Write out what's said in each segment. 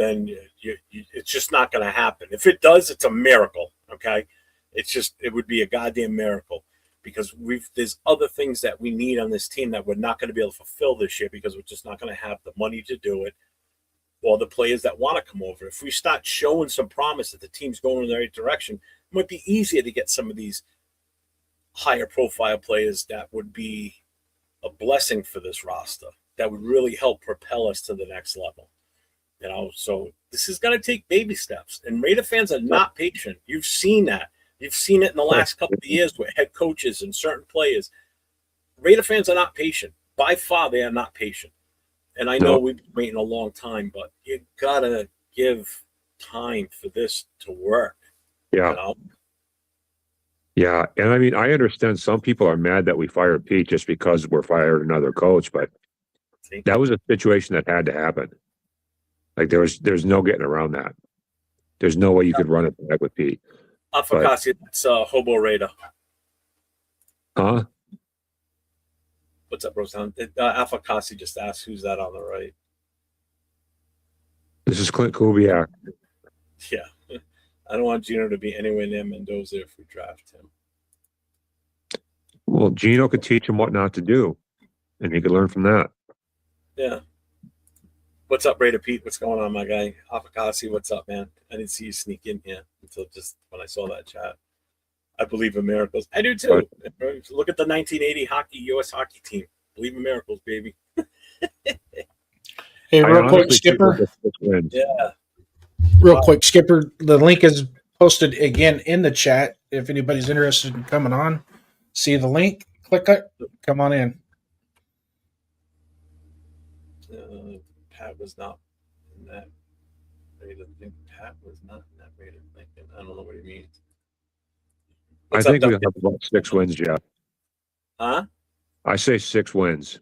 then it's just not going to happen. If it does, it's a miracle. Okay, it would be a goddamn miracle because there's other things that we need on this team that we're not going to be able to fulfill this year because we're just not going to have the money to do it or the players that want to come over. If we start showing some promise that the team's going in the right direction, it might be easier to get some of these higher profile players that would be a blessing for this roster, that would really help propel us to the next level. So this is going to take baby steps. And Raider fans are not patient. You've seen that. You've seen it in the last couple of years with head coaches and certain players. Raider fans are not patient. By far, they are not patient. And I know we've been waiting a long time, but you got to give time for this to work. Yeah. Yeah. And I mean, I understand some people are mad that we fired Pete just because we're fired another coach, but that was a situation that had to happen. Like there's no getting around that. There's no way you could run it back with Pete. Afakasi, it's Hobo Raider. Huh? What's up, Roseanne? Afakasi just asked who's that on the right. This is Clint Kubiak. Yeah. I don't want Gino to be anywhere near Mendoza if we draft him. Well, Gino could teach him what not to do, and he could learn from that. Yeah. What's up, Raider Pete? What's going on, my guy? Afakasi, what's up, man? I didn't see you sneak in here until just when I saw that chat. I believe in miracles. I do too. Look at the 1980 U.S. hockey team. Believe in miracles, baby. Hey, real quick, Skipper. Yeah. Real quick, Skipper. The link is posted again in the chat. If anybody's interested in coming on, see the link, click it, come on in. Pat was not in that rated. I think Pat was not in that rated. I don't know what he means. I think we have about 6 wins, Jeff. Huh? I say 6 wins.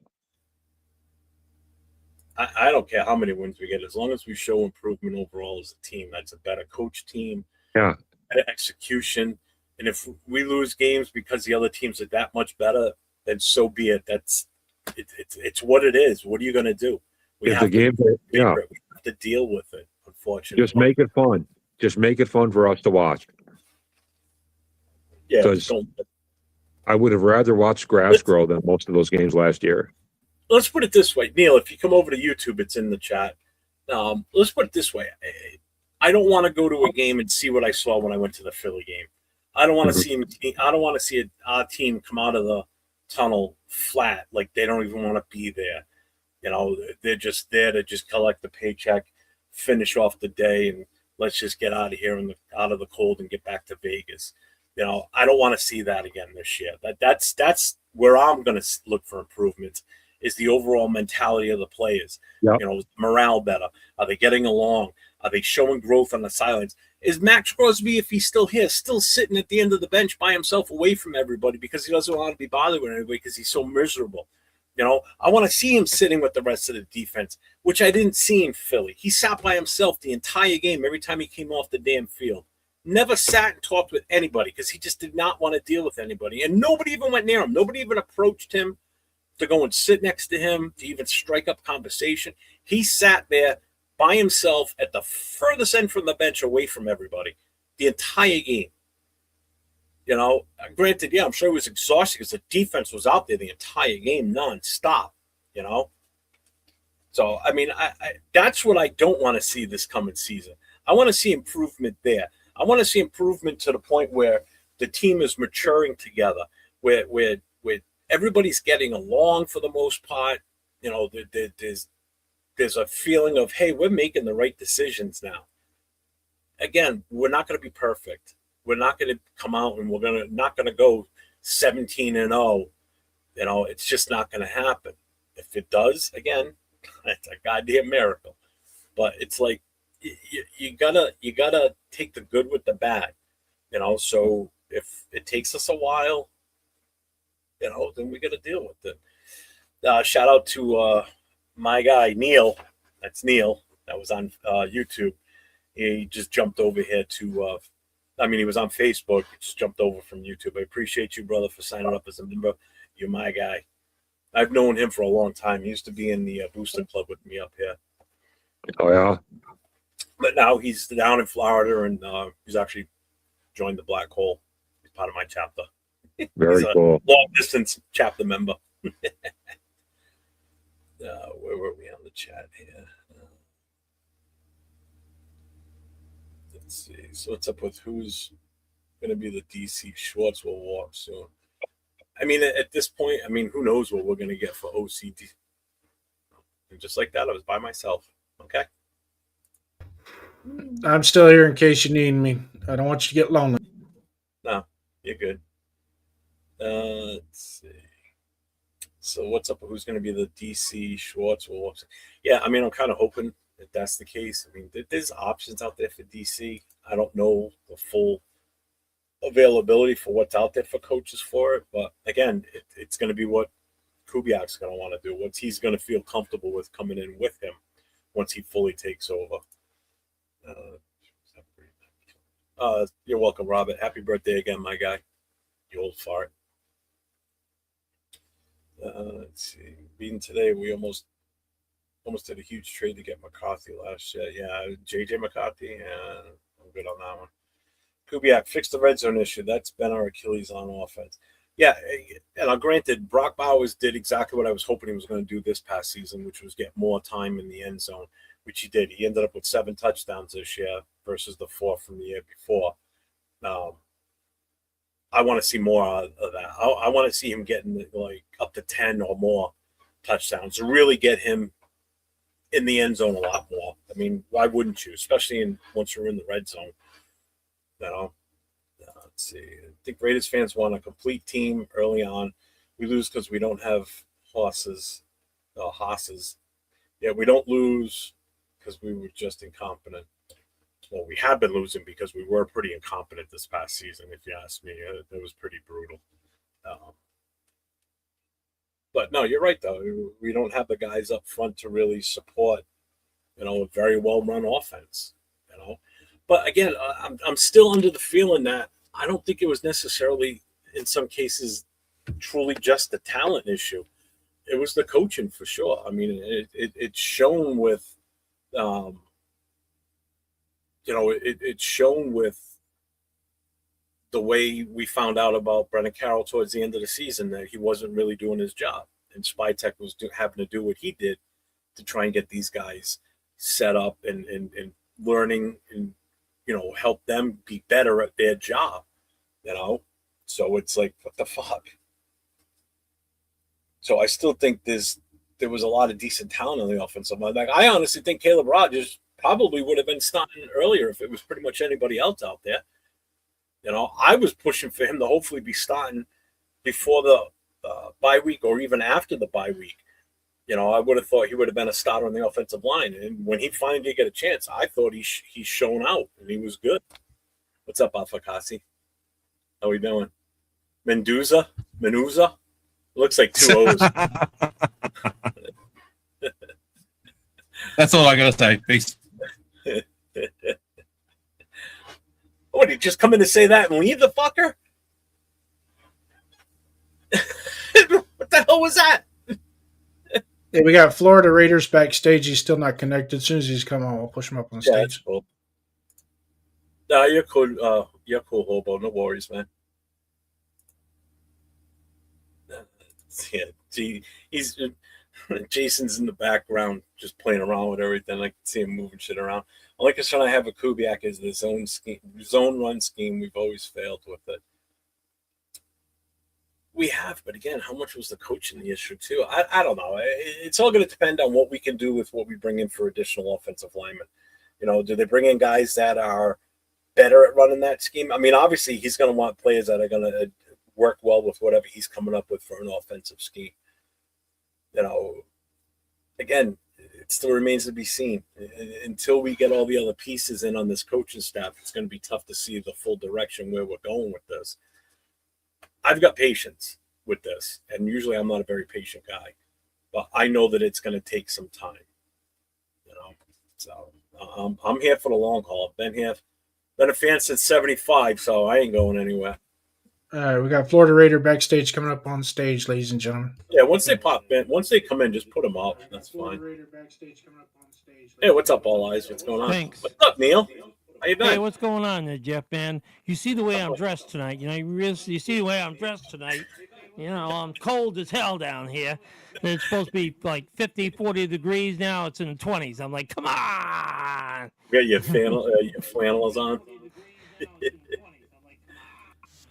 I don't care how many wins we get, as long as we show improvement overall as a team. That's a better coach team. Yeah. Better execution. And if we lose games because the other teams are that much better, then so be it. It's what it is. What are you going to do? We have to deal with it, unfortunately. Just make it fun. Just make it fun for us to watch. Yeah. I would have rather watched grass grow than most of those games last year. Let's put it this way, Neil. If you come over to YouTube, it's in the chat. Let's put it this way. I don't want to go to a game and see what I saw when I went to the Philly game. I don't want to see. I don't want to see our team come out of the tunnel flat, like they don't even want to be there. They're just there to just collect the paycheck, finish off the day, and let's just get out of here and out of the cold and get back to Vegas. I don't want to see that again this year. That's where I'm going to look for improvements. Is the overall mentality of the players. Yep. Morale better? Are they getting along? Are they showing growth on the sidelines? Is Max Crosby, if he's still here, still sitting at the end of the bench by himself away from everybody because he doesn't want to be bothered with anybody because he's so miserable? I want to see him sitting with the rest of the defense, which I didn't see in Philly. He sat by himself the entire game every time he came off the damn field. Never sat and talked with anybody because he just did not want to deal with anybody. And nobody even went near him. Nobody even approached him to go and sit next to him, to even strike up conversation. He sat there by himself at the furthest end from the bench away from everybody the entire game. Granted, I'm sure it was exhausting because the defense was out there the entire game nonstop, So, I mean, I that's what I don't want to see this coming season. I want to see improvement there. I want to see improvement to the point where the team is maturing together, where everybody's getting along for the most part. There's a feeling of, hey, we're making the right decisions now. Again, we're not going to be perfect. We're not going to come out and we're not going to go 17-0. It's just not going to happen. If it does, again, it's a goddamn miracle. But it's like you gotta take the good with the bad. So if it takes us a while, then we got to deal with it. Shout out to my guy, Neil. That's Neil. That was on YouTube. He just jumped over here to, he was on Facebook. He just jumped over from YouTube. I appreciate you, brother, for signing up as a member. You're my guy. I've known him for a long time. He used to be in the Booster Club with me up here. Oh, yeah? now he's down in Florida, and he's actually joined the Black Hole. He's part of my chapter. Very He's a cool. long distance chapter member. Where were we on the chat here? Let's see. So what's up with who's going to be the DC? Schwartz will walk soon. I mean, at this point, I mean, who knows what we're going to get for OCD? And just like that, I was by myself. Okay. I'm still here in case you need me. I don't want you to get lonely. No, you're good. Let's see. So what's up? Who's going to be the DC? Schwartz will walk. Yeah, I mean, I'm kind of hoping that that's the case. I mean, there's options out there for DC. I don't know the full availability for what's out there for coaches for it, but again, it's going to be what Kubiak's going to want to do. What he's going to feel comfortable with coming in with him once he fully takes over. You're welcome, Robert. Happy birthday again, my guy. You old fart. Let's see. Being today, we almost did a huge trade to get McCarthy last year. Yeah, JJ McCarthy. Yeah, I'm good on that one. Kubiak fixed the red zone issue. That's been our Achilles on offense. Yeah, and granted, Brock Bowers did exactly what I was hoping he was going to do this past season, which was get more time in the end zone, which he did. He ended up with 7 touchdowns this year versus the 4 from the year before. I want to see more of that. I want to see him getting like up to 10 or more touchdowns to really get him in the end zone a lot more. I mean, why wouldn't you? Especially once you're in the red zone. You know, let's see. I think Raiders fans want a complete team early on. We lose because we don't have hosses. Yeah, we don't lose because we were just incompetent. Well, we have been losing because we were pretty incompetent this past season, if you ask me. It was pretty brutal. But no, you're right, though. We don't have the guys up front to really support, a very well-run offense, But again, I'm still under the feeling that I don't think it was necessarily, in some cases, truly just the talent issue. It was the coaching for sure. I mean, it's shown with, it's shown with the way we found out about Brennan Carroll towards the end of the season that he wasn't really doing his job, and Spytek was having to do what he did to try and get these guys set up and learning and help them be better at their job, So it's like, what the fuck? So I still think there was a lot of decent talent on the offensive line. Like, I honestly think Caleb Rogers probably would have been starting earlier if it was pretty much anybody else out there. I was pushing for him to hopefully be starting before the bye week or even after the bye week. I would have thought he would have been a starter on the offensive line. And when he finally did get a chance, I thought he's shown out and he was good. What's up, Alfakasi? How we doing? Mendoza? Looks like 2 O's. That's all I got to say. Peace. What, did he just come in to say that and leave the fucker? What the hell was that? Yeah, we got Florida Raiders backstage. He's still not connected. As soon as he's come on, we'll push him up on the Yeah, that's stage. cool. No, you're cool. You're cool, Hobo. No worries, man. Yeah, Jason's in the background just playing around with everything. I can see him moving shit around. I like us trying to have a Kubiak as the zone run scheme. We've always failed with it. We have, but again, how much was the coaching the issue too? I don't know. It's all going to depend on what we can do with what we bring in for additional offensive linemen. Do they bring in guys that are better at running that scheme? I mean, obviously, he's going to want players that are going to work well with whatever he's coming up with for an offensive scheme. Again, it still remains to be seen. Until we get all the other pieces in on this coaching staff, it's going to be tough to see the full direction where we're going with this. I've got patience with this, and usually I'm not a very patient guy, but I know that it's going to take some time. So I'm here for the long haul. I've been a fan since '75, so I ain't going anywhere. All right, we got Florida Raider backstage coming up on stage, ladies and gentlemen. Yeah, once they pop in, once they come in, just put them up. That's fine. Hey, what's up, All Eyes? What's going on? Thanks. What's up, Neil? How you doing? Hey, what's going on there, Jeff, man? You see the way I'm dressed tonight. You see the way I'm dressed tonight. I'm cold as hell down here. It's supposed to be like 50, 40 degrees now. It's in the 20s. I'm like, come on. You got your flannels on.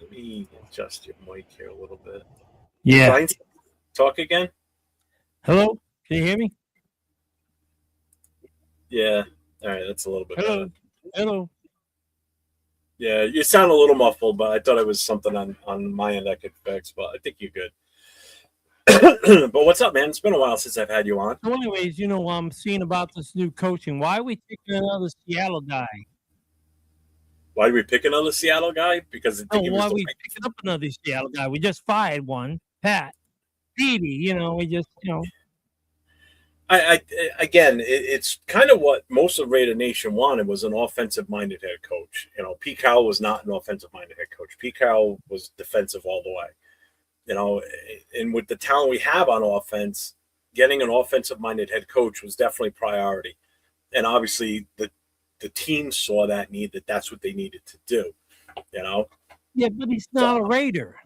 Let me adjust your mic here a little bit. Yeah. Brian, talk again? Hello? Can you hear me? Yeah. All right, that's a little bit better. Hello. Yeah, you sound a little muffled, but I thought it was something on my end I could fix, but I think you're good. But what's up, man? It's been a while since I've had you on. So anyways, I'm seeing about this new coaching. Why are we taking another Seattle guy? Why did we pick another Seattle guy? Because why are we picking up another Seattle guy? We just fired one, Pat. Petey, we just, it's kind of what most of Raider Nation wanted was an offensive-minded head coach. Pete Carroll was not an offensive-minded head coach. Pete Carroll was defensive all the way. And with the talent we have on offense, getting an offensive-minded head coach was definitely priority. And obviously, the team saw that need, that's what they needed to do. Yeah, but he's not a Raider.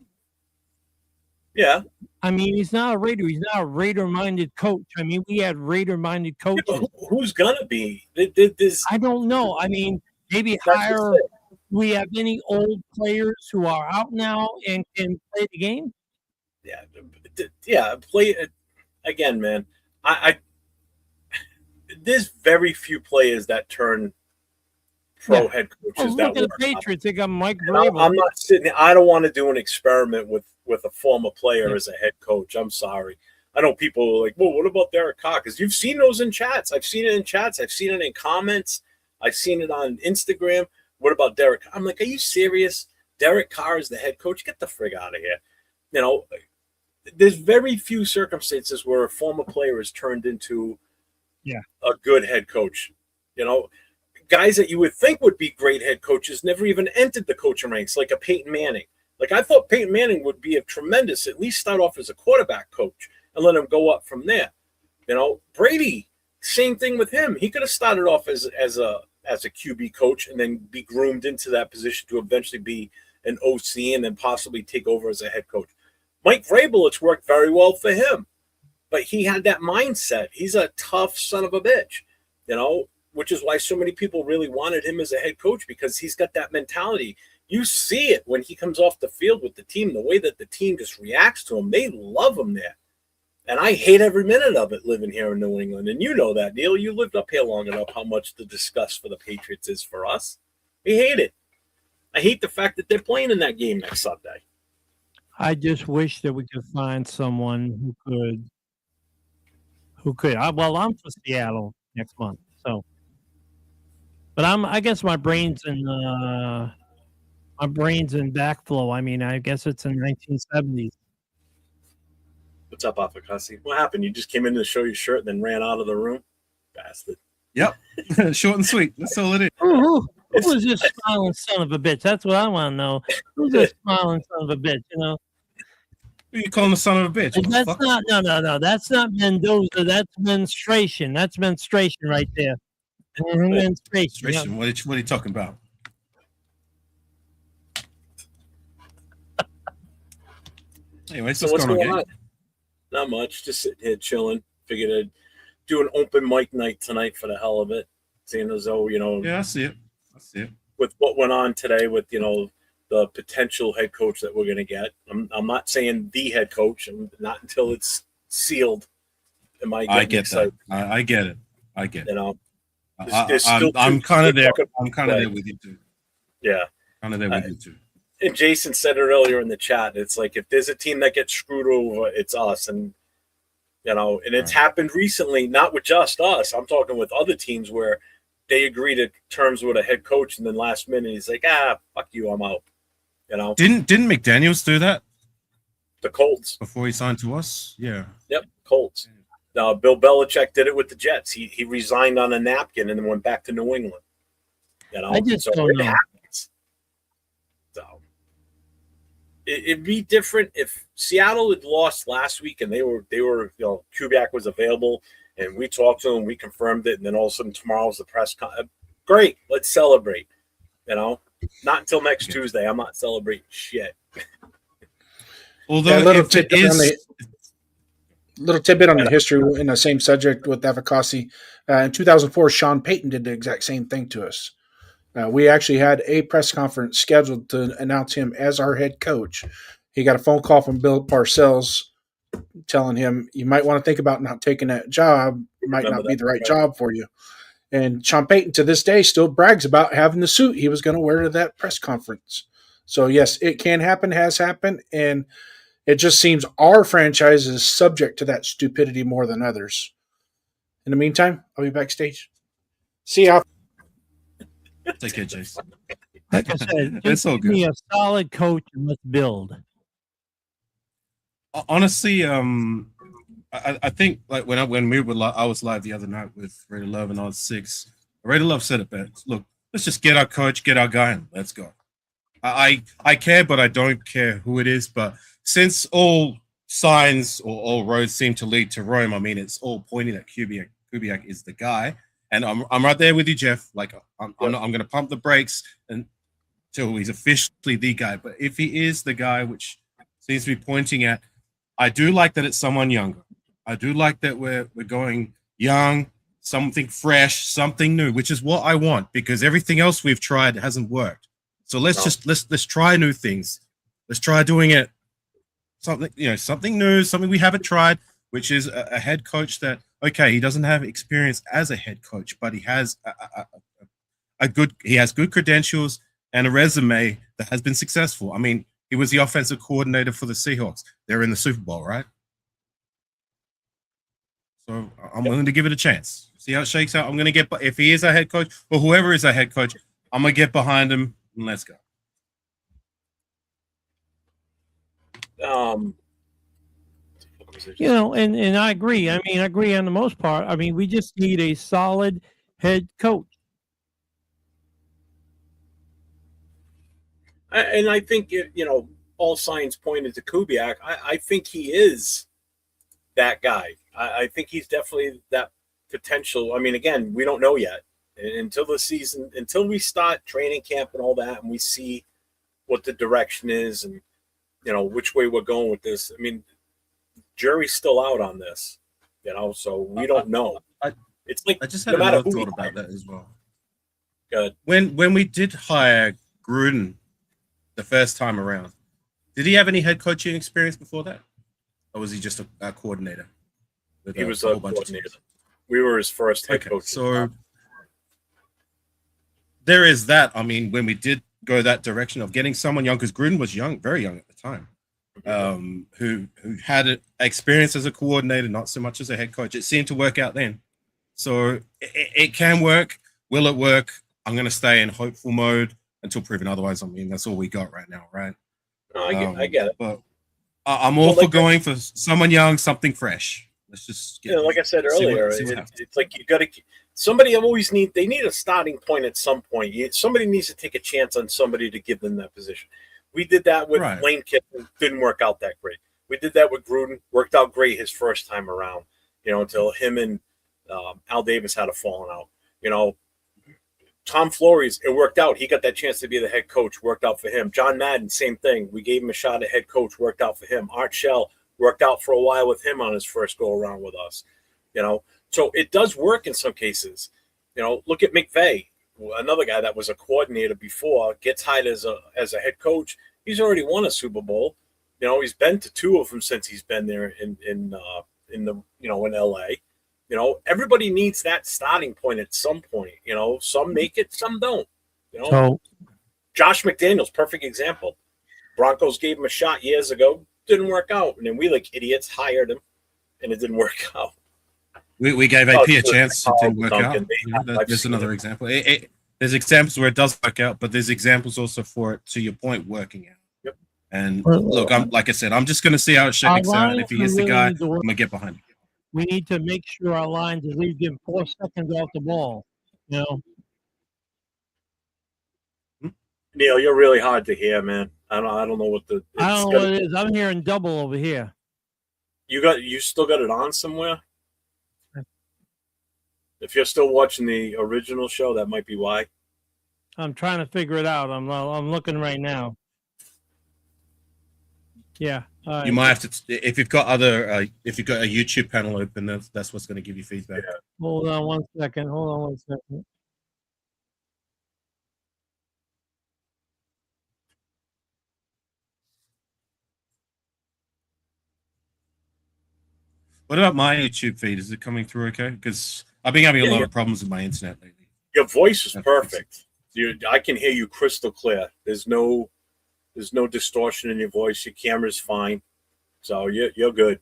Yeah. I mean, he's not a Raider. He's not a Raider-minded coach. I mean, we had Raider-minded coaches. Yeah, who's gonna be? I don't know. I mean, maybe hire. We have any old players who are out now and can play the game? Yeah. Play again, man. There's very few players that turn pro head coaches. Look at the Patriots. They got Mike Vrabel. I'm not sitting. I don't want to do an experiment with a former player as a head coach. I'm sorry. I know people are like, well, what about Derek Carr? Because you've seen those in chats. I've seen it in chats. I've seen it in comments. I've seen it on Instagram. What about Derek? I'm like, are you serious? Derek Carr is the head coach? Get the frig out of here. There's very few circumstances where a former player is turned into a good head coach. Guys that you would think would be great head coaches never even entered the coaching ranks, like a Peyton Manning. Like, I thought Peyton Manning would be a tremendous, at least start off as a quarterback coach and let him go up from there. Brady, same thing with him. He could have started off as a QB coach and then be groomed into that position to eventually be an OC and then possibly take over as a head coach. Mike Vrabel, it's worked very well for him, but he had that mindset. He's a tough son of a bitch, which is why so many people really wanted him as a head coach, because he's got that mentality. You see it when he comes off the field with the team, the way that the team just reacts to him. They love him there. And I hate every minute of it living here in New England. And you know that, Neil. You lived up here long enough how much the disgust for the Patriots is for us. We hate it. I hate the fact that they're playing in that game next Sunday. I just wish that we could find someone who could. Well, I'm for Seattle next month, so. But I guess my brain's in backflow. I mean, I guess it's in 1970s. What's up, Afakasi? What happened? You just came in to show your shirt and then ran out of the room? Bastard. Yep. Short and sweet. That's all it is. Who was this smiling son of a bitch? That's what I want to know. Who's this smiling son of a bitch, Who you calling the son of a bitch? That's not, no. That's not Mendoza. That's menstruation. That's menstruation right there. Menstruation. What are you talking about? Anyway, so what's going on? Not much. Just sitting here chilling. Figured I'd do an open mic night tonight for the hell of it. Seeing as though, Yeah, I see it. With what went on today with, the potential head coach that we're going to get. I'm not saying the head coach, not until it's sealed. I get that. I get it. I'm kind of there. I'm kind of there with you too. Yeah. Kind of there with you too. And Jason said it earlier in the chat. It's like, if there's a team that gets screwed over, it's us. And, and it's happened recently, not with just us. I'm talking with other teams where they agree to terms with a head coach, and then last minute he's like, fuck you, I'm out. Didn't McDaniels do that? The Colts. Before he signed to us? Yeah. Yep, Colts. Bill Belichick did it with the Jets. He resigned on a napkin and then went back to New England. I just don't know. Happens. So It'd be different if Seattle had lost last week and they were Kubiak was available and we talked to him, we confirmed it, and then all of a sudden tomorrow's the press con. Great, let's celebrate. Not until next Tuesday. I'm not celebrating shit. Although little tidbit on the history in the same subject with Avocasi. In 2004, Sean Payton did the exact same thing to us. We actually had a press conference scheduled to announce him as our head coach. He got a phone call from Bill Parcells telling him, you might want to think about not taking that job. It might not be the right job for you. And Sean Payton to this day still brags about having the suit he was going to wear to that press conference. So yes, it can happen, has happened. And it just seems our franchise is subject to that stupidity more than others. In the meantime, I'll be backstage. See ya. Take care, Jace. Like I said, It's all give me good. a solid coach and let's build. Honestly, I think like when I was live the other night with Raider Love and on 6. Raider Love said it best. Look, let's just get our coach, get our guy, and let's go. I care, but I don't care who it is. But since all signs or all roads seem to lead to Rome, I mean, it's all pointing that Kubiak is the guy. And I'm right there with you, Jeff. Like I'm going to pump the brakes until he's officially the guy. But if he is the guy, which seems to be pointing at, I do like that it's someone younger. I do like that we're going young, something fresh, something new, which is what I want because everything else we've tried hasn't worked. So let's try new things. Let's try doing it something new, something we haven't tried, which is a head coach that, okay, he doesn't have experience as a head coach, but he has good credentials and a resume that has been successful. I mean, he was the offensive coordinator for the Seahawks. They're in the Super Bowl, right? So I'm willing to give it a chance. See how it shakes out. I'm going to get, if he is a head coach or whoever is a head coach, I'm going to get behind him and let's go. And I agree. I mean, I agree on the most part. I mean, we just need a solid head coach. And I think, all signs pointed to Kubiak. I think he is that guy. I think he's definitely that potential. I mean, again, we don't know yet until the season, until we start training camp and all that, and we see what the direction is and, which way we're going with this. I mean, jury's still out on this, so we don't know. It's like I just had another thought about that as well. Good. When we did hire Gruden the first time around, did he have any head coaching experience before that? Or was he just a coordinator? He was a coordinator. We were his first head coach. So there is that. I mean, when we did go that direction of getting someone young, because Gruden was young, very young at the time, who had experience as a coordinator, not so much as a head coach. It seemed to work out then. So it can work. Will it work? I'm going to stay in hopeful mode until proven otherwise. I mean, that's all we got right now, right? No, I get it. But I'm all for going for someone young, something fresh. Let's just get like I said earlier, it's like you got to somebody they need a starting point at some point. Somebody needs to take a chance on somebody to give them that position. We did that with Lane Kiffin, didn't work out that great. We did that with Gruden, worked out great his first time around, until him and Al Davis had a falling out. Tom Flores, it worked out. He got that chance to be the head coach, worked out for him. John Madden, same thing. We gave him a shot at head coach, worked out for him. Art Shell worked out for a while with him on his first go around with us. So it does work in some cases. Look at McVay, another guy that was a coordinator before, gets hired as a head coach. He's already won a Super Bowl. He's been to 2 of them since he's been there in LA. Everybody needs that starting point at some point. Some make it, some don't. So Josh McDaniels, perfect example. Broncos gave him a shot years ago, didn't work out, and then we like idiots hired him, and it didn't work out. We gave AP a chance, it didn't work out. There's another example. There's examples where it does work out, but there's examples also for it, to your point, working out. Yep. And look, like I said, I'm just going to see how it shakes out. If he is the guy, I'm going to get behind him. We need to make sure our lines at least give 4 seconds off the ball. Neil, you're really hard to hear, man. I don't know what the. I don't know what it is. I'm hearing double over here. You still got it on somewhere? If you're still watching the original show, that might be why. I'm trying to figure it out. I'm looking right now. Yeah. You might have to, if you've got a YouTube panel open, that's what's going to give you feedback. Yeah. Hold on one second. What about my YouTube feed? Is it coming through okay? Because I've been having a lot of problems with my internet lately. Your voice is perfect. I can hear you crystal clear. There's no distortion in your voice. Your camera's fine, so you're good,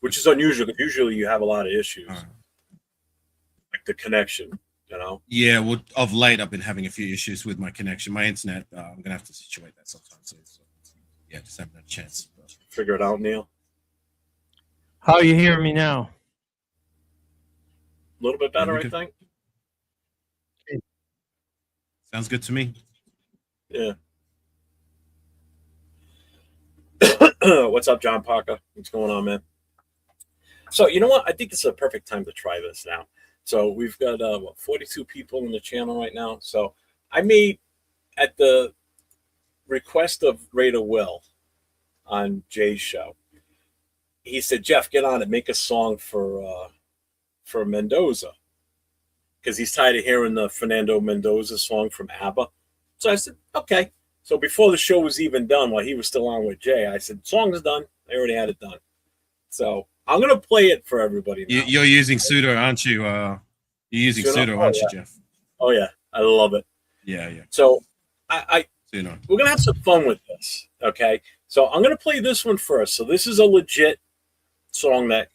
which is unusual. Usually, you have a lot of issues, like the connection. You know. Yeah, well, of late, I've been having a few issues with my connection. My internet, I'm gonna have to situate that sometime soon. So, yeah, just haven't had a chance. Figure it out, Neil. How are you hearing me now? A little bit better, I think. Sounds good to me. Yeah. What's up, John Parker? What's going on, man? So, you know what? I think this is a perfect time to try this now. So, we've got 42 people in the channel right now. So, I made, at the request of Raider Will on Jay's show, he said, Jeff, get on it, make a song for Mendoza, because he's tired of hearing the Fernando Mendoza song from ABBA. So I said, okay. So before the show was even done, while he was still on with Jay, I said, song's done. I already had it done. So I'm going to play it for everybody now. You're using pseudo, aren't you? You're using pseudo, aren't you, Jeff? Oh, yeah. I love it. Yeah. So we're going to have some fun with this, okay? So I'm going to play this one first. So this is a legit song that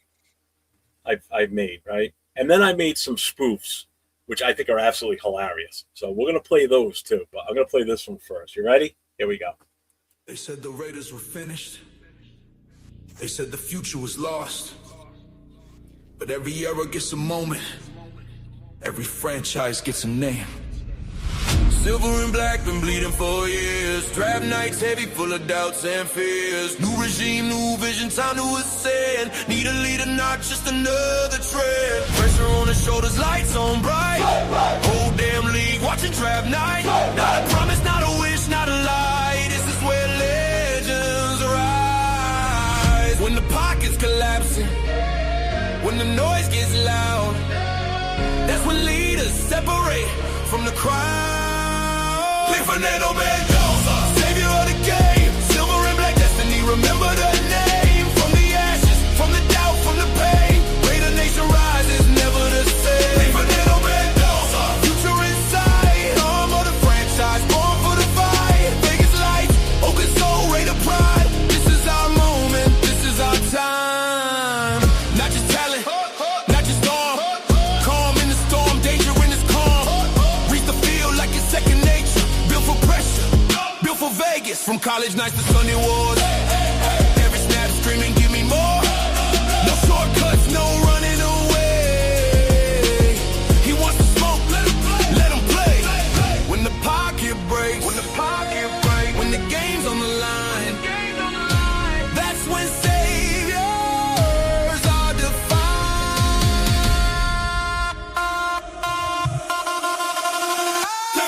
I've made, right? And then I made some spoofs, which I think are absolutely hilarious. So we're going to play those too, but I'm going to play this one first. You ready? Here we go. They said the Raiders were finished. They said the future was lost. But every era gets a moment. Every franchise gets a name. Silver and black, been bleeding for years. Draft nights heavy, full of doubts and fears. New regime, new vision, time to ascend. Need a leader, not just another trend. Pressure on the shoulders, lights on bright. Whole damn league, watching draft night. Not a promise, not a wish, not a lie. This is where legends rise. When the pocket's collapsing, when the noise gets loud, that's when leaders separate from the crowd. Fernando Mendoza, savior of the game. Silver and black destiny, remember the name. From the ashes, from the doubt, from the pain. Raider Nation rises, never the same. Fernando Mendoza, future in sight. Arm of the franchise, born for the fight. Vegas lights, open soul, Raider pride. This is our moment, this is our time. Not just talent, not just arm. Calm in the storm, danger in this calm. Reach the field like it's second nature. For pressure, built for Vegas. From college nights to Sunday wars. Every snap screaming, give me more. No shortcuts, no running away. He wants to smoke, let him play. When the pocket breaks, when the game's on the line, that's when saviors are defined.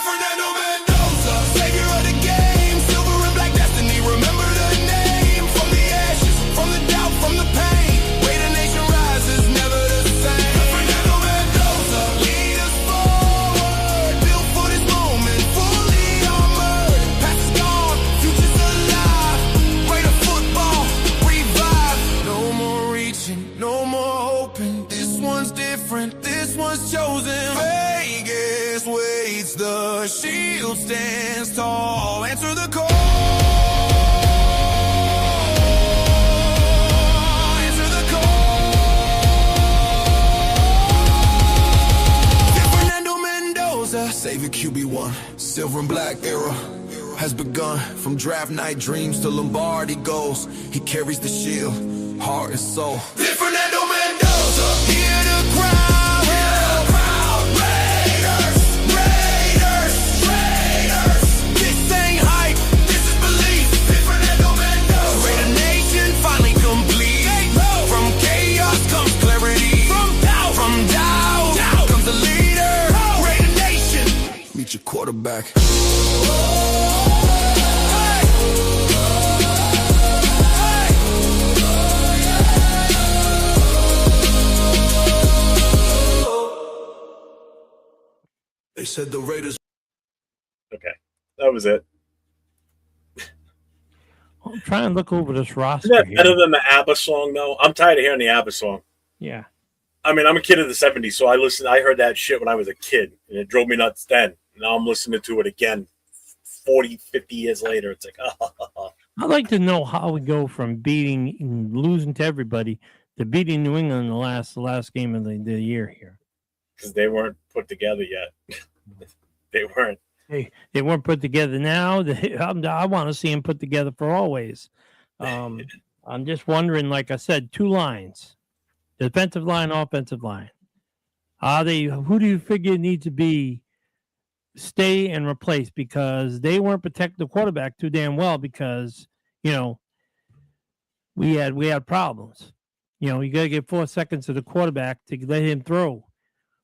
Fernando Mendoza, savior of the game, silver and black destiny, remember the name. From the ashes, from the doubt, from the pain, Raider Nation rises, never the same. Fernando Mendoza, lead us forward, built for this moment, fully armored. Past is gone, future's alive. Raider football, revive. No more reaching, no more hoping. This one's different, this one's chosen. Vegas waits, the shield stands tall. Answer the call. Answer the call. Fernando Mendoza, savior QB1. Silver and black era has begun. From draft night dreams to Lombardi goals, he carries the shield, heart and soul. Fernando Mendoza, hear the crowd. your quarterback. They said the Raiders. Okay, that was it. I'm trying to look over this Isn't roster that here. better than the ABBA song, though? I'm tired of hearing the ABBA song. Yeah. I mean, I'm a kid of the 70s, so I heard that shit when I was a kid, and it drove me nuts then. Now I'm listening to it again 40, 50 years later. It's like, oh. I'd like to know how we go from beating and losing to everybody to beating New England in the last game of the year here. Because they weren't put together yet. They weren't. They weren't put together now. I want to see them put together for always. I'm just wondering, like I said, two lines, defensive line, offensive line. Who do you figure needs to stay and replace? Because they weren't protecting the quarterback too damn well because, we had problems. You got to get 4 seconds to the quarterback to let him throw.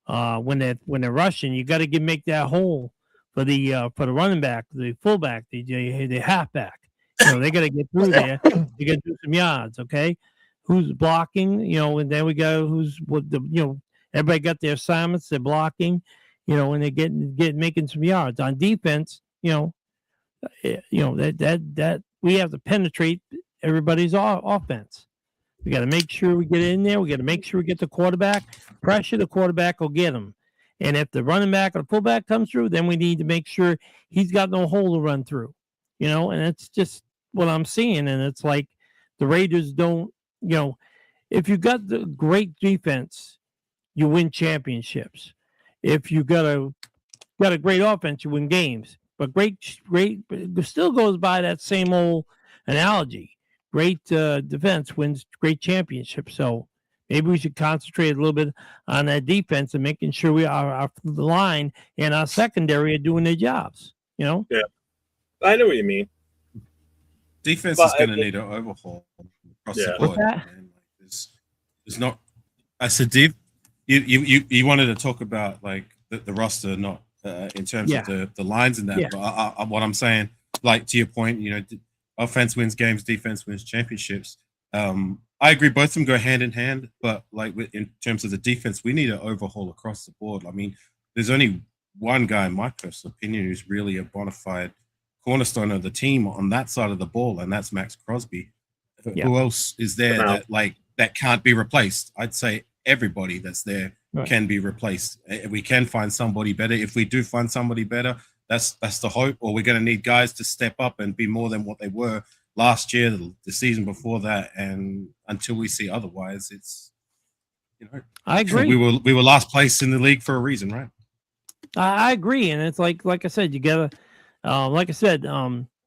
When they're rushing, you got to make that hole for the running back, the fullback, the halfback. They got to get through there. They got to do some yards. Okay, who's blocking? And then we go everybody got their assignments. They're blocking. And they get making some yards on defense. That we have to penetrate everybody's offense. We got to make sure we get in there. We got to make sure we get the quarterback. Pressure the quarterback will get him. And if the running back or the fullback comes through, then we need to make sure he's got no hole to run through. And it's just what I'm seeing. And it's like the Raiders don't, if you got the great defense, you win championships. If you got a great offense, you win games. But great still goes by that same old analogy. Great defense wins great championships. So maybe we should concentrate a little bit on that defense and making sure our line and our secondary are doing their jobs. Yeah, I know what you mean. Defense is going to need an overhaul across the board. There's not. I said, you wanted to talk about like the roster, not in terms of the lines and that. Yeah. But what I'm saying, like to your point, offense wins games, defense wins championships. I agree, both of them go hand in hand, but like in terms of the defense, we need an overhaul across the board. I mean, there's only one guy, in my personal opinion, who's really a bona fide cornerstone of the team on that side of the ball, and that's Max Crosby. Yeah. Who else is there that can't be replaced? I'd say everybody that's there can be replaced. We can find somebody better. If we do find somebody better, that's the hope. Or we're going to need guys to step up and be more than what they were last year, the season before that, and until we see otherwise, it's I agree. We were last place in the league for a reason, right? I agree, and it's like I said, you gotta,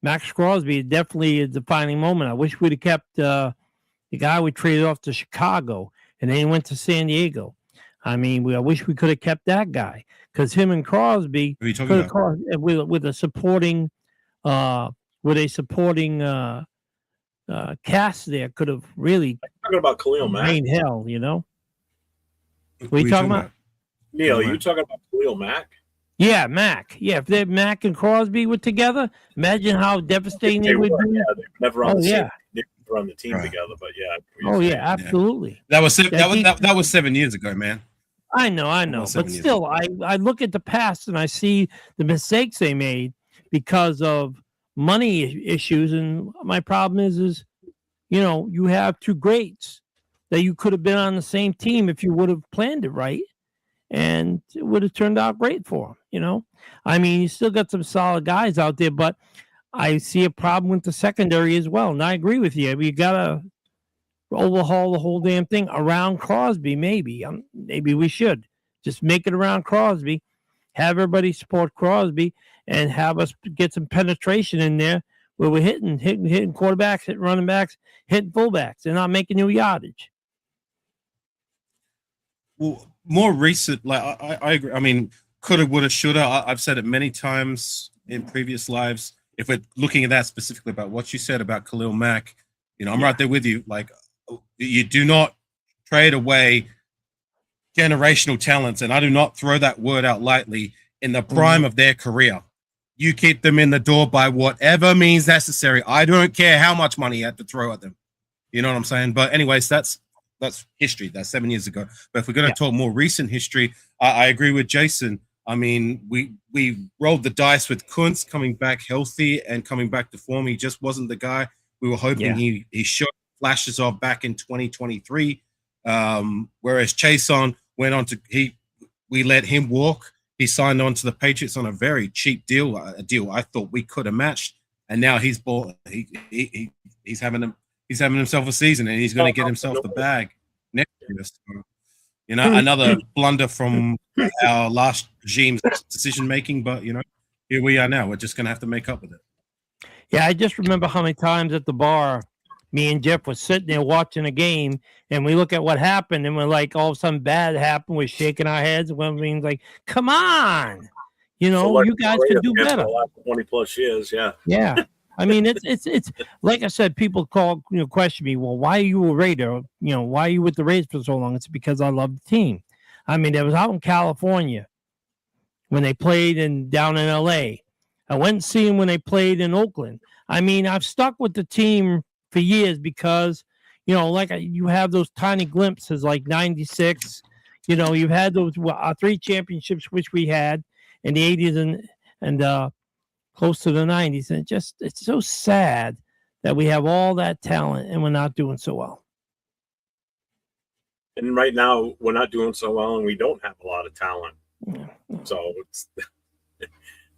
Max Crosby definitely a defining moment. I wish we'd have kept the guy we traded off to Chicago, and then he went to San Diego. I mean, I wish we could have kept that guy because him and Crosby with a supporting. With a supporting cast there could have really talking about Khalil Mack. Rain hell, What are you talking about? Neil, you talking about Khalil Mack? Yeah, Mack. Yeah, if they Mack and Crosby were together, imagine how devastating they would be. Yeah, they were never on the team together, but yeah. Oh yeah, absolutely. That was 7 years ago, man. I know. But still, I look at the past and I see the mistakes they made because of money issues, and my problem is you have two greats that you could have been on the same team if you would have planned it right, and it would have turned out great for them. I mean, you still got some solid guys out there, but I see a problem with the secondary as well, and I agree with you. You gotta overhaul the whole damn thing around Crosby. Maybe we should just make it around Crosby, have everybody support Crosby, and have us get some penetration in there where we're hitting quarterbacks, hitting running backs, hitting fullbacks. They're not making new yardage. Well, more recent, like I agree. I mean, coulda, woulda, shoulda. I've said it many times in previous lives. If we're looking at that specifically about what you said about Khalil Mack, I'm right there with you. Like, you do not trade away generational talents, and I do not throw that word out lightly in the prime of their career. You keep them in the door by whatever means necessary. I don't care how much money you had to throw at them. You know what I'm saying? But anyways, that's history. That's 7 years ago. But if we're going to talk more recent history, I agree with Jason. I mean, we rolled the dice with Kuntz coming back healthy and coming back to form. He just wasn't the guy we were hoping. He showed flashes of back in 2023. Whereas Chason went on to we let him walk. He signed on to the Patriots on a very cheap deal, a deal I thought we could have matched. And now he's bought. He's having himself a season, and he's going to get himself the bag next year. So, you know, another blunder from our last regime's decision making. But you know, here we are now. We're just going to have to make up with it. Yeah, I just remember how many times at the bar, me and Jeff was sitting there watching a game, and we look at what happened, and we're like, all of a sudden bad happened. We're shaking our heads. When we like, come on, you know, you guys can do better. 20 plus years, yeah. I mean, it's like I said, people question me, well, why are you a Raider? You know, why are you with the Raiders for so long? It's because I love the team. I mean, I was out in California when they played down in LA. I went and see them when they played in Oakland. I mean, I've stuck with the team for years because, you know, like you have those tiny glimpses like 96, you know, you've had those 3 championships, which we had in the 80s and close to the 90s. And it's so sad that we have all that talent and we're not doing so well. And right now we're not doing so well, and we don't have a lot of talent. So it's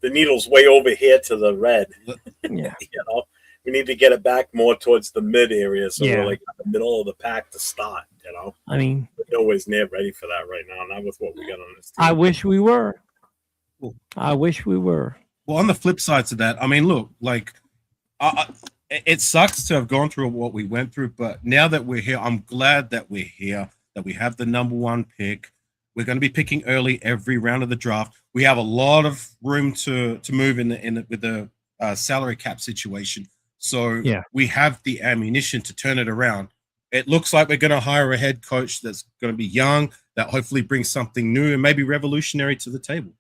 the needle's way over here to the red. You know, we need to get it back more towards the mid area, so we're like in the middle of the pack to start. You know, I mean, we're nowhere near ready for that right now. Not with what we got on this team. I wish we were. I wish we were. Well, on the flip side to that, I mean, look, like, it sucks to have gone through what we went through, but now that we're here, I'm glad that we're here, that we have the #1 pick. We're going to be picking early every round of the draft. We have a lot of room to move with the salary cap situation. So we have the ammunition to turn it around. It looks like we're going to hire a head coach that's going to be young, that hopefully brings something new and maybe revolutionary to the table.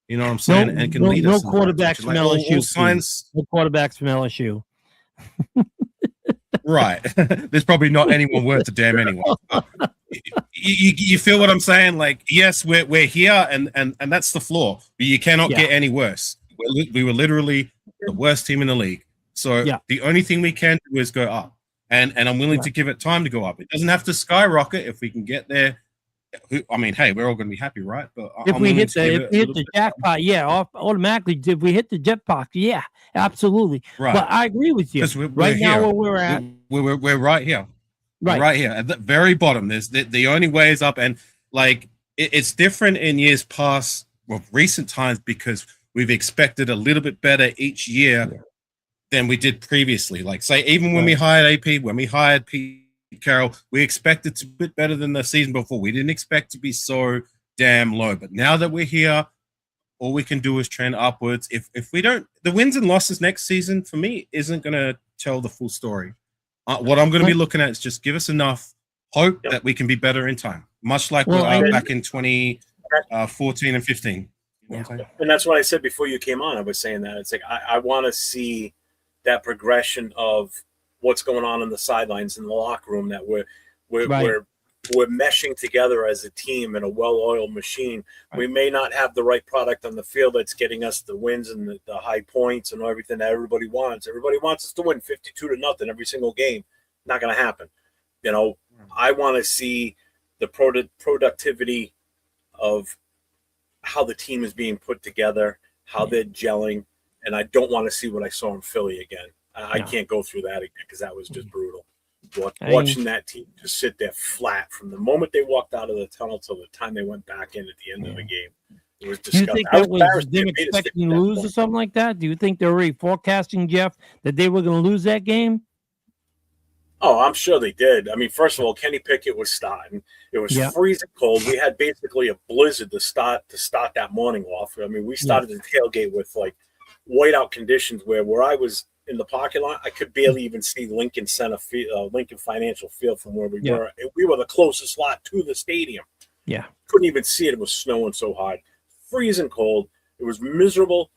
You know what I'm saying? And can lead us. No quarterbacks from LSU. No quarterbacks from LSU. Right. There's probably not anyone worth a damn anyway. You feel what I'm saying? Like, yes, we're here, and that's the floor. But you cannot get any worse. We were literally the worst team in the league. So the only thing we can do is go up. And I'm willing to give it time to go up. It doesn't have to skyrocket if we can get there. I mean, hey, we're all going to be happy, right? But if we hit the jackpot, automatically. If we hit the jetpot, absolutely. Right. But I agree with you. Right now, where we're at, we're right here. Right. Right here at the very bottom. There's the only way is up, and like it's different in years past, well, recent times, because we've expected a little bit better each year than we did previously. Like, say, even when we hired AP, when we hired Pete Carroll, we expected to be better than the season before. We didn't expect to be so damn low. But now that we're here, all we can do is trend upwards. If we don't, the wins and losses next season for me isn't going to tell the full story. What I'm going to be looking at is just give us enough hope that we can be better in time, much like back in 2014 and 15. You know what I'm saying? And that's what I said before you came on. I was saying that it's like I want to see that progression of what's going on in the sidelines in the locker room, that we're meshing together as a team in a well-oiled machine. We may not have the right product on the field that's getting us the wins and the high points and everything that everybody wants. Everybody wants us to win 52-0 every single game. Not going to happen. You know, I want to see the productivity of how the team is being put together, how they're gelling, and I don't want to see what I saw in Philly again. I can't go through that again because that was just brutal. Watching that team just sit there flat from the moment they walked out of the tunnel till the time they went back in at the end of the game. It was disgusting. Do you think that was them expecting to lose or something like that? Do you think they're already forecasting, Jeff, that they were going to lose that game? Oh, I'm sure they did. I mean, first of all, Kenny Pickett was starting. It was freezing cold. We had basically a blizzard to start that morning off. I mean, we started the tailgate with like whiteout conditions where I was in the parking lot, I could barely even see Lincoln Financial Field from where we were. We were the closest lot to the stadium. Yeah. Couldn't even see it. It was snowing so hard, freezing cold. It was miserable.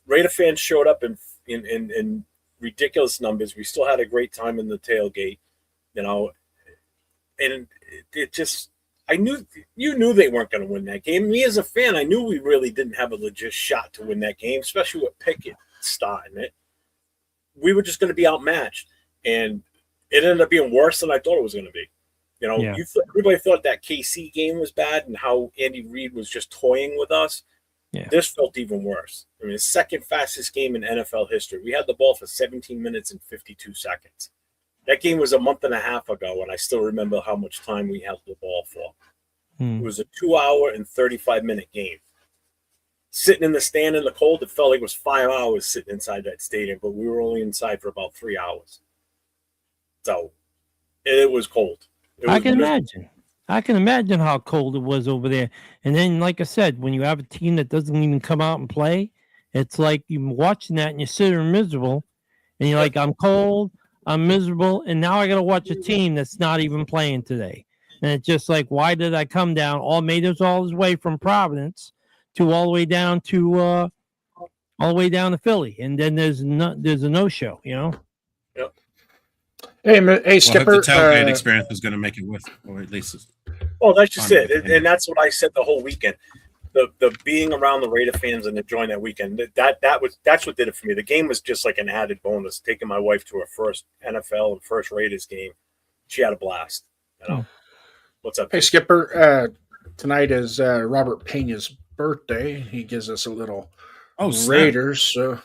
Raider fans showed up in ridiculous numbers. We still had a great time in the tailgate, you know, and it just, you knew they weren't going to win that game. Me as a fan, I knew we really didn't have a legit shot to win that game, especially with Pickett starting it. We were just going to be outmatched, and it ended up being worse than I thought it was going to be. You know, everybody thought that KC game was bad and how Andy Reid was just toying with us. Yeah. This felt even worse. I mean, the second fastest game in NFL history. We had the ball for 17 minutes and 52 seconds. That game was a month and a half ago, and I still remember how much time we held the ball for. It was a 2-hour and 35-minute game. Sitting in the stand in the cold, it felt like it was 5 hours sitting inside that stadium, but we were only inside for about 3 hours. So it was cold. I can imagine. I can imagine how cold it was over there. And then, like I said, when you have a team that doesn't even come out and play, it's like you're watching that and you're sitting miserable, and you're like, I'm cold, I'm miserable, and now I got to watch a team that's not even playing today. And it's just like, why did I come down? Made us all his way from Providence to all the way down to Philly, and then there's a no-show, you know. Yep. Hey, Skipper. Well, the tailgate experience was going to make it worth, or at least. Well, that's just it, and that's what I said the whole weekend. The being around the Raider fans and enjoying that weekend, that's what did it for me. The game was just like an added bonus. Taking my wife to her first NFL and first Raiders game, she had a blast. You know, what's up? Hey, Skipper. Tonight is Robert Pena's birthday. He gives us a little Raiders. So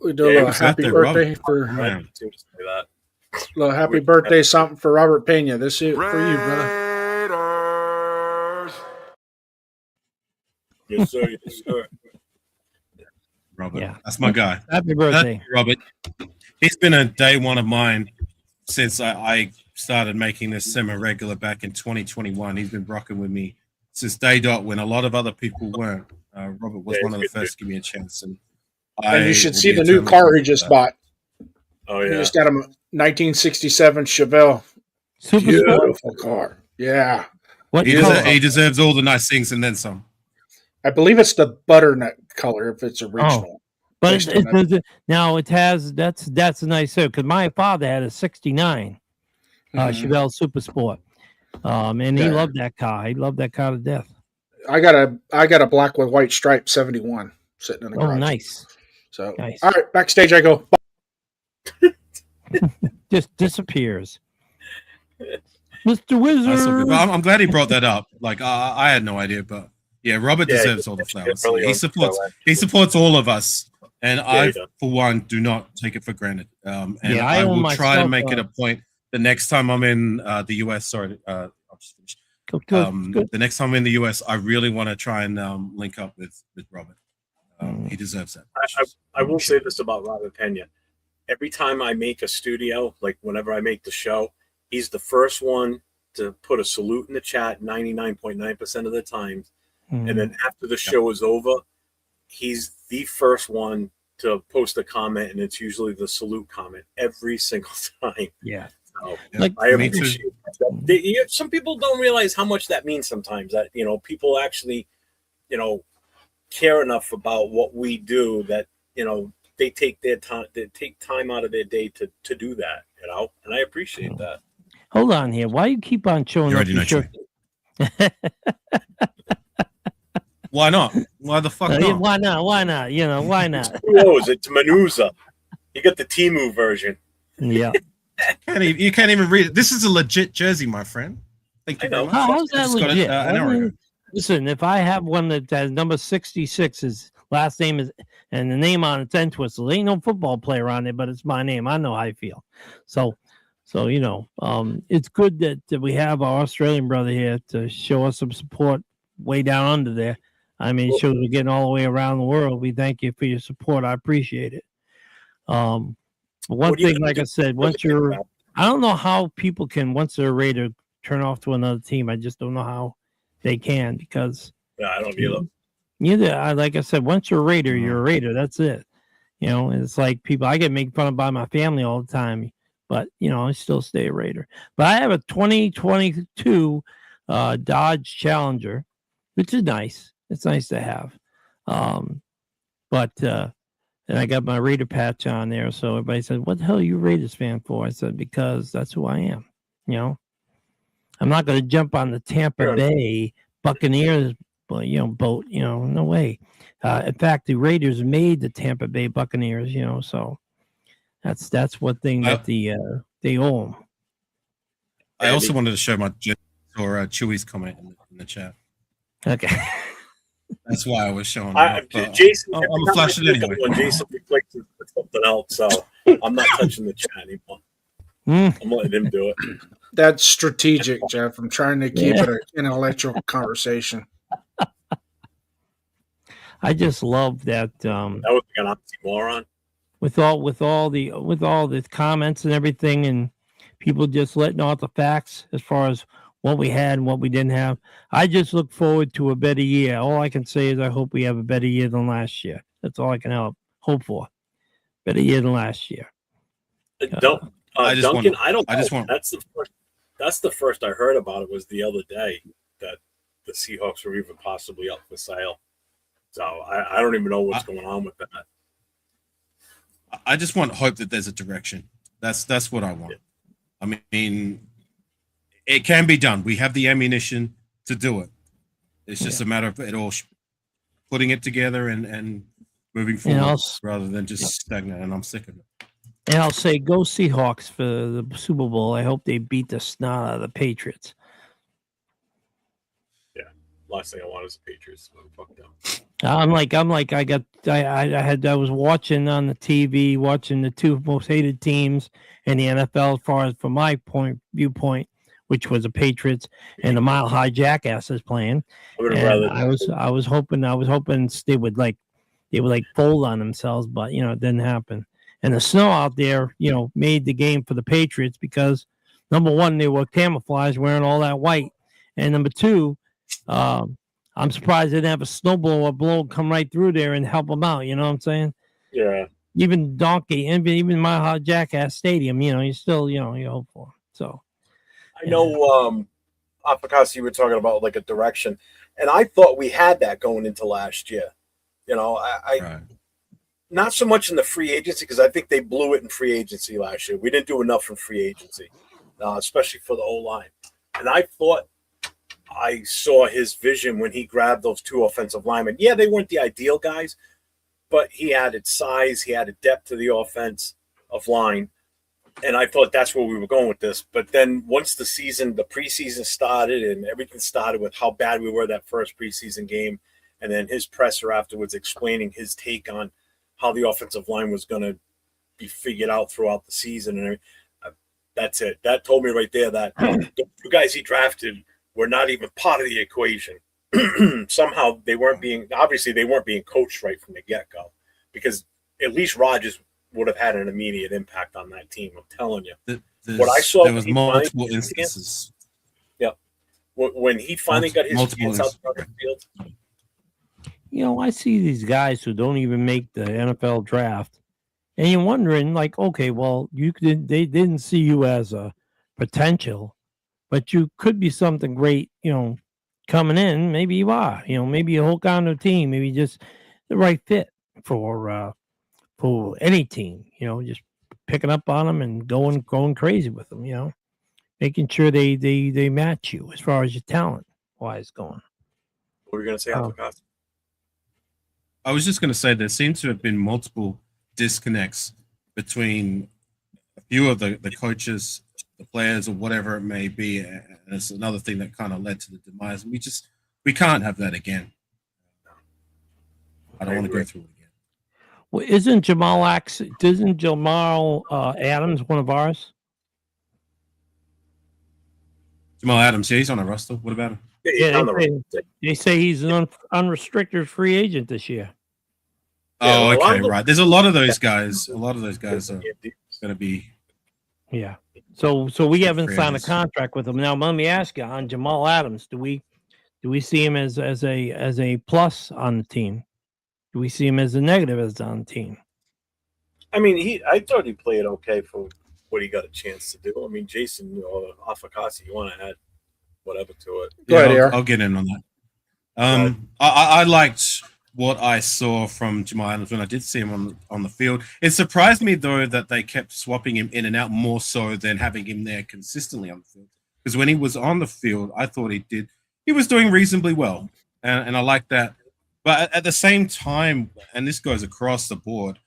we do a little happy birthday for little happy birthday something for Robert Pena. This is for you, brother. Yes, sir. Yes, sir. Robert, that's my guy. Happy birthday, Robert. He's been a day one of mine since I started making this semi-regular back in 2021. He's been rocking with me since day dot when a lot of other people weren't. Robert was one of the first to give me a chance. And you should see the new car he just bought. Oh, yeah. He just got a 1967 Chevelle. Super Beautiful car. Yeah. He deserves all the nice things and then some. I believe it's the butternut color if it's original. But now it has that's a nice suit because my father had a '69 Chevelle Super Sport, and he loved that car. He loved that car to death. I got a black with white stripe 71 sitting in the garage. Oh, nice. So nice. All right, backstage I go. Just disappears. Mr. Wizard. Well, I'm glad he brought that up. Like I had no idea, but yeah, Robert deserves all the flowers. He supports all of us, and I, for one, do not take it for granted. And I will try to make it a point the next time I'm in the US. Sorry, I'll just finish. The next time I'm in the US, I really want to try and link up with Robert. He deserves that. I will say this about Robert Pena. Every time I make a studio, like whenever I make the show, he's the first one to put a salute in the chat 99.9% of the time. And then after the show is over, he's the first one to post a comment, and it's usually the salute comment every single time. Yeah. So, I appreciate that. Some people don't realize how much that means sometimes, that, you know, people actually, you know, care enough about what we do that, you know, they take time out of their day to do that, you know, and I appreciate that. Hold on here. Why you keep on showing up your shirt? Why not? Why the fuck not? Why not? Why not? You know, why not? Who knows? It's Mendoza. You got the Temu version. Yeah. You can't even read it. This is a legit jersey, my friend. Thank you very much. How's that legit? Listen, if I have one that has number 66, his last name is, and the name on it's end twisted. Ain't no football player on it, but it's my name. I know how I feel. So you know, it's good that we have our Australian brother here to show us some support way down under there. I mean, it shows we're getting all the way around the world. We thank you for your support. I appreciate it. One thing, like I said, I don't know how people can, once they're a Raider, turn off to another team. I just don't know how they can, because I don't either. Neither. Like I said, once you're a Raider, you're a Raider. That's it. You know, it's like people, I get made fun of by my family all the time, but, you know, I still stay a Raider. But I have a 2022 Dodge Challenger, which is nice. It's nice to have. But and I got my Raider patch on there, so everybody said, "What the hell are you a Raiders fan for?" I said, "Because that's who I am." You know, I'm not going to jump on the Tampa Bay Buccaneers, boat. No way. In fact, the Raiders made the Tampa Bay Buccaneers. So that's one thing that they owe them. I also wanted to show my Chewy's comment in the chat. Okay. That's why I was showing. Jason, I'm gonna flash it anyway. Jason replaces with something else, so I'm not touching the chat anymore. I'm letting him do it. That's strategic, Jeff. I'm trying to keep it an intellectual conversation. I just love that. That was like an oxymoron. With all the comments and everything, and people just letting out the facts as far as what we had and what we didn't have. I just look forward to a better year. All I can say is I hope we have a better year than last year. That's all I can hope for. Better year than last year. Duncan, I just want. That's the first I heard about it was the other day that the Seahawks were even possibly up for sale. So I don't even know what's going on with that. I just want hope that there's a direction. That's what I want. Yeah. I mean, it can be done. We have the ammunition to do it. It's just a matter of it all putting it together and moving forward rather than just stagnant. And I'm sick of it. And I'll say, go Seahawks for the Super Bowl. I hope they beat the snot out of the Patriots. Yeah, last thing I want is the Patriots. Fuck them. I was watching on the TV, watching the two most hated teams in the NFL as far as from my viewpoint, which was the Patriots and the Mile High Jackasses playing. I was hoping they would fold on themselves, but it didn't happen. And the snow out there, made the game for the Patriots because number one, they were camouflage wearing all that white. And number two, I'm surprised they didn't have a snowblower come right through there and help them out. You know what I'm saying? Yeah. Even Donkey, even Mile High Jackass Stadium, you still, you hope for. So I know Apicassi, you were talking about like a direction, and I thought we had that going into last year. Right. Not so much in the free agency because I think they blew it in free agency last year. We didn't do enough in free agency, especially for the O-line. And I thought I saw his vision when he grabbed those two offensive linemen. Yeah, they weren't the ideal guys, but he added size, he added depth to the offense of line. And I thought that's where we were going with this. But then once the preseason started and everything started with how bad we were that first preseason game, and then his presser afterwards explaining his take on how the offensive line was going to be figured out throughout the season. And that's it. That told me right there that the two guys he drafted were not even part of the equation. Somehow they weren't being coached right from the get-go, because at least Rodgers would have had an immediate impact on that team. I'm telling you. What I saw, there was multiple instances. Yeah. When he finally got his chance out the field. I see these guys who don't even make the NFL draft, and you're wondering, okay, well, they didn't see you as a potential, but you could be something great, coming in. Maybe you are, maybe you hold on to a team, maybe just the right fit for any team, just picking up on them and going crazy with them, making sure they match you as far as your talent wise going. What were you going to say, Apicassi? I was just going to say there seems to have been multiple disconnects between a few of the coaches, the players, or whatever it may be. And it's another thing that kind of led to the demise. We can't have that again. I don't want to go through it again. Well, isn't Jamal Adams one of ours? Jamal Adams, yeah, he's on a roster. What about him? Yeah, they say he's an unrestricted free agent this year. Oh, okay, right. There's a lot of those guys. A lot of those guys are going to be. Yeah. So we haven't signed a contract with him. Now, let me ask you on Jamal Adams. Do we see him as a plus on the team? Do we see him as a negative as on the team? I mean, I thought he played okay for what he got a chance to do. I mean, Jason or Apicassi, you want to add whatever to it? Yeah, I'll get in on that. I liked what I saw from Jamal Adams when I did see him on the field. It surprised me, though, that they kept swapping him in and out more so than having him there consistently on the field. Because when he was on the field, I thought he was doing reasonably well. And I like that. But at the same time, and this goes across the board,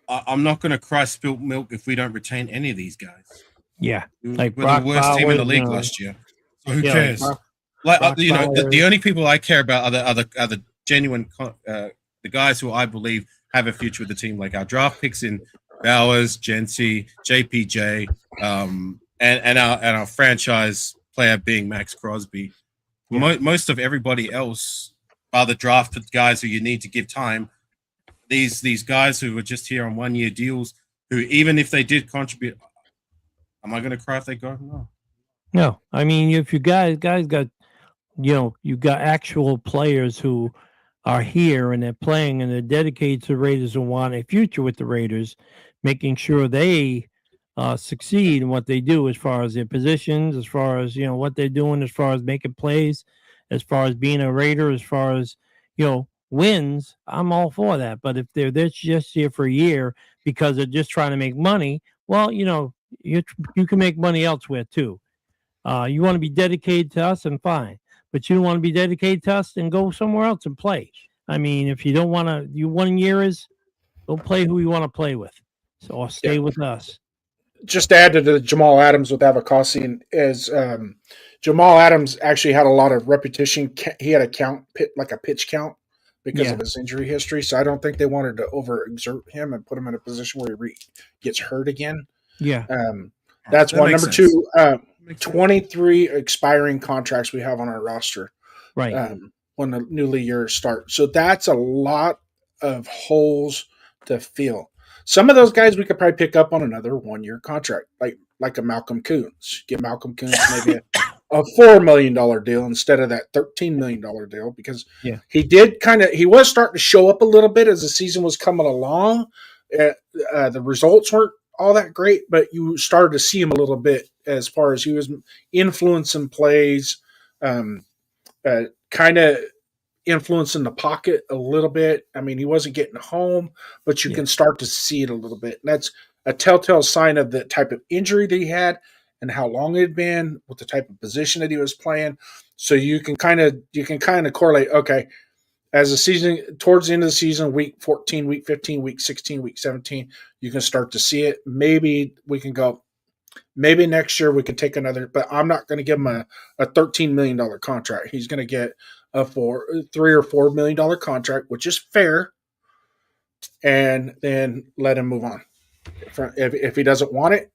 I'm not going to cry spilt milk if we don't retain any of these guys. Yeah, We're the worst team in the league last year. So who cares? The only people I care about are the genuine the guys who I believe have a future with the team, like our draft picks in Bowers, Genty, JPJ, and our franchise player being Max Crosby. Yeah. Most of everybody else are the drafted guys who you need to give time. These guys who were just here on 1-year deals, who even if they did contribute, am I going to cry if they go? No. I mean, if you guys got, you got actual players who are here and they're playing and they're dedicated to the Raiders and want a future with the Raiders, making sure they succeed in what they do as far as their positions, as far as, what they're doing, as far as making plays, as far as being a Raider, as far as, wins, I'm all for that. But if they're just here for a year because they're just trying to make money, well, you can make money elsewhere too. You want to be dedicated to us, and fine. But you don't want to be dedicated to us, and go somewhere else and play. I mean, if you don't want to, 1 year is, go play who you want to play with. So or stay with us. Just to add to the Jamal Adams with Avocasi, is Jamal Adams actually had a lot of repetition. He had a pitch count because of his injury history. So I don't think they wanted to overexert him and put him in a position where he gets hurt again. Yeah. That's one. Number two, 23 expiring contracts we have on our roster. Right. When the new league year starts. So that's a lot of holes to fill. Some of those guys we could probably pick up on another 1-year contract, like a Malcolm Coons. Get Malcolm Coons maybe a $4 million deal instead of that $13 million deal, because he was starting to show up a little bit as the season was coming along. The results weren't all that great, but you started to see him a little bit as far as he was influencing plays, kind of influencing the pocket a little bit. I mean, he wasn't getting home, but you can start to see it a little bit. And that's a telltale sign of the type of injury that he had and how long it had been, with the type of position that he was playing. So you can kind of correlate, okay, as the season, towards the end of the season, week 14, week 15, week 16, week 17, you can start to see it. Maybe we can go, maybe next year we can take another, but I'm not going to give him a $13 million contract. He's going to get a $3 or $4 million contract, which is fair, and then let him move on. If he doesn't want it,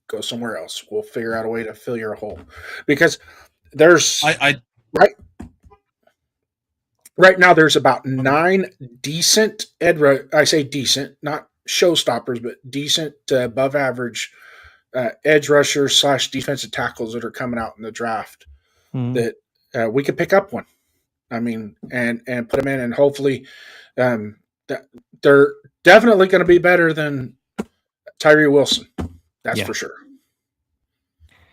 go somewhere else. We'll figure out a way to fill your hole, because there's right now there's about 9 decent I say decent, not showstoppers, but decent to above average edge rushers / defensive tackles that are coming out in the draft that we could pick up one. I mean, and put them in, and hopefully they're definitely going to be better than Tyree Wilson. That's for sure.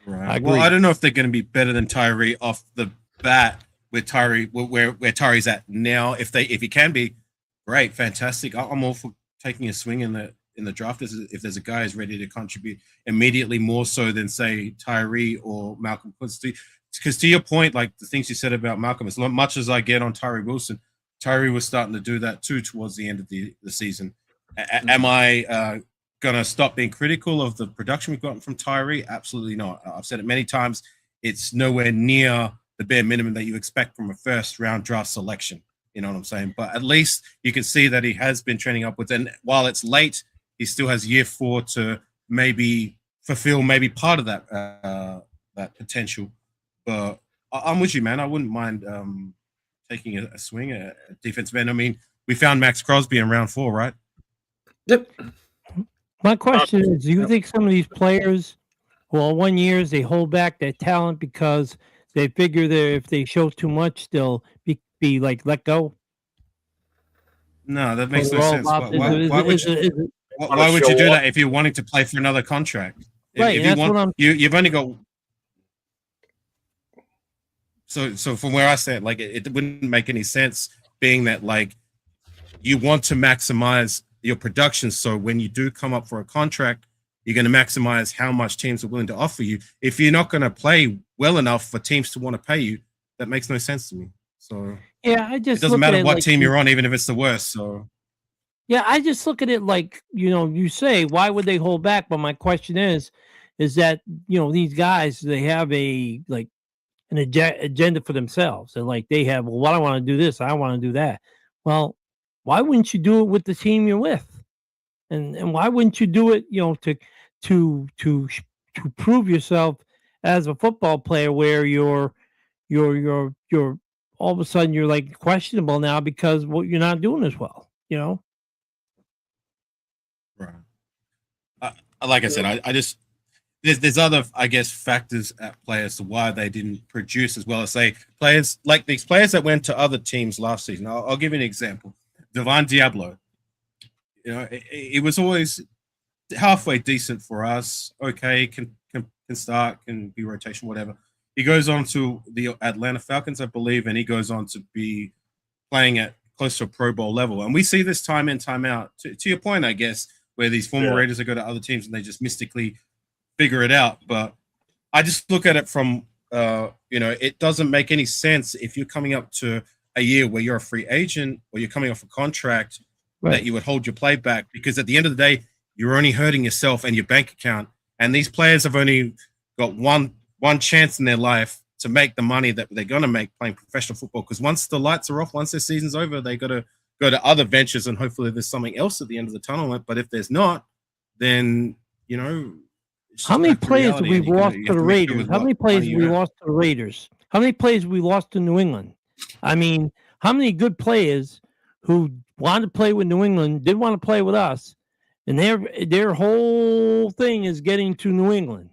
Right. Well, I don't know if they're going to be better than Tyree off the bat with Tyree, where Tyree's at now. If he can be, great, fantastic. I'm all for taking a swing in the draft if there's a guy who's ready to contribute immediately, more so than say Tyree or Malcolm Quincy. Because to your point, like the things you said about Malcolm, as much as I get on Tyree Wilson, Tyree was starting to do that too towards the end of the season. Am I going to stop being critical of the production we've gotten from Tyree? Absolutely not. I've said it many times. It's nowhere near the bare minimum that you expect from a first-round draft selection. You know what I'm saying? But at least you can see that he has been trending upwards. And while it's late, he still has year 4 to maybe fulfill maybe part of that potential. But I'm with you, man. I wouldn't mind taking a swing at defensive end. I mean, we found Max Crosby in round 4, right? Yep. My question is, do you think some of these players, 1 year, they hold back their talent because they figure that if they show too much, they'll be like let go? No, that makes no sense. Why would you do that if you're wanting to play for another contract? Right, if you want, you've only got. So from where I stand, like it wouldn't make any sense being that like you want to maximize your production. So when you do come up for a contract, you're going to maximize how much teams are willing to offer you. If you're not going to play well enough for teams to want to pay you, that makes no sense to me. So Yeah, I it just doesn't look at matter it what like team you're on, even if it's the worst. So yeah, I just look at it like, you say, why would they hold back? But my question is that, these guys, they have a like an agenda for themselves. And like they have, well, I want to do this, I want to do that. Well, why wouldn't you do it with the team you're with? And why wouldn't you do it, to prove yourself as a football player where you're all of a sudden you're like questionable now because what you're not doing as well. right. Like I said, I just there's other, I guess, factors at play as to why they didn't produce as well as say players like these players that went to other teams last season. I'll give you an example. Divine Diablo. It was always halfway decent for us. Okay, can start, can be rotation, whatever. He goes on to the Atlanta Falcons, I believe, and he goes on to be playing at close to a Pro Bowl level. And we see this time in, time out. To your point, I guess, where these former Raiders go to other teams and they just mystically figure it out. But I just look at it from, it doesn't make any sense if you're coming up to a year where you're a free agent or you're coming off a contract that you would hold your play back, because at the end of the day, you're only hurting yourself and your bank account. And these players have only got one chance in their life to make the money that they're going to make playing professional football. Because once the lights are off, once their season's over, they got to go to other ventures and hopefully there's something else at the end of the tunnel. But if there's not, then, how many players have we lost to the Raiders? How many players have we lost to the Raiders? How many players have we lost to New England? I mean, how many good players who wanted to play with New England didn't want to play with us, and their whole thing is getting to New England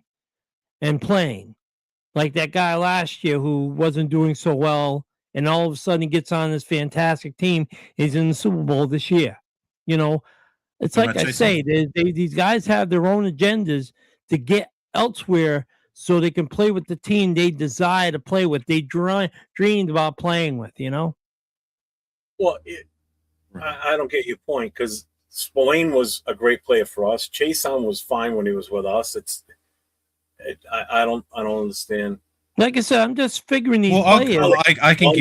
and playing? Like that guy last year who wasn't doing so well, and all of a sudden he gets on this fantastic team. He's in the Super Bowl this year. It's like I say, these guys have their own agendas to get elsewhere so they can play with the team they desire to play with. They dreamed about playing with, Well, I don't get your point, because Spillane was a great player for us. Chason was fine when he was with us. I don't understand. Like I said, I'm just figuring these players. I can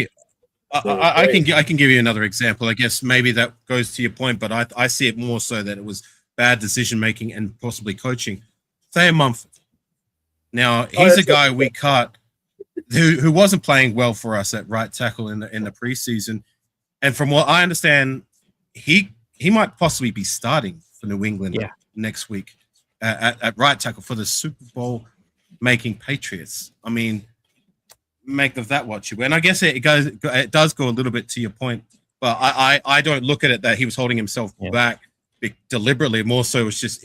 give you another example. I guess maybe that goes to your point, but I see it more so that it was bad decision making and possibly coaching. Say Mumford. Now he's a guy we cut who wasn't playing well for us at right tackle in the preseason, and from what I understand, he might possibly be starting for New England next week at right tackle for the Super Bowl making Patriots. I mean, make of that what you will. And I guess it does go a little bit to your point, but I don't look at it that he was holding himself back deliberately. More so, it was just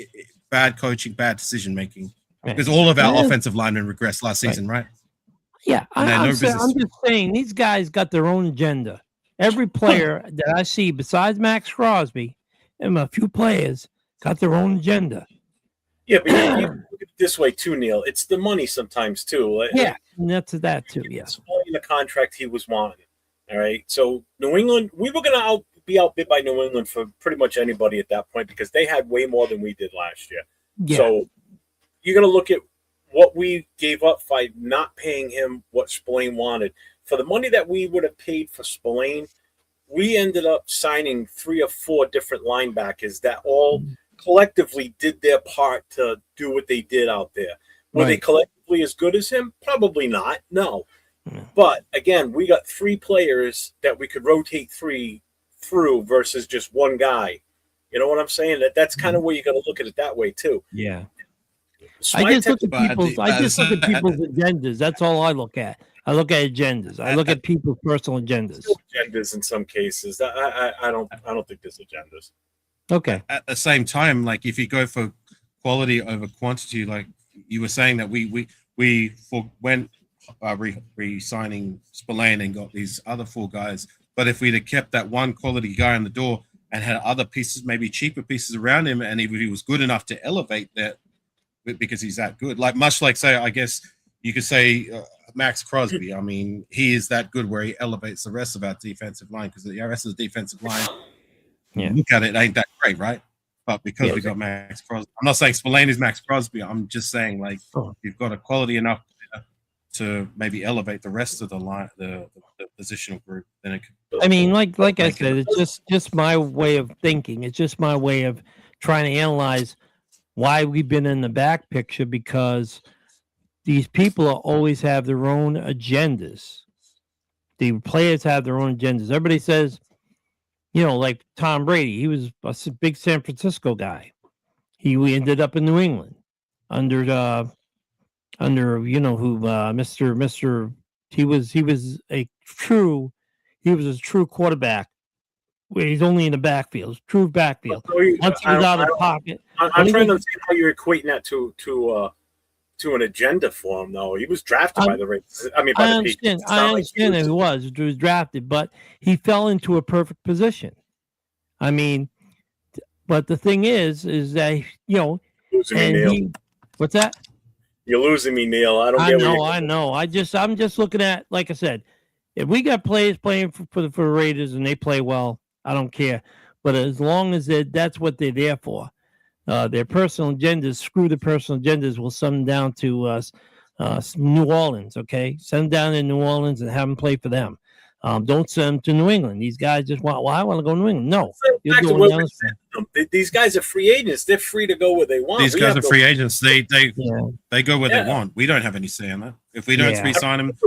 bad coaching, bad decision making. Because all of our offensive linemen regressed last season, right? Yeah, I'm just saying these guys got their own agenda. Every player that I see besides Max Crosby and a few players got their own agenda. Yeah, but you look at it this way too, Neil. It's the money sometimes too. Yeah, and that's that too. Yes, the contract he was wanting. All right, so New England, we were going to be outbid by New England for pretty much anybody at that point because they had way more than we did last year. Yeah. So you're going to look at what we gave up by not paying him what Spillane wanted. For the money that we would have paid for Spillane, we ended up signing 3 or 4 different linebackers that all collectively did their part to do what they did out there. Were they collectively as good as him? Probably not. No. But again, we got 3 players that we could rotate 3 through versus just one guy. You know what I'm saying? That's kind of where you got to look at it that way too. Yeah. I just look at people's agendas. That's all I look at. I look at agendas. I look at people's personal agendas. Agendas in some cases. I don't think there's agendas. Okay. At the same time, like if you go for quality over quantity, like you were saying that we went re-signing Spillane and got these other 4 guys, but if we'd have kept that one quality guy on the door and had other pieces, maybe cheaper pieces around him, and if he was good enough to elevate that because he's that good, like much like say, I guess you could say Max Crosby. I mean, he is that good where he elevates the rest of our defensive line, because the rest of the defensive line, look at it, ain't that great, right? But because we got Max Crosby, I'm not saying Spillane is Max Crosby. I'm just saying, like, you've got a quality enough to maybe elevate the rest of the line, the positional group. Then it could. I mean, like I said, it's just my way of thinking. It's just my way of trying to analyze why we've been in the back picture, because these people always have their own agendas. The players have their own agendas. Everybody says, like Tom Brady, he was a big San Francisco guy. He ended up in New England under Mr. He was a true quarterback. Where he's only in the backfield, true backfield. Once he was out of the pocket, I'm trying to see how you're equating that to an agenda for him, though. He was drafted by the Raiders. I mean, by the Patriots. I understand that he was drafted, but he fell into a perfect position. I mean, but the thing is that losing me, Neil. What's that? You're losing me, Neil. I know. I'm just looking at, like I said, if we got players playing for the Raiders and they play well, I don't care. But as long as that's what they're there for. Their personal agendas, screw the personal agendas. We'll send them down to New Orleans, okay? Send them down in New Orleans and have them play for them. Don't send them to New England. These guys just want, I want to go to New England. No. These guys are free agents. They're free to go where they want. These guys are free agents. They go where they want. We don't have any say in that. If we don't re-sign them,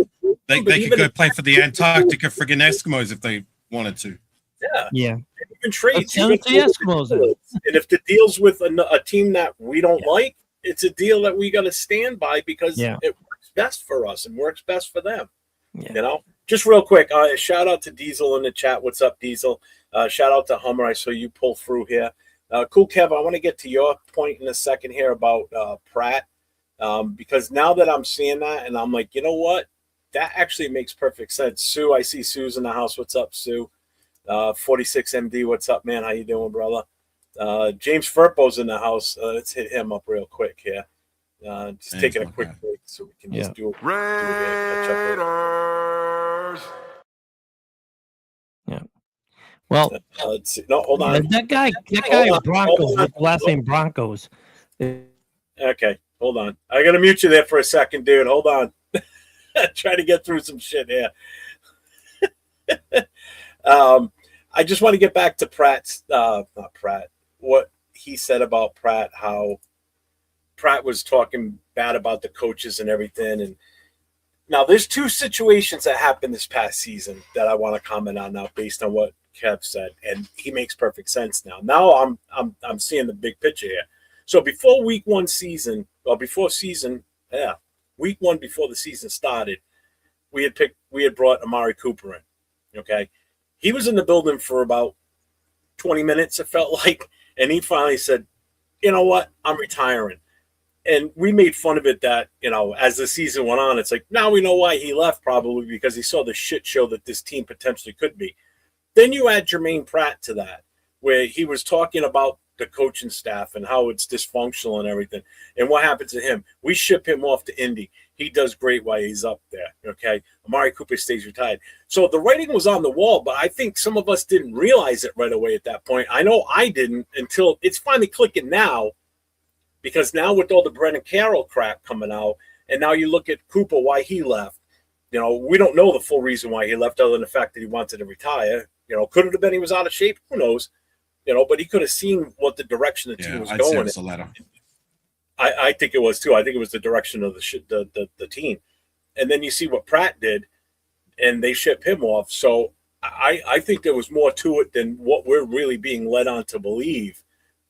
they could go play for the Antarctica friggin' Eskimos if they wanted to. Yeah. Even trades. And if the deal's with a team that we don't like, it's a deal that we got to stand by, because it works best for us and works best for them. Yeah. Just real quick, shout out to Diesel in the chat. What's up, Diesel? Shout out to Hummer. I saw you pull through here. Cool, Kev. I want to get to your point in a second here about Pratt, because now that I'm seeing that, and I'm like, you know what? That actually makes perfect sense. Sue, I see Sue's in the house. What's up, Sue? 46MD, what's up, man? How you doing, brother? James Furpo's in the house. Let's hit him up real quick here. Just taking a quick break so we can just do it. Raiders. Yeah. Well, let's see. No, hold on. That guy is Broncos with the last name Broncos. Okay, hold on. I gotta mute you there for a second, dude. Hold on. Try to get through some shit here. I just want to get back to what he said about Pratt, how Pratt was talking bad about the coaches and everything. And now there's two situations that happened this past season that I want to comment on now based on what Kev said, and he makes perfect sense now. Now I'm seeing the big picture here. So before week one before the season started, we had brought Amari Cooper in. Okay. He was in the building for about 20 minutes, it felt like, and he finally said, you know what, I'm retiring. And we made fun of it that, as the season went on, it's like, now we know why he left, probably because he saw the shit show that this team potentially could be. Then you add Jermaine Pratt to that, where he was talking about the coaching staff and how it's dysfunctional and everything. And what happened to him? We ship him off to Indy. He does great while he's up there, okay? Amari Cooper stays retired. So the writing was on the wall, but I think some of us didn't realize it right away at that point. I know I didn't until it's finally clicking now, because now with all the Brennan Carroll crap coming out, and now you look at Cooper, why he left. We don't know the full reason why he left, other than the fact that he wanted to retire. Could it have been he was out of shape? Who knows? But he could have seen what the direction the team was going. Say it was the latter. I think it was too. I think it was the direction of the team. And then you see what Pratt did, and they ship him off. So I think there was more to it than what we're really being led on to believe.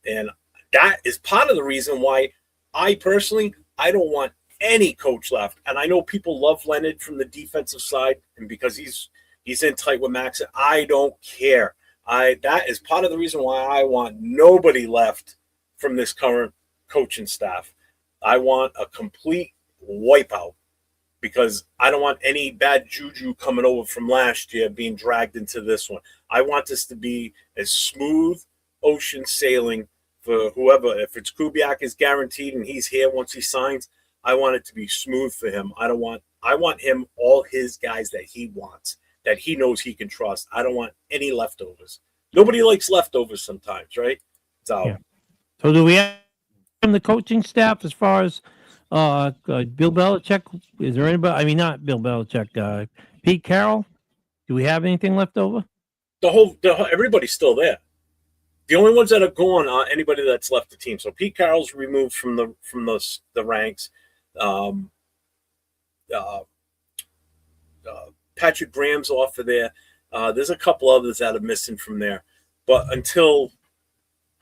And that is part of the reason why I personally don't want any coach left. And I know people love Leonard from the defensive side, and because he's in tight with Max, I don't care. That is part of the reason why I want nobody left from this current coaching staff. I want a complete wipeout, because I don't want any bad juju coming over from last year being dragged into this one. I want this to be as smooth ocean sailing for whoever. If it's Kubiak is guaranteed and he's here once he signs, I want it to be smooth for him. I don't want I want him all his guys that he wants, that he knows he can trust. I don't want any leftovers. Nobody likes leftovers sometimes, right? So, Yeah. So do we have the coaching staff as far as Bill Belichick? Is there anybody? I mean, not Bill Belichick. Pete Carroll. Do we have anything left over? everybody's still there. The only ones that are gone are anybody that's left the team. So Pete Carroll's removed from the ranks. Patrick Graham's off of there. There's a couple others that are missing from there. But until,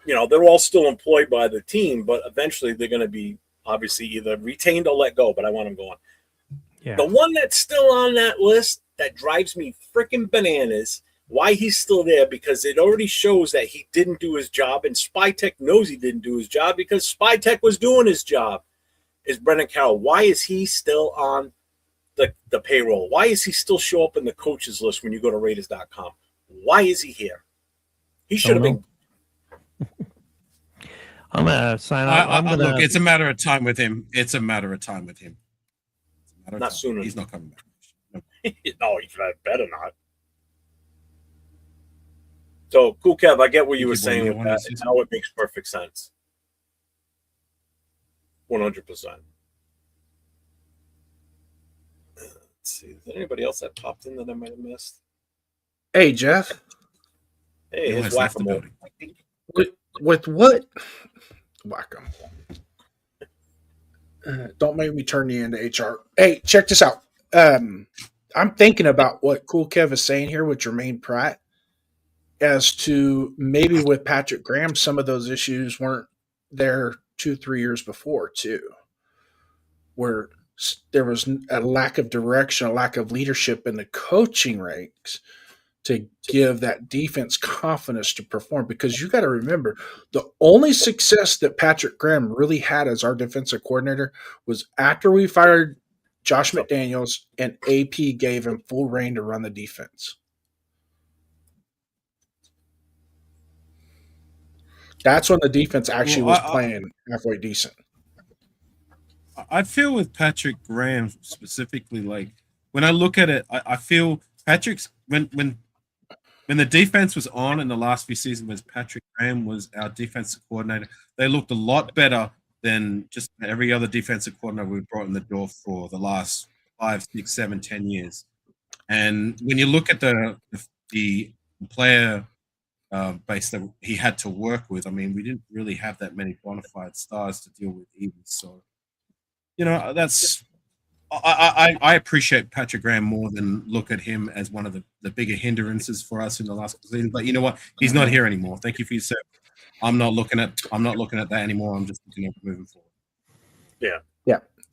they're all still employed by the team, but eventually they're going to be obviously either retained or let go, but I want them gone. Yeah. The one that's still on that list that drives me freaking bananas, why he's still there, because it already shows that he didn't do his job, and Spytech knows he didn't do his job because Spytech was doing his job, is Brendan Carroll. Why is he still on the payroll? Why is he still show up in the coaches list when you go to Raiders.com? Why is he here? He should have been. I'm gonna sign up. Look, it's a matter of time with him. Not sooner. He's not coming back. No, he better not. So, cool, Kev, I get what you were saying with that. And now it makes perfect sense. 100%. Let's see. Is there anybody else that popped in that I might have missed? Hey, Jeff. Hey, it's Whack-A-Mole. With what? Whack-A-Mole. Don't make me turn you into HR. Hey, check this out. I'm thinking about what Cool Kev is saying here with Jermaine Pratt, as to maybe with Patrick Graham, some of those issues weren't there 2-3 years before too, where there was a lack of direction, a lack of leadership in the coaching ranks to give that defense confidence to perform. Because you got to remember, the only success that Patrick Graham really had as our defensive coordinator was after we fired Josh McDaniels and AP gave him full reign to run the defense. That's when the defense actually was playing halfway decent. I feel with Patrick Graham specifically, like when I look at it, I feel Patrick's when the defense was on in the last few seasons, when Patrick Graham was our defensive coordinator, they looked a lot better than just every other defensive coordinator we've brought in the door for the last 5, 6, 7, 10 years. And when you look at the player base that he had to work with, I mean, we didn't really have that many bona fide stars to deal with either. So, that's I appreciate Patrick Graham more than look at him as one of the bigger hindrances for us in the last season. But you know what? He's not here anymore. Thank you for your service. I'm not looking at that anymore. I'm just looking at moving forward. Yeah.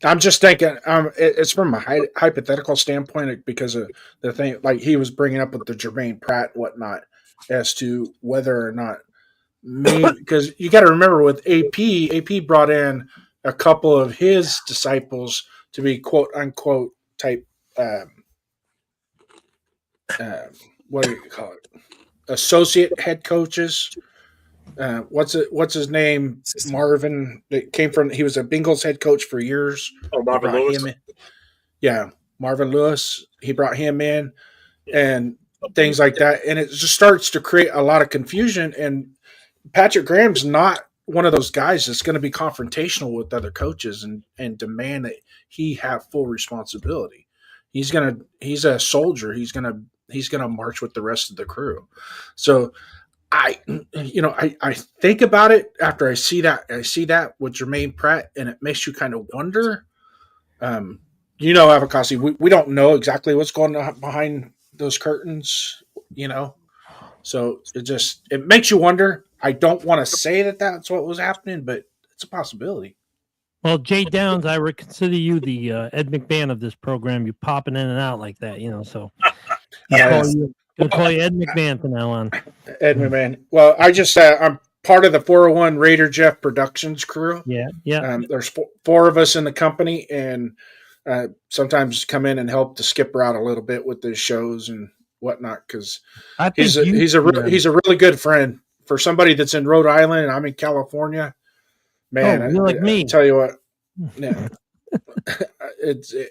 I'm just thinking, it's from a hypothetical standpoint because of the thing, like he was bringing up with the Jermaine Pratt and whatnot, as to whether or not, because you got to remember with AP brought in a couple of his disciples to be quote unquote type, what do you call it? Associate head coaches. What's his name? Marvin. That came from. He was a Bengals head coach for years. Oh, Marvin Lewis. Yeah, Marvin Lewis. He brought him in, and things like that, and it just starts to create a lot of confusion. And Patrick Graham's not one of those guys that's going to be confrontational with other coaches and demand that he have full responsibility. He's a soldier. He's gonna march with the rest of the crew. So I think about it after I see that with Jermaine Pratt, and it makes you kind of wonder. Avocasi, we don't know exactly what's going on behind those curtains, So it makes you wonder. I don't want to say that that's what was happening, but it's a possibility. Well, Jay Downs, I would consider you the Ed McMahon of this program. You popping in and out like that, So I'll call you Ed McMahon from now on. Ed McMahon. Well, I just I'm part of the 401 Raider Jeff Productions crew. Yeah. There's four of us in the company, and sometimes come in and help the skipper out a little bit with the shows and whatnot, because he's a really good friend for somebody that's in Rhode Island and I'm in California. Man, you're like me. I tell you what, yeah.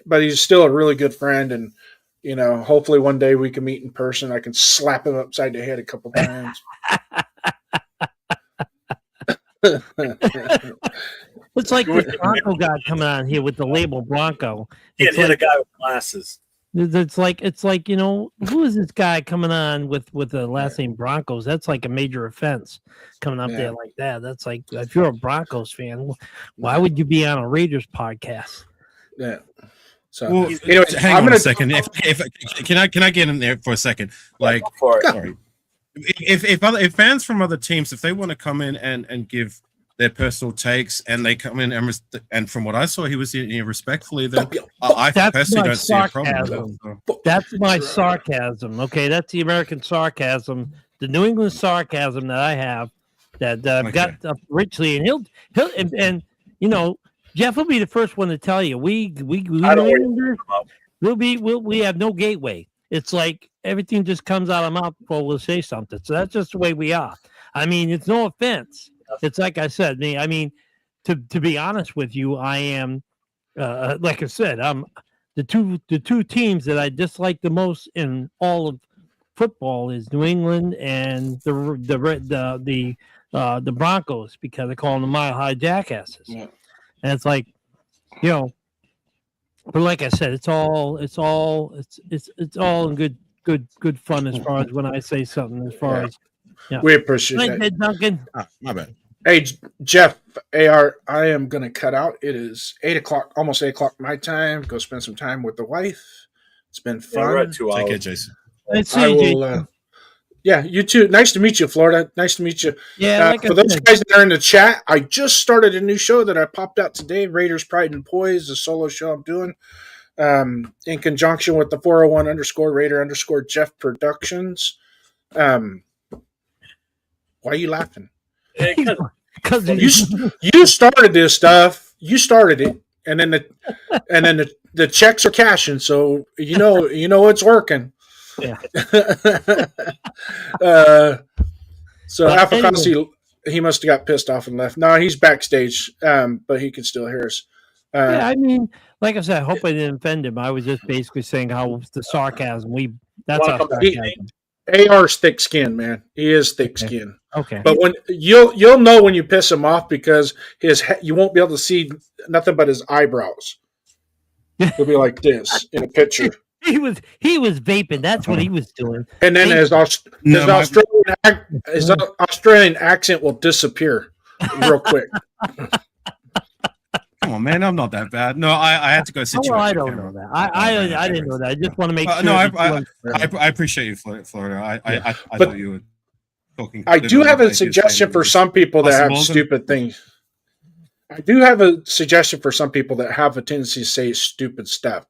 but he's still a really good friend, and hopefully one day we can meet in person. I can slap him upside the head a couple times. It's like this Bronco guy coming on here with the label Bronco. It's like a guy with glasses. It's like who is this guy coming on with the last name Broncos? That's like a major offense coming up there like that. That's like, if you're a Broncos fan, why would you be on a Raiders podcast? Yeah. So well, anyways, hang on a second. If can I get in there for a second? Like, sorry. If fans from other teams, if they want to come in and give their personal takes, and they come in and from what I saw, he was respectfully. Then I personally don't see a problem. That's my sarcasm. Okay, that's the American sarcasm, the New England sarcasm that I have. That I've got richly, and he'll and Jeff will be the first one to tell you we have no gateway. It's like everything just comes out of mouth before we'll say something. So that's just the way we are. I mean, it's no offense. It's like I said, to be honest with you, I am, like I said, I'm the two teams that I dislike the most in all of football is New England and the Broncos, because I call them the Mile High Jackasses. Yeah. And it's like, but like I said, it's all in good fun as far as when I say something. As far as we appreciate that, Duncan. My bad. Hey, Jeff, AR, I am going to cut out. It is 8 o'clock, almost 8 o'clock my time. Go spend some time with the wife. It's been fun. We're at 2 hours. Take care, Jason. You too. Nice to meet you, Florida. Nice to meet you. Yeah. For those guys that are in the chat, I just started a new show that I popped out today, Raiders Pride and Poise, a solo show I'm doing in conjunction with the 401_Raider_Jeff Productions. Why are you laughing? Because you started this stuff. You started it, and then the checks are cashing. So it's working. Yeah. So Afakasi, he must have got pissed off and left. No, he's backstage, but he can still hear us. I mean, like I said, I hope I didn't offend him. I was just basically saying how the sarcasm. That's our sarcasm. AR's thick skin, man. He is thick skin. Okay. But when you'll know when you piss him off, because you won't be able to see nothing but his eyebrows. He'll be like this in a picture. He was vaping. That's what he was doing. And then his Australian accent will disappear real quick. Come on, man! I'm not that bad. No, I had to go sit you. I don't know that. I didn't know that. I just want to make sure. No, I appreciate you, Florida. I thought you were talking. I do have a suggestion for some people that have stupid things. I do have a suggestion for some people that have a tendency to say stupid stuff.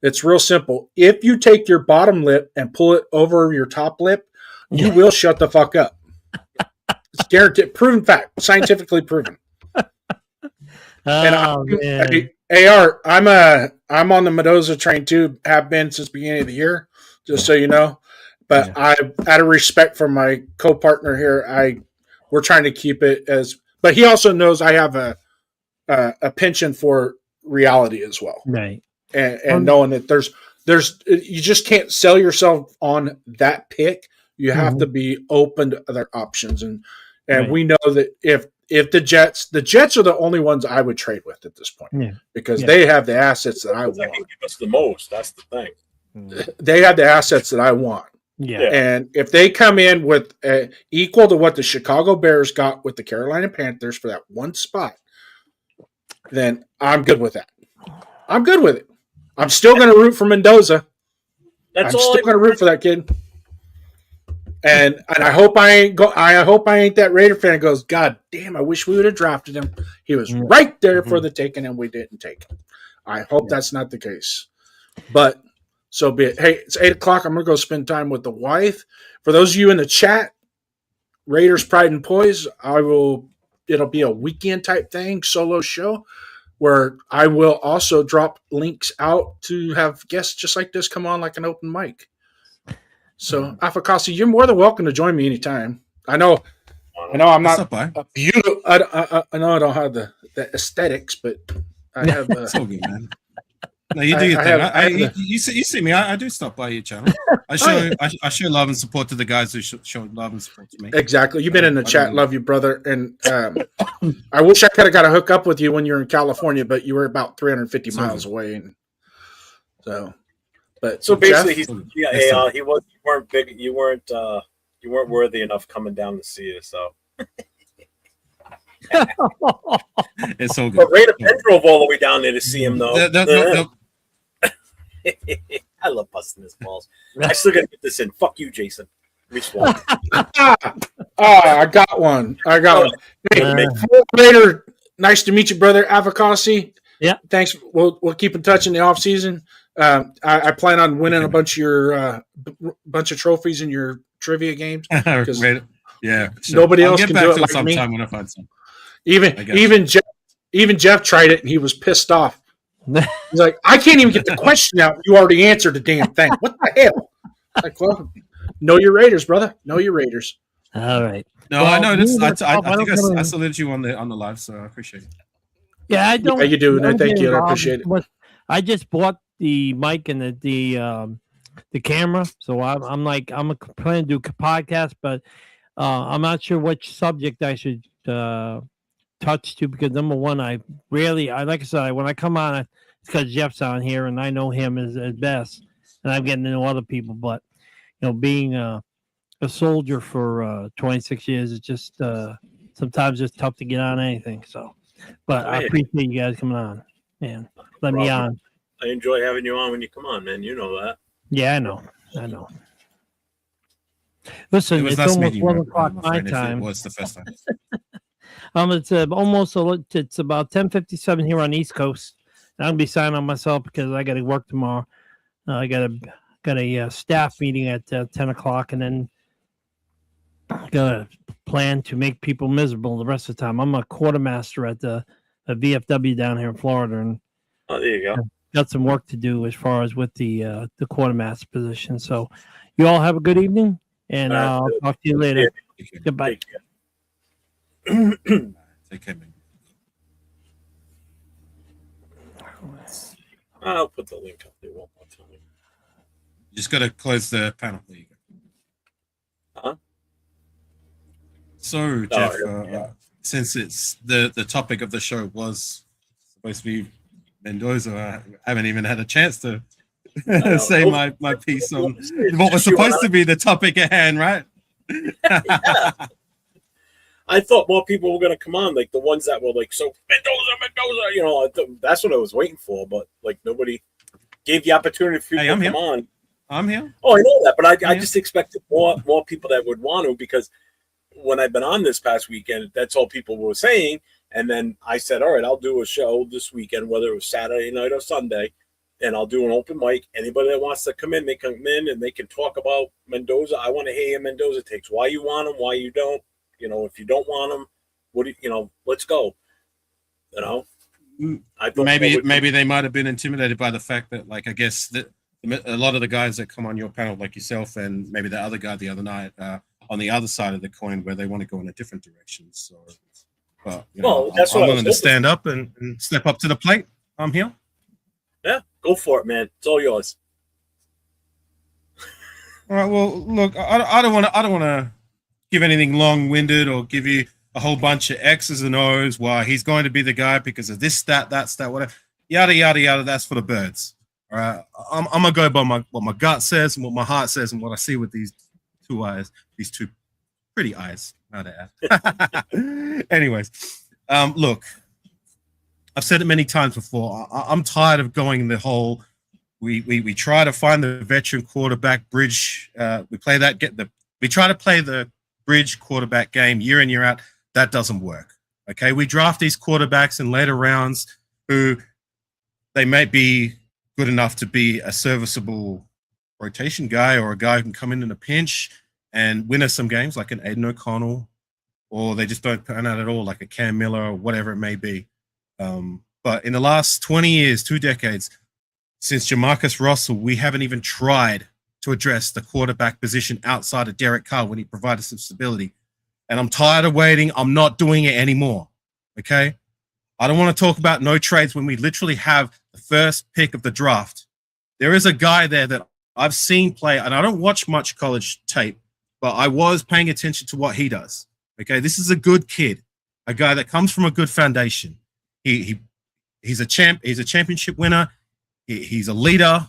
It's real simple. If you take your bottom lip and pull it over your top lip, you will shut the fuck up. It's guaranteed, proven fact, scientifically proven. And AR, I'm on the Mendoza train too. Have been since the beginning of the year, just so you know. But I, out of respect for my co-partner here, we're trying to keep it as. But he also knows I have a penchant for reality as well, right? And knowing that there's you just can't sell yourself on that pick. You have to be open to other options, and we know that if the Jets are the only ones I would trade with at this point, because they have the assets that I want. That can give us the most. That's the thing. They have the assets that I want. Yeah. And if they come in with equal to what the Chicago Bears got with the Carolina Panthers for that one spot, then I'm good with that. I'm good with it. I'm still going to root for Mendoza. I'm still going to root for that kid. And I hope I ain't that Raider fan that goes, God damn, I wish we would have drafted him. He was right there for the taking, and we didn't take him. I hope that's not the case. But so be it. Hey, it's 8 o'clock. I'm going to go spend time with the wife. For those of you in the chat, Raiders Pride and Poise, it'll be a weekend type thing, solo show, where I will also drop links out to have guests just like this come on like an open mic. So, Afakasi, you're more than welcome to join me anytime. I know I'm not a beautiful. I know I don't have the aesthetics, but I have. It's all good, man. No, you do your I thing. have- I have the- You see me. I do stop by your channel. I show love and support to the guys who show love and support to me. Exactly. You've been in the I chat. don't- Love you, brother. And I wish I could have got a hook up with you when you were in California, but you were about 350 It's all miles good. away. And but So basically, Jeff, he was. You weren't big. You weren't worthy enough coming down to see you. So, It's so good. but Raider Penn drove all the way down there to see him, though. The- I love busting his balls. I still gotta get this in. Fuck you, Jason. Respawn. I got one. Hey, Raider, nice to meet you, brother. Avocasi. Yeah. Thanks. We'll keep in touch in the off season. I plan on winning a bunch of your bunch of trophies in your trivia games. Right. Yeah, Nobody else I'll get can back do it to like me. sometime when I find some. I guess. Even Jeff tried it and he was pissed off. He's like, I can't even get the question out. You already answered the damn thing. What the hell? Like, well, know your Raiders, brother. Know your Raiders. All right. No, Well, I know this. me I myself, I think don't come I in- saluted you on the live, so I appreciate it. Yeah, I don't. Yeah, you do. I don't Thank get you. I involved appreciate it. much. I just bought the mic and the camera, so I'm a plan to do a podcast, but I'm not sure which subject I should touch to because number one, I like I said, when I come on, it's because Jeff's on here and I know him as best, and I'm getting to know other people. But being a soldier for 26 years, it's just sometimes it's tough to get on anything. So, but I appreciate you guys coming on and let me on. I enjoy having you on when you come on, man. You know that. Yeah, I know. Listen, it's nice almost meeting you, 1 o'clock my my friend, if time. It was the first time. It's about 10:57 here on the East Coast. And I'm gonna be signing on myself because I got to work tomorrow. I got a staff meeting at 10 o'clock, and then got a plan to make people miserable the rest of the time. I'm a quartermaster at the VFW down here in Florida, and Oh, there you go. got some work to do as far as with the quartermaster position. So, you all have a good evening, and I'll talk to you later. Take care. Goodbye. Take care, man. I'll put the link up there one more time. You just got to close the panel. There you go. Uh-huh. So, Jeff, yeah. since it's the topic of the show was supposed to be Mendoza, I haven't even had a chance to say my piece on what was supposed to be the topic at hand, right? Yeah. I thought more people were going to come on, like the ones that were like, so Mendoza, that's what I was waiting for, but like nobody gave the opportunity for people Hey, I'm to here. come on. I'm here. Oh, I know that, but I Yeah. just expected more people that would want to, because when I've been on this past weekend, that's all people were saying. And then I said, all right, I'll do a show this weekend, whether it was Saturday night or Sunday, and I'll do an open mic. Anybody that wants to come in, they come in and they can talk about Mendoza. I want to hear your Mendoza takes. Why you want them, why you don't. If you don't want them, let's go. I thought Maybe they might have been intimidated by the fact that, like, I guess that a lot of the guys that come on your panel, like yourself, and maybe the other guy the other night, on the other side of the coin, where they want to go in a different direction. So, but that's I'm what I was willing to stand up and step up to the plate. I'm here. Yeah, go for it, man. It's all yours. All right. Well, look, I don't want to give anything long-winded or give you a whole bunch of X's and O's. Why he's going to be the guy because of this stat, that stat, whatever, yada yada yada. That's for the birds. All right. I'm gonna go by what my gut says and what my heart says and what I see with these two eyes, these two pretty eyes. Anyways, look, I've said it many times before. I'm tired of going the whole. We try to find the veteran quarterback bridge. We try to play the bridge quarterback game year in, year out. That doesn't work. Okay. We draft these quarterbacks in later rounds who they may be good enough to be a serviceable rotation guy or a guy who can come in a pinch and win us some games like an Aiden O'Connell, or they just don't pan out at all like a Cam Miller or whatever it may be. But in the last 20 years, 2 decades, since Jamarcus Russell, we haven't even tried to address the quarterback position outside of Derek Carr when he provided some stability. And I'm tired of waiting. I'm not doing it anymore. Okay? I don't want to talk about no trades when we literally have the first pick of the draft. There is a guy there that I've seen play, and I don't watch much college tape, but I was paying attention to what he does. Okay, this is a good kid, a guy that comes from a good foundation. He's a championship winner. He's a leader.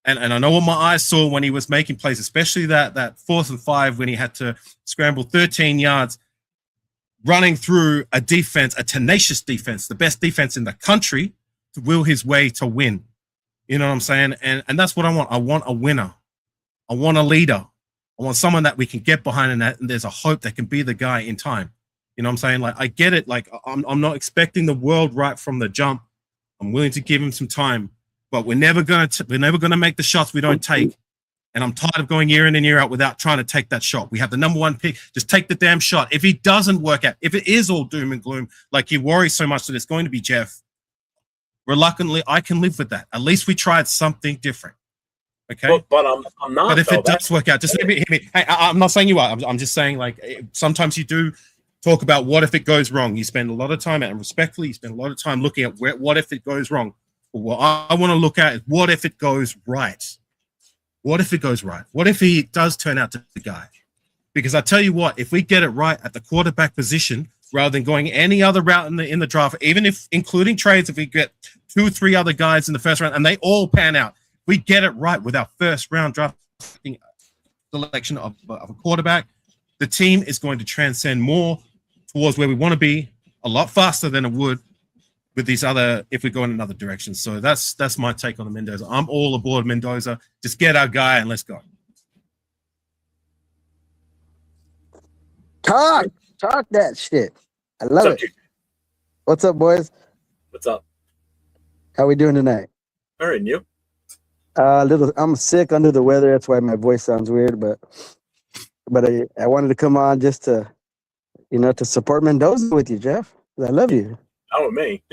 And I know what my eyes saw when he was making plays, especially that 4th and 5 when he had to scramble 13 yards, running through a defense, a tenacious defense, the best defense in the country, to will his way to win. You know what I'm saying? And that's what I want. I want a winner. I want a leader. I want someone that we can get behind, and there's a hope that can be the guy in time. You know what I'm saying? Like, I get it. Like, I'm not expecting the world right from the jump. I'm willing to give him some time. But we're never gonna make the shots we don't take, and I'm tired of going year in and year out without trying to take that shot. We have the number 1 pick. Just take the damn shot. If he doesn't work out, if it is all doom and gloom, like you worry so much that it's going to be Jeff, reluctantly, I can live with that. At least we tried something different. Okay, but I'm not. But if it does work out, just let me hear me. Hey, I'm not saying you are. I'm just saying, like, sometimes you do talk about what if it goes wrong. You spend a lot of time, and respectfully, you spend a lot of time looking at what if it goes wrong. What I want to look at is what if it goes right? What if it goes right? What if he does turn out to be the guy? Because I tell you what, if we get it right at the quarterback position, rather than going any other route in the draft, even if including trades, if we get 2 or 3 other guys in the first round and they all pan out, we get it right with our first round draft selection of a quarterback, the team is going to transcend more towards where we want to be a lot faster than it would with these other, if we go in another direction. So that's my take on the Mendoza. I'm all aboard Mendoza. Just get our guy and let's go. Talk that shit. I love it. What's up, boys? What's up? How we doing tonight? All right, and you? I'm sick, under the weather. That's why my voice sounds weird. But I wanted to come on just to, to support Mendoza with you, Jeff. I love you. Oh, me.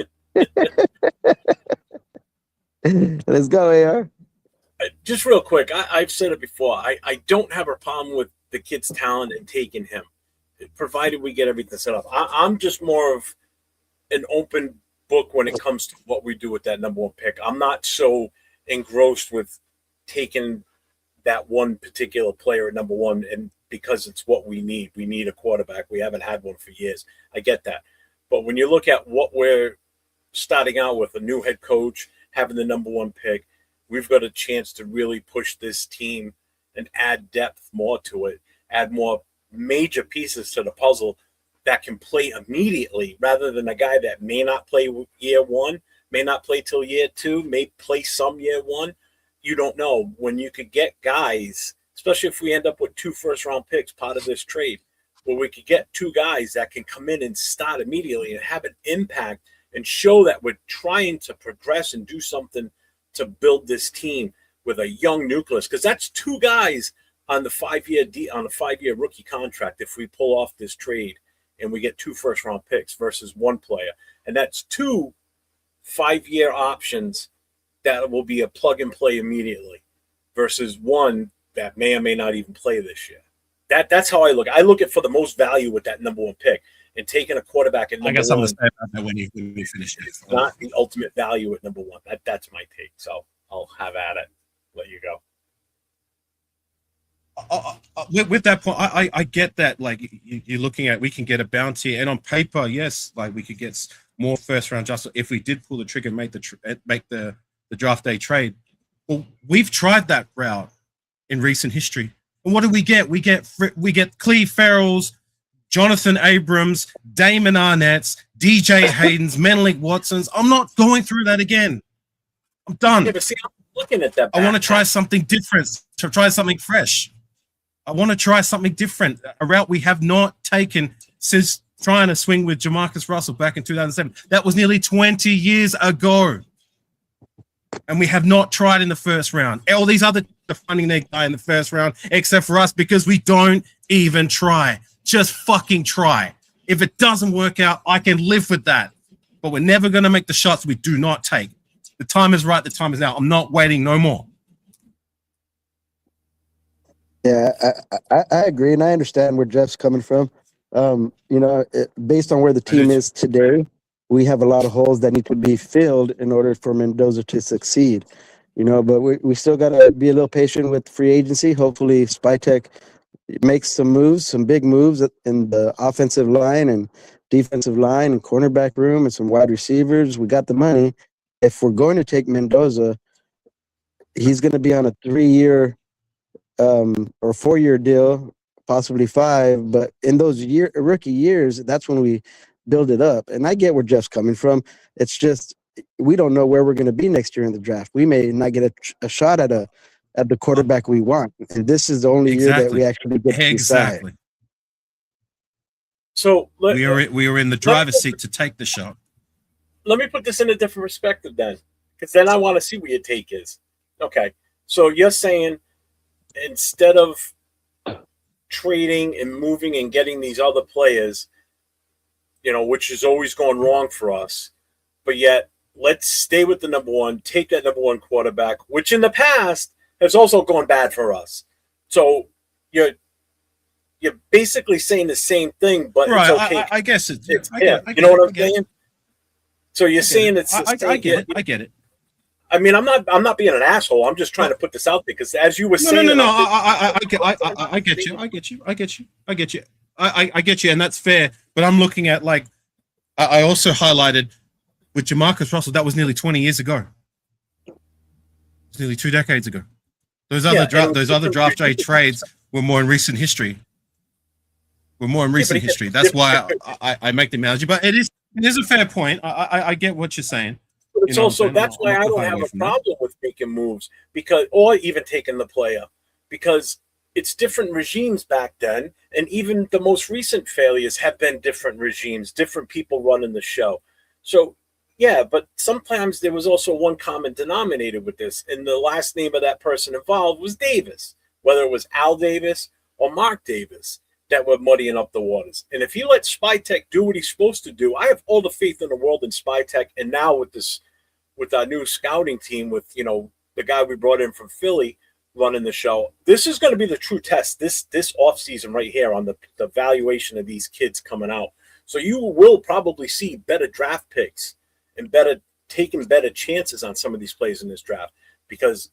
Let's go, AR. Just real quick, I've said it before. I don't have a problem with the kid's talent and taking him, provided we get everything set up. I'm just more of an open book when it comes to what we do with that number 1 pick. I'm not so engrossed with taking that one particular player at number 1, and because it's what we need. We need a quarterback. We haven't had one for years. I get that. But when you look at what we're starting out with, a new head coach, having the number 1 pick, we've got a chance to really push this team and add depth more to it, add more major pieces to the puzzle that can play immediately, rather than a guy that may not play year 1, may not play till year 2, may play some year 1. You don't know. When you could get guys, especially if we end up with 2 first-round picks, part of this trade, where we could get 2 guys that can come in and start immediately and have an impact and show that we're trying to progress and do something to build this team with a young nucleus. Because that's 2 guys on the 5-year rookie contract if we pull off this trade and we get 2 first-round picks versus 1 player. And that's 2 5-year options that will be a plug-and-play immediately versus 1 that may or may not even play this year. That's how I look. I look at for the most value with that number 1 pick, and taking a quarterback at number 1. I guess I'm going to say about that when you finish it. It's not the ultimate value at number 1. That's my take. So I'll have at it. Let you go. With that point, I get that. Like, you're looking at, we can get a bounty, and on paper, yes, like we could get more first round just if we did pull the trigger and make the draft day trade. Well, we've tried that route in recent history. And what do we get? We get Cleve Farrell's, Jonathan Abrams, Damon Arnett's, DJ Hayden's, Menelik Watson's. I'm not going through that again. I'm done. Yeah, but see, I'm looking at that. I want to try something different, to try something fresh. I want to try something different, a route we have not taken since trying to swing with Jamarcus Russell back in 2007. That was nearly 20 years ago. And we have not tried in the first round. All these other are finding their guy in the first round, except for us, because we don't even try. Just fucking try. If it doesn't work out, I can live with that. But we're never going to make the shots we do not take. The time is right. The time is now. I'm not waiting no more. Yeah, I agree, and I understand where Jeff's coming from. Based on where the team is today, we have a lot of holes that need to be filled in order for Mendoza to succeed. But we still got to be a little patient with free agency. Hopefully Spytech makes some big moves in the offensive line and defensive line and cornerback room and some wide receivers. We got the money. If we're going to take Mendoza, he's going to be on a 3-year or 4-year deal, possibly 5. But in those rookie years, that's when we build it up. And I get where Jeff's coming from. It's just we don't know where we're going to be next year in the draft. We may not get a shot at the quarterback we want, and this is the only year that we actually get to decide. So we are in the driver's seat to take the shot. Let me put this in a different perspective then, because then I want to see what your take is. Okay, so you're saying instead of trading and moving and getting these other players, which is always going wrong for us, but yet let's stay with the number one, take that number one quarterback, which in the past has also gone bad for us. So you're basically saying the same thing, but right. It's okay. I guess it's you know what I'm saying? So you're saying it's I get it. I mean, I'm not being an asshole. I'm just trying to put this out there because as you were saying, no. I get you, and that's fair. But I'm looking at I also highlighted with Jamarcus Russell. That was nearly 20 years ago. It's nearly 2 decades ago. Those other draft day trades were more in recent history. That's why I make the analogy. But it is a fair point. I get what you're saying. But it's also that's why I don't have a problem with making moves or even taking the player because it's different regimes back then, and even the most recent failures have been different regimes, different people running the show. So yeah, but sometimes there was also one common denominator with this, and the last name of that person involved was Davis, whether it was Al Davis or Mark Davis that were muddying up the waters. And if he let Spytech do what he's supposed to do, I have all the faith in the world in Spytech. And now with our new scouting team, with the guy we brought in from Philly running the show, this is going to be the true test this offseason right here on the valuation of these kids coming out. So you will probably see better draft picks and taking better chances on some of these plays in this draft. Because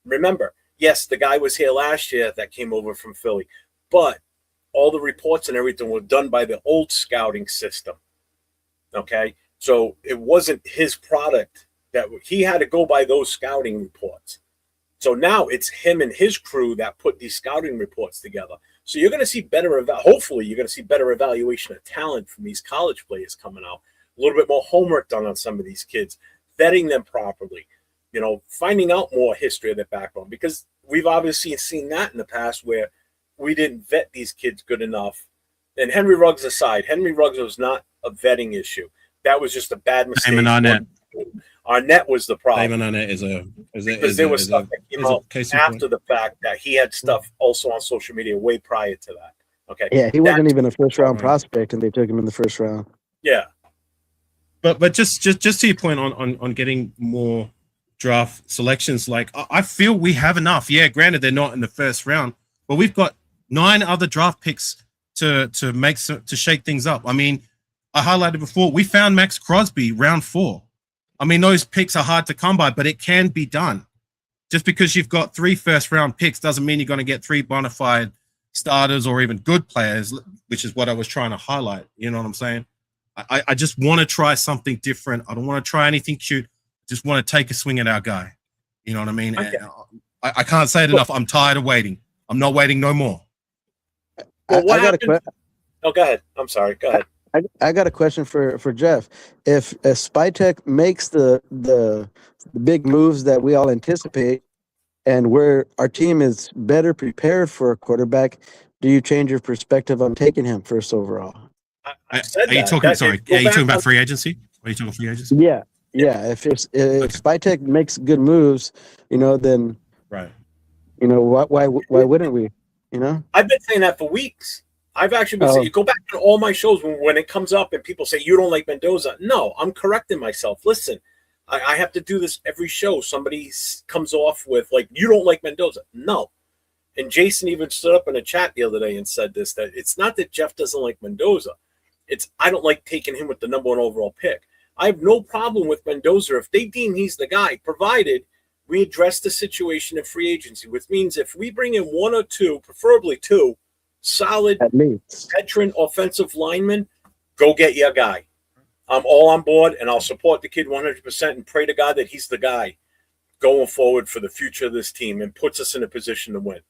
remember, yes, the guy was here last year that came over from Philly, but all the reports and everything were done by the old scouting system. Okay, so it wasn't his product that he had to go by those scouting reports. So now it's him and his crew that put these scouting reports together. So you're going to see hopefully you're going to see better evaluation of talent from these college players coming out. A little bit more homework done on some of these kids, vetting them properly, finding out more history of their background, because we've obviously seen that in the past where we didn't vet these kids good enough. And Henry Ruggs aside, Henry Ruggs was not a vetting issue. That was just a bad mistake. Arnett was the problem. Damon Arnett because there was stuff that came out after the fact that he had stuff also on social media way prior to that. Okay. Yeah, he wasn't even a first-round prospect, and they took him in the first round. Yeah. But just to your point on getting more draft selections, I feel we have enough. Yeah, granted they're not in the first round, but we've got 9 other draft picks to shake things up. I mean, I highlighted before, we found Max Crosby round 4. I mean, those picks are hard to come by, but it can be done. Just because you've got 3 first-round picks doesn't mean you're going to get 3 bona fide starters or even good players, which is what I was trying to highlight. You know what I'm saying? I just want to try something different. I don't want to try anything cute. I just want to take a swing at our guy. You know what I mean? Okay. I can't say it enough. I'm tired of waiting. I'm not waiting no more. Well, what happened? Oh, go ahead. I'm sorry. Go ahead. I got a question for Jeff. If Spytech makes the big moves that we all anticipate, and where our team is better prepared for a quarterback, do you change your perspective on taking him first overall? Are you talking about free agency? Are you talking free agency? Yeah. If Spytech makes good moves, then right. Why wouldn't we? I've been saying that for weeks. I've actually been saying, go back to all my shows when it comes up and people say you don't like Mendoza. No, I'm correcting myself. Listen, I have to do this every show. Somebody comes off with you don't like Mendoza. No. And Jason even stood up in a chat the other day and said that it's not that Jeff doesn't like Mendoza. It's I don't like taking him with the number 1 overall pick. I have no problem with Mendoza if they deem he's the guy, provided we address the situation in free agency, which means if we bring in one or two, preferably two, solid At least. veteran offensive linemen, go get your guy. I'm all on board, and I'll support the kid 100% and pray to God that he's the guy going forward for the future of this team and puts us in a position to win.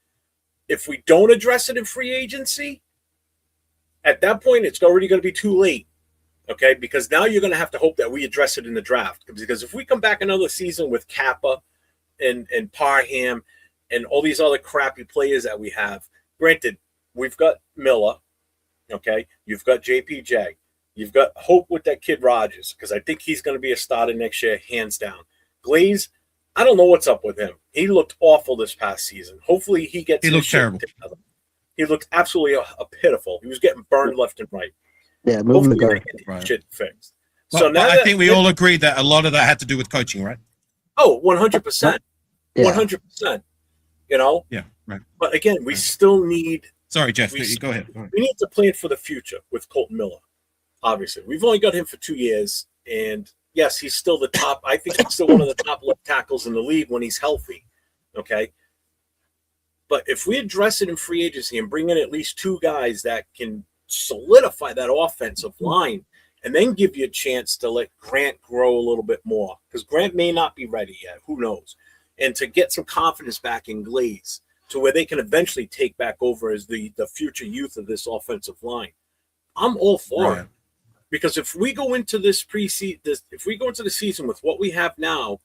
If we don't address it in free agency, at that point, it's already going to be too late, okay? Because now you're going to have to hope that we address it in the draft. Because if we come back another season with Kappa and Parham and all these other crappy players that we have, granted, we've got Miller, okay? You've got JPJ. You've got hope with that kid Rogers, because I think he's going to be a starter next year, hands down. Glaze, I don't know what's up with him. He looked awful this past season. Hopefully he gets. He looked terrible. Together. He looked absolutely a pitiful. He was getting burned left and right. Yeah, moving the Hopefully guard. they get Right. shit fixed. But, So now I think we all agree that a lot of that had to do with coaching, right? 100%, Yeah. 100%. You know, Yeah, right. but again, we still need. Sorry, Jeff. We- Go ahead. All right. We need to plan for the future with Colton Miller. Obviously, we've only got him for 2 years, and yes, he's still the top. I think he's still one of the top left tackles in the league when he's healthy. Okay, but if we address it in free agency and bring in at least two guys that can solidify that offensive line, and then give you a chance to let Grant grow a little bit more, because Grant may not be ready yet. Who knows? And to get some confidence back in Glaze, to where they can eventually take back over as the future youth of this offensive line. I'm all for it. Because if we go into this if we go into the season with what we have now,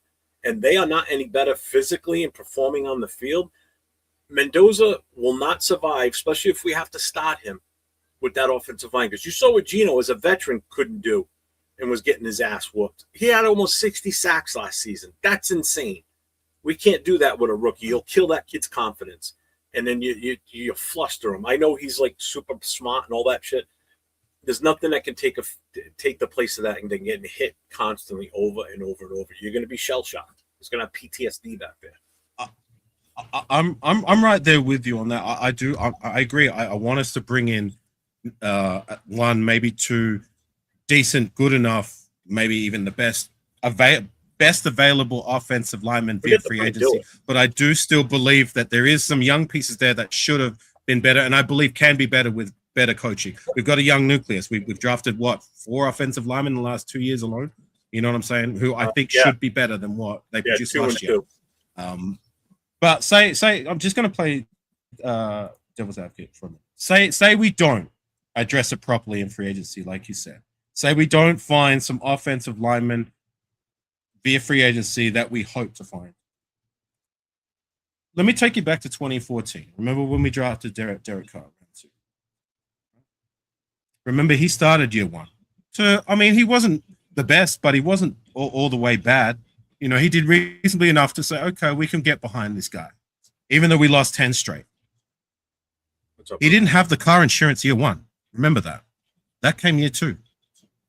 and they are not any better physically and performing on the field, Mendoza will not survive, especially if we have to start him with that offensive line. Because you saw what Gino, as a veteran, couldn't do and was getting his ass whooped. He had almost 60 sacks last season. That's insane. We can't do that with a rookie. You'll kill that kid's confidence, and then you fluster him. I know he's like super smart and all that shit. There's nothing that can take the place of that, and then getting hit constantly over and over and over. You're going to be shell shocked. It's going to have PTSD back there. I'm right there with you on that. I agree. I want us to bring in one, maybe two decent, good enough, maybe even the best available offensive lineman via free agency. But I do still believe that there is some young pieces there that should have been better, and I believe can be better with better coaching. We've got a young nucleus. We've drafted 4 offensive linemen in the last 2 years alone. You know what I'm saying? Who I think should be better than what they produced last year. But say I'm just going to play devil's advocate for a minute. Say we don't address it properly in free agency, like you said. Say we don't find some offensive linemen via free agency that we hope to find. Let me take you back to 2014. Remember when we drafted Derek Carr? Remember, he started year one. He wasn't the best, but he wasn't all the way bad. You know, he did reasonably enough to say, okay, we can get behind this guy, even though we lost 10 straight. He didn't have the car insurance year one. Remember that. That came year 2.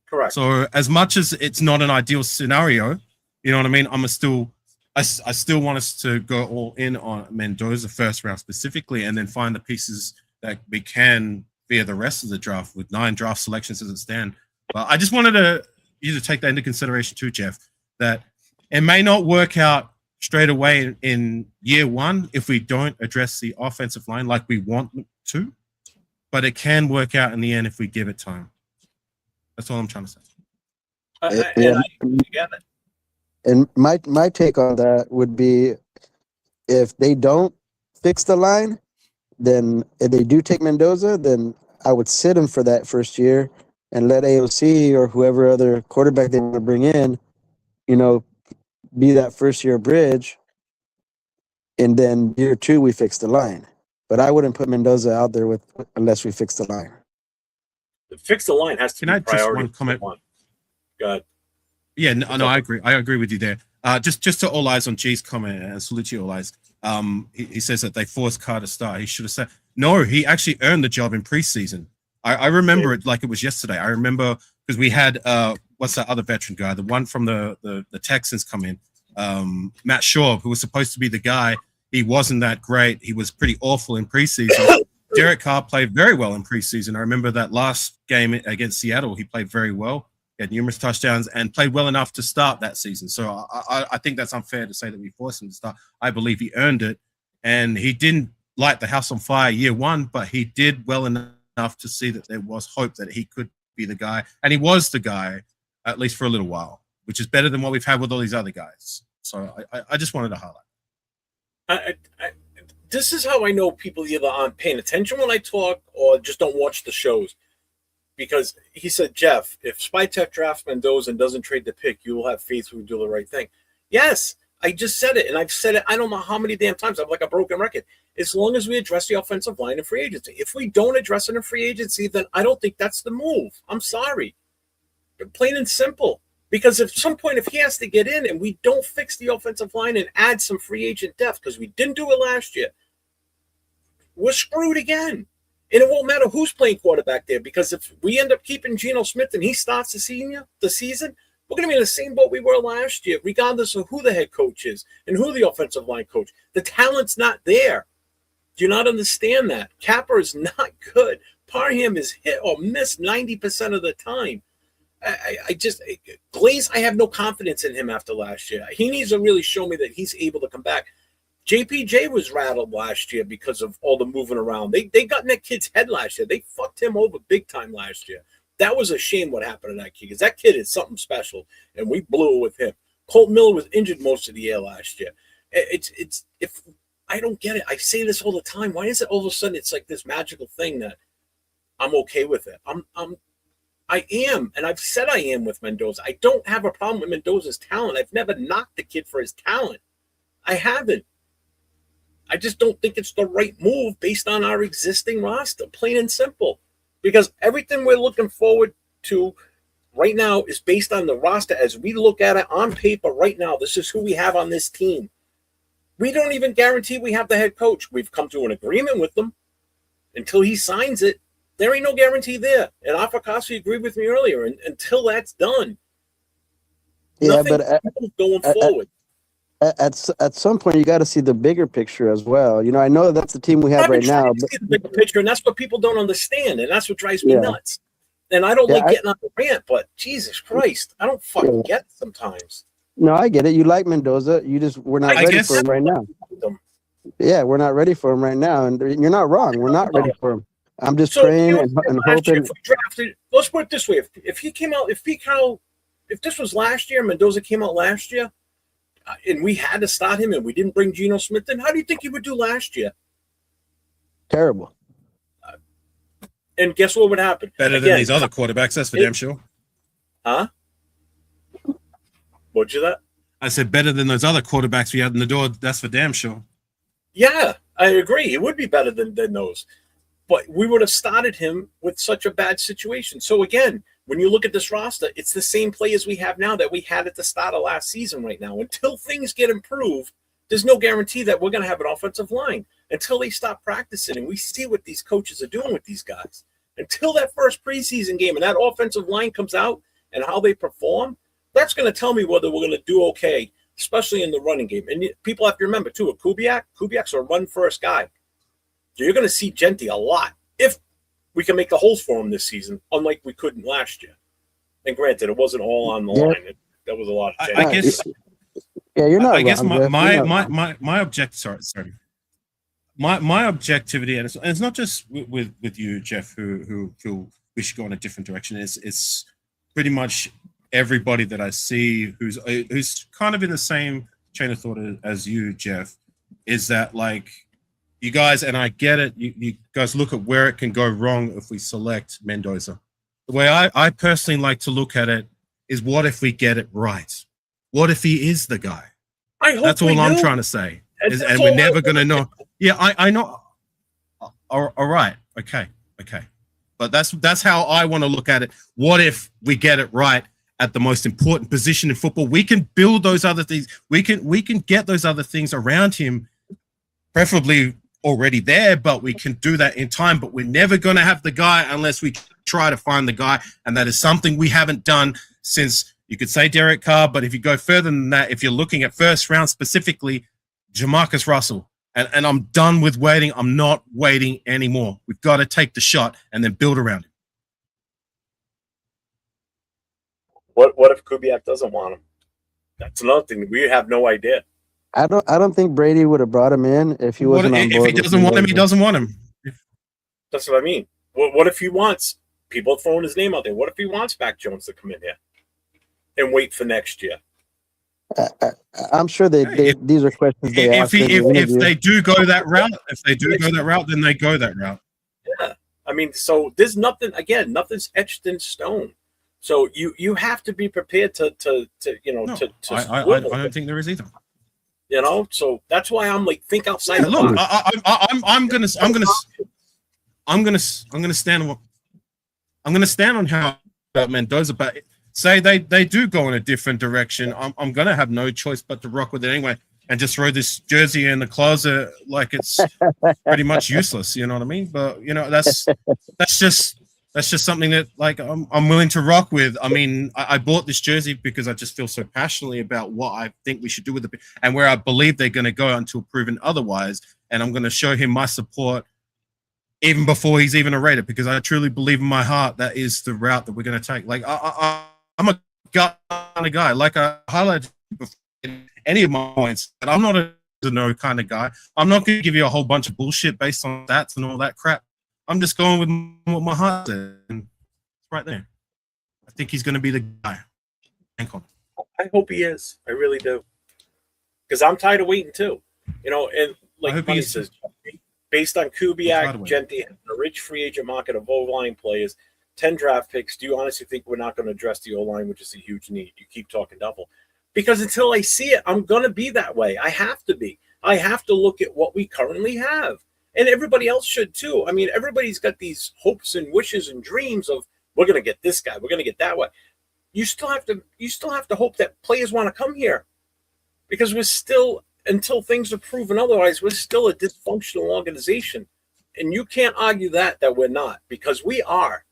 Correct. So as much as it's not an ideal scenario, you know what I mean? I still want us to go all in on Mendoza first round specifically, and then find the pieces that we can via the rest of the draft with 9 draft selections as it stand. But I just wanted you to take that into consideration too, Jeff, that it may not work out straight away in year 1 if we don't address the offensive line like we want to, but it can work out in the end if we give it time. That's all I'm trying to say. I get it. And my take on that would be, if they don't fix the line, then if they do take Mendoza, then I would sit him for that first year and let AOC or whoever other quarterback they want to bring in, you know, be that first year bridge. And then year 2, we fix the line. But I wouldn't put Mendoza out there unless we fix the line. Fix the line has to be priority. One comment? Go ahead. Yeah, no, I agree. I agree with you there. Just to all eyes on G's comment, and salute to all eyes. He says that they forced Carr to start. He should have said, no, he actually earned the job in preseason. I remember it like it was yesterday. I remember because we had, what's that other veteran guy? The one from the Texans come in, Matt Shaw, who was supposed to be the guy. He wasn't that great. He was pretty awful in preseason. Derek Carr played very well in preseason. I remember that last game against Seattle, he played very well. He had numerous touchdowns and played well enough to start that season. So I think that's unfair to say that we forced him to start. I believe he earned it, and he didn't light the house on fire year one, but he did well enough to see that there was hope that he could be the guy, and he was the guy, at least for a little while, which is better than what we've had with all these other guys. So I just wanted to highlight. This is how I know people either aren't paying attention when I talk or just don't watch the shows. Because he said, Jeff, if Spytech drafts Mendoza and doesn't trade the pick, you will have faith we do the right thing. Yes, I just said it, and I've said it I don't know how many damn times. I'm like a broken record. As long as we address the offensive line in free agency. If we don't address it in free agency, then I don't think that's the move. I'm sorry. Plain and simple. Because at some point, if he has to get in and we don't fix the offensive line and add some free agent depth, because we didn't do it last year, we're screwed again. And it won't matter who's playing quarterback there, because if we end up keeping Geno Smith and he starts the season, we're going to be in the same boat we were last year, regardless of who the head coach is and who the offensive line coach. The talent's not there. Do you not understand that? Capper is not good. Parham is hit or miss 90% of the time. Glaze, I have no confidence in him after last year. He needs to really show me that he's able to come back. JPJ was rattled last year because of all the moving around. They got in that kid's head last year. They fucked him over big time last year. That was a shame what happened to that kid, because that kid is something special, and we blew it with him. Colt Miller was injured most of the year last year. If I don't get it. I say this all the time. Why is it all of a sudden it's like this magical thing that I'm okay with it? I am, and I've said I am with Mendoza. I don't have a problem with Mendoza's talent. I've never knocked the kid for his talent. I haven't. I just don't think it's the right move based on our existing roster, plain and simple. Because everything we're looking forward to right now is based on the roster as we look at it on paper right now. This is who we have on this team. We don't even guarantee we have the head coach. We've come to an agreement with them. Until he signs it, there ain't no guarantee there. And Afakasi agreed with me earlier. And until that's done, nothing going forward. At some point, you got to see the bigger picture as well. You know, I know that's the team we have right now. But see the bigger picture, and that's what people don't understand, and that's what drives me nuts. And I don't like getting on the rant, but Jesus Christ, I don't fucking get it sometimes. No, I get it. You like Mendoza. We're not ready for him right now. Yeah, we're not ready for him right now, and you're not wrong. We're not ready for him. I'm just praying and hoping. Let's put it this way: if he came out, if this was last year, Mendoza came out last year, and we had to start him, and we didn't bring Geno Smith in, how do you think he would do last year? Terrible. And guess what would happen? Better than these other quarterbacks, that's for damn sure. Huh? What'd you that? I said better than those other quarterbacks we had in the door, that's for damn sure. Yeah, I agree. It would be better than those. But we would have started him with such a bad situation. So again, when you look at this roster, it's the same players we have now that we had at the start of last season right now. Until things get improved, there's no guarantee that we're going to have an offensive line. Until they stop practicing and we see what these coaches are doing with these guys. Until that first preseason game and that offensive line comes out and how they perform, that's going to tell me whether we're going to do okay, especially in the running game. And people have to remember, too, with Kubiak's a run-first guy. So you're going to see Genty a lot if we can make the holes for him this season, unlike we couldn't last year. And granted, it wasn't all on the line. That was a lot of I guess. Yeah, you're not. I guess my objective. Sorry. My objectivity, and it's not just with you, Jeff, who feel we should go in a different direction. It's pretty much everybody that I see who's kind of in the same chain of thought as you, Jeff, is that like you guys, and I get it, you guys look at where it can go wrong if we select Mendoza. The way I personally like to look at it is, what if we get it right? What if he is the guy? That's all I'm trying to say. And we're never going to know. Yeah, I know. All right. Okay. But that's how I want to look at it. What if we get it right at the most important position in football? We can build those other things. We can get those other things around him, preferably already there, but we can do that in time. But we're never going to have the guy unless we try to find the guy. And that is something we haven't done since, you could say Derek Carr, but if you go further than that, if you're looking at first round specifically, Jamarcus Russell. And I'm done with waiting. I'm not waiting anymore. We've got to take the shot and then build around What if Kubiak doesn't want him? That's another thing. We have no idea. I don't think Brady would have brought him in if he What wasn't on if board. he doesn't want him? He doesn't want him. That's what I mean. What if he wants people throwing his name out there? What if he wants Mac Jones to come in here and wait for next year? I'm sure these are questions they ask. If they do go that route, then they go that route. Yeah, I mean, so there's nothing. Again, nothing's etched in stone. So you have to be prepared to I don't think there is either. You know, so that's why I'm like, think outside the Look, box. I'm gonna stand on how Mendoza, but say they do go in a different direction, I'm gonna have no choice but to rock with it anyway and just throw this jersey in the closet like it's pretty much useless. You know what I mean? But you know, that's just something that like I'm willing to rock with. I mean, I bought this jersey because I just feel so passionately about what I think we should do with it and where I believe they're going to go until proven otherwise. And I'm going to show him my support even before he's even a Raider, because I truly believe in my heart that is the route that we're going to take. Like I'm a gut kind of guy. Like I highlighted before in any of my points, that I'm not a no kind of guy. I'm not going to give you a whole bunch of bullshit based on stats and all that crap. I'm just going with what my heart says, and it's right there. I think he's going to be the guy. Thank you. I hope he is. I really do. Because I'm tired of waiting too. You know, and like Money says, based on Kubiak, Genti, the rich free agent market of O-line players, 10 draft picks, do you honestly think we're not going to address the O-line, which is a huge need? You keep talking double. Because until I see it, I'm going to be that way. I have to be. I have to look at what we currently have. And everybody else should too. I mean, everybody's got these hopes and wishes and dreams of, we're going to get this guy, we're going to get that way. You still have to hope that players want to come here, because we're still, until things are proven otherwise, we're still a dysfunctional organization. And you can't argue that we're not, because we are.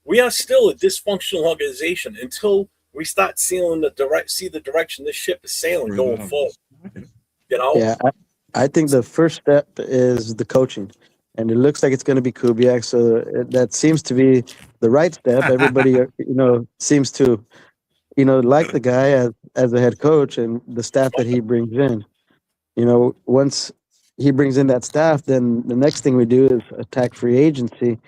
We are still a dysfunctional organization until we start see the direction this ship is sailing going forward. You know? Yeah, I think the first step is the coaching, and it looks like it's going to be Kubiak. So that seems to be the right step. Everybody, seems to, like the guy as a head coach and the staff that he brings in. Once he brings in that staff, then the next thing we do is attack free agency,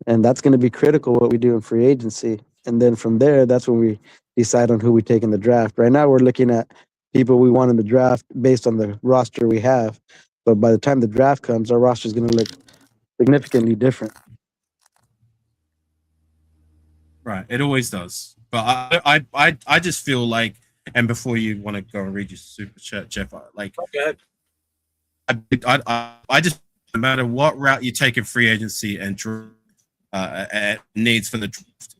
and that's going to be critical what we do in free agency. And then from there, that's when we decide on who we take in the draft. Right now, we're looking at people we want in the draft based on the roster we have. But by the time the draft comes, our roster is going to look significantly different. Right. It always does. But I just feel like, and before you want to go and read your super chat, Jeff, like, I just, no matter what route you take in free agency and needs for the draft,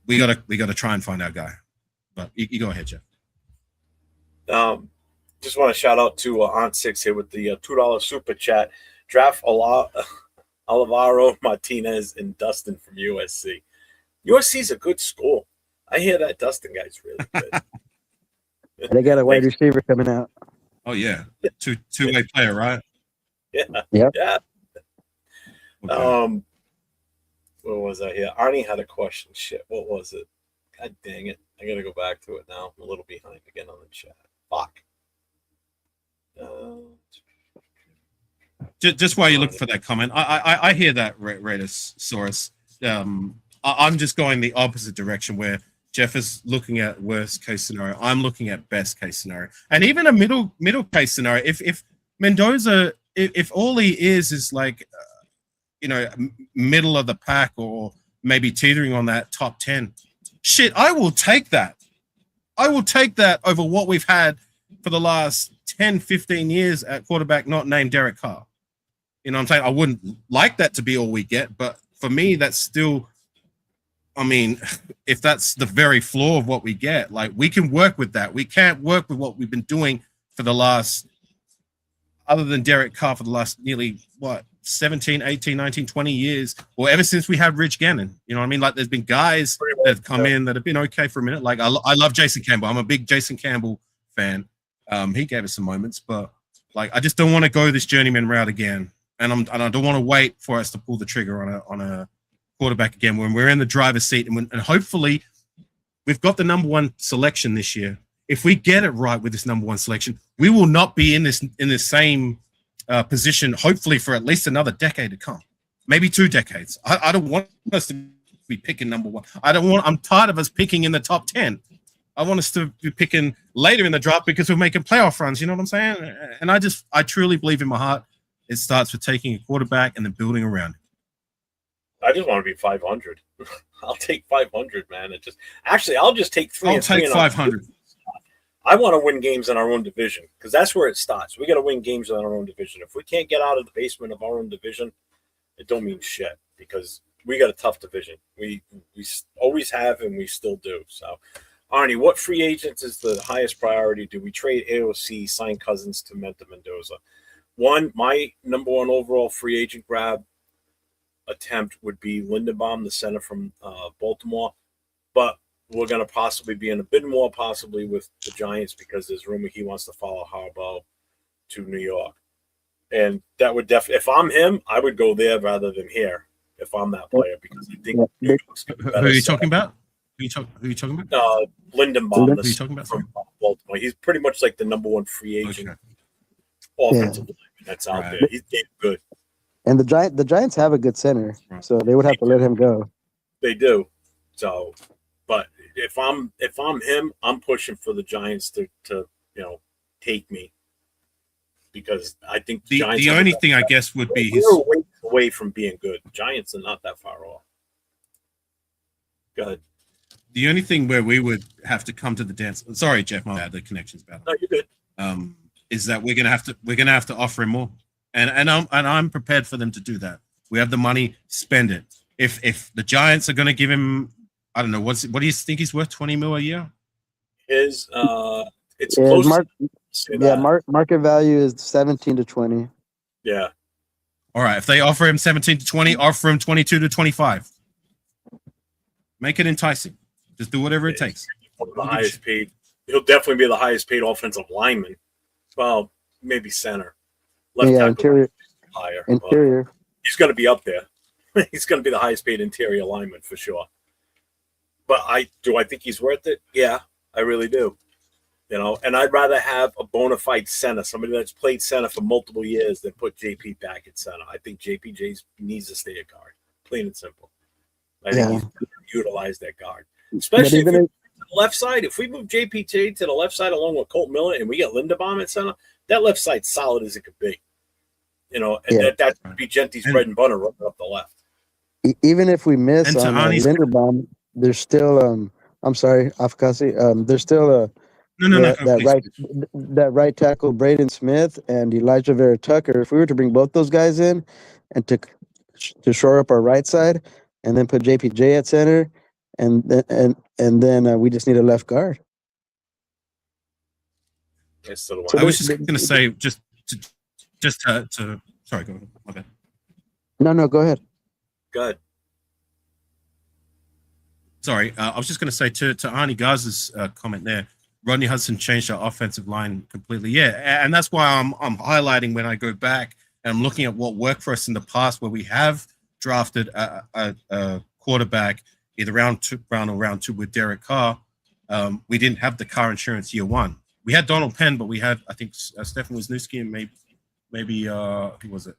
we gotta try and find our guy. But you go ahead, Jeff. Just want to shout out to Aunt Six here with the $2 super chat. Draft Alvaro Martinez and Dustin from USC. USC's a good school. I hear that Dustin guy's really good. They got a wide receiver coming out. Oh yeah, two-way player, right? Yeah. Yep. Yeah. Okay. What was I here? Arnie had a question. Shit, what was it? God dang it! I gotta go back to it now. I'm a little behind again on the chat. Fuck. Just while you look for that comment, I hear that, Raiders. I'm just going the opposite direction, where Jeff is looking at worst case scenario. I'm looking at best case scenario, and even a middle case scenario. If Mendoza, if all he is like, middle of the pack or maybe teetering on that top 10, shit, I will take that. I will take that over what we've had for the last 10, 15 years at quarterback not named Derek Carr. You know what I'm saying? I wouldn't like that to be all we get, but for me, that's still, I mean, if that's the very floor of what we get, like, we can work with that. We can't work with what we've been doing for the last, other than Derek Carr, for the last nearly, 17, 18, 19, 20 years, or ever since we had Rich Gannon. You know what I mean? Like, there's been guys that have come in that have been okay for a minute. Like, I love Jason Campbell. I'm a big Jason Campbell fan. He gave us some moments, but like, I just don't want to go this journeyman route again. And I don't want to wait for us to pull the trigger on a quarterback again when we're in the driver's seat, and hopefully we've got the number one selection this year. If we get it right with this number one selection, we will not be in this same position, hopefully for at least another decade to come, maybe 2 decades. I don't want us to be picking number one. I'm tired of us picking in the top 10. I want us to be picking later in the draft because we're making playoff runs. You know what I'm saying? And I truly believe in my heart it starts with taking a quarterback and then building around it. I just want to be 500. I'll take 500, man. I'll just take 3. I'll take 500. I want to win games in our own division because that's where it starts. We got to win games in our own division. If we can't get out of the basement of our own division, it don't mean shit because we got a tough division. We always have and we still do. So, Arnie, what free agents is the highest priority? Do we trade AOC, sign Cousins to Mendoza? My number one overall free agent grab attempt would be Lindenbaum, the center from Baltimore, but we're going to possibly be in a bid more possibly with the Giants because there's rumor he wants to follow Harbaugh to New York. And that would definitely, if I'm him, I would go there rather than here if I'm that player because I think New York's Who are you talking about? Who are you talking about? Lindenbaum, Who are you talking about? from Baltimore. He's pretty much like the number one free agent offensive lineman that's out there. He's getting good. And the Giants have a good center, so they would have to let him go. They do. So, but if I'm him, I'm pushing for the Giants to take me because I think the Giants the only thing I guess would be we're away from being good. The Giants are not that far off. Go ahead. The only thing where we would have to come to the dance. Sorry, Jeff, my bad. The connection's bad. No, you're good. Is that we're gonna have to offer him more, and I'm prepared for them to do that. We have the money, spend it. If the Giants are gonna give him, I don't know, what do you think he's worth? 20 mil a year? It's close. Market value is 17 to 20. Yeah. All right. If they offer him 17 to 20, offer him 22 to 25. Make it enticing. Just do whatever it takes. One of the highest paid. He'll definitely be the highest paid offensive lineman. Well, maybe center. Left tackle interior. Higher. Interior. He's going to be up there. He's going to be the highest paid interior lineman for sure. But I think he's worth it? Yeah, I really do. And I'd rather have a bona fide center, somebody that's played center for multiple years than put JP back at center. I think JPJ needs to stay at guard, plain and simple. I think he's going to utilize that guard, especially if the left side. If we move JPJ to the left side along with Colt Miller and we get Linderbaum at center, that left side's solid as it could be. That would be Gentry's bread and butter running up the left. Even if we miss on Linderbaum, there's still I'm sorry, Afkasi. There's still that right tackle Braden Smith and Elijah Vera Tucker. If we were to bring both those guys in and to shore up our right side and then put JPJ at center and then we just need a left guard. I was just going to say just to sorry, go ahead. My bad. No, go ahead. Go ahead. Sorry, I was just going to say to Arnie Garza's comment there. Rodney Hudson changed our offensive line completely. Yeah, and that's why I'm highlighting when I go back and I'm looking at what worked for us in the past, where we have drafted a quarterback either round two with Derek Carr. We didn't have the car insurance year one. We had Donald Penn, but we had I think Stefan Wisniewski and maybe who was it?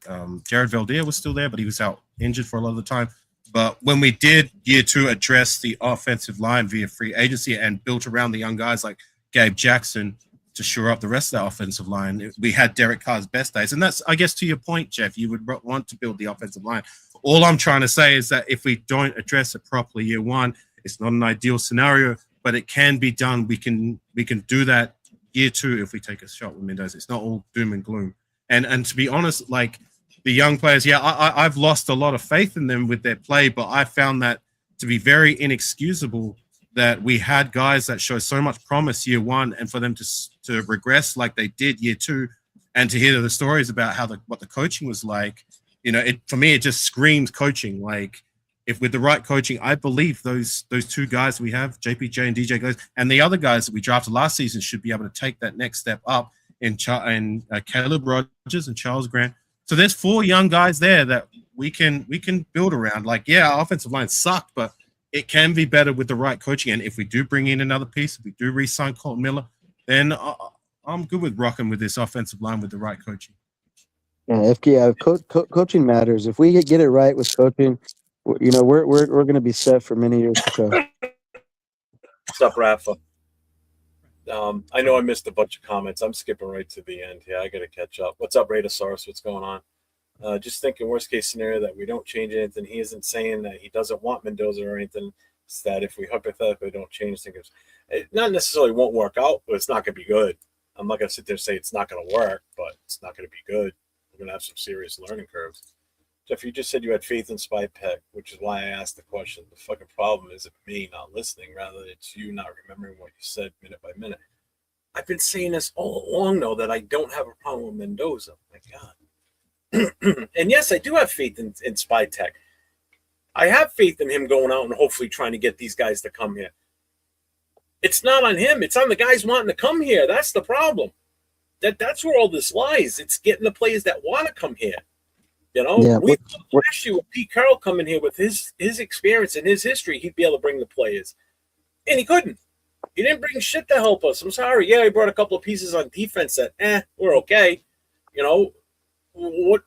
Jared Valdir was still there, but he was out injured for a lot of the time. But when we did year two address the offensive line via free agency and built around the young guys like Gabe Jackson to shore up the rest of the offensive line, we had Derek Carr's best days. And that's, I guess, to your point, Jeff, you would want to build the offensive line. All I'm trying to say is that if we don't address it properly year one, it's not an ideal scenario, but it can be done. We can do that year two if we take a shot with Mendoza. It's not all doom and gloom. And to be honest, like, the young players, I've lost a lot of faith in them with their play, but I found that to be very inexcusable that we had guys that show so much promise year one, and for them to regress like they did year two, and to hear the stories about what the coaching was like, for me it just screams coaching. Like, if with the right coaching, I believe those two guys we have, JPJ and DJ guys, and the other guys that we drafted last season should be able to take that next step up in Caleb Rogers and Charles Grant. So there's 4 young guys there that we can build around. Like, our offensive line sucked, but it can be better with the right coaching. And if we do bring in another piece, if we do re-sign Colton Miller, then I'm good with rocking with this offensive line with the right coaching. Yeah, coaching matters. If we get it right with coaching, you know, we're going to be set for many years to come. What's up, Rafa? I know I missed a bunch of comments. I'm skipping right to the end here. I got to catch up. What's up, Raidosaurus? What's going on? Just thinking worst case scenario that we don't change anything. He isn't saying that he doesn't want Mendoza or anything. It's that if we hypothetically don't change things, it not necessarily won't work out, but it's not going to be good. I'm not going to sit there and say it's not going to work, but it's not going to be good. We're going to have some serious learning curves. Jeff, you just said you had faith in SpyPeck, which is why I asked the question. The fucking problem isn't me not listening, rather it's you not remembering what you said minute by minute. I've been saying this all along, though, that I don't have a problem with Mendoza. My God. And yes, I do have faith in SpyTech. I have faith in him going out and hopefully trying to get these guys to come here. It's not on him. It's on the guys wanting to come here. That's the problem. That's where all this lies. It's getting the players that want to come here. You know, Yeah, we thought last year with Pete Carroll coming here with his experience and his history, he'd be able to bring the players. And he couldn't. He didn't bring shit to help us. I'm sorry. Yeah, he brought a couple of pieces on defense that, we're okay. You know, what?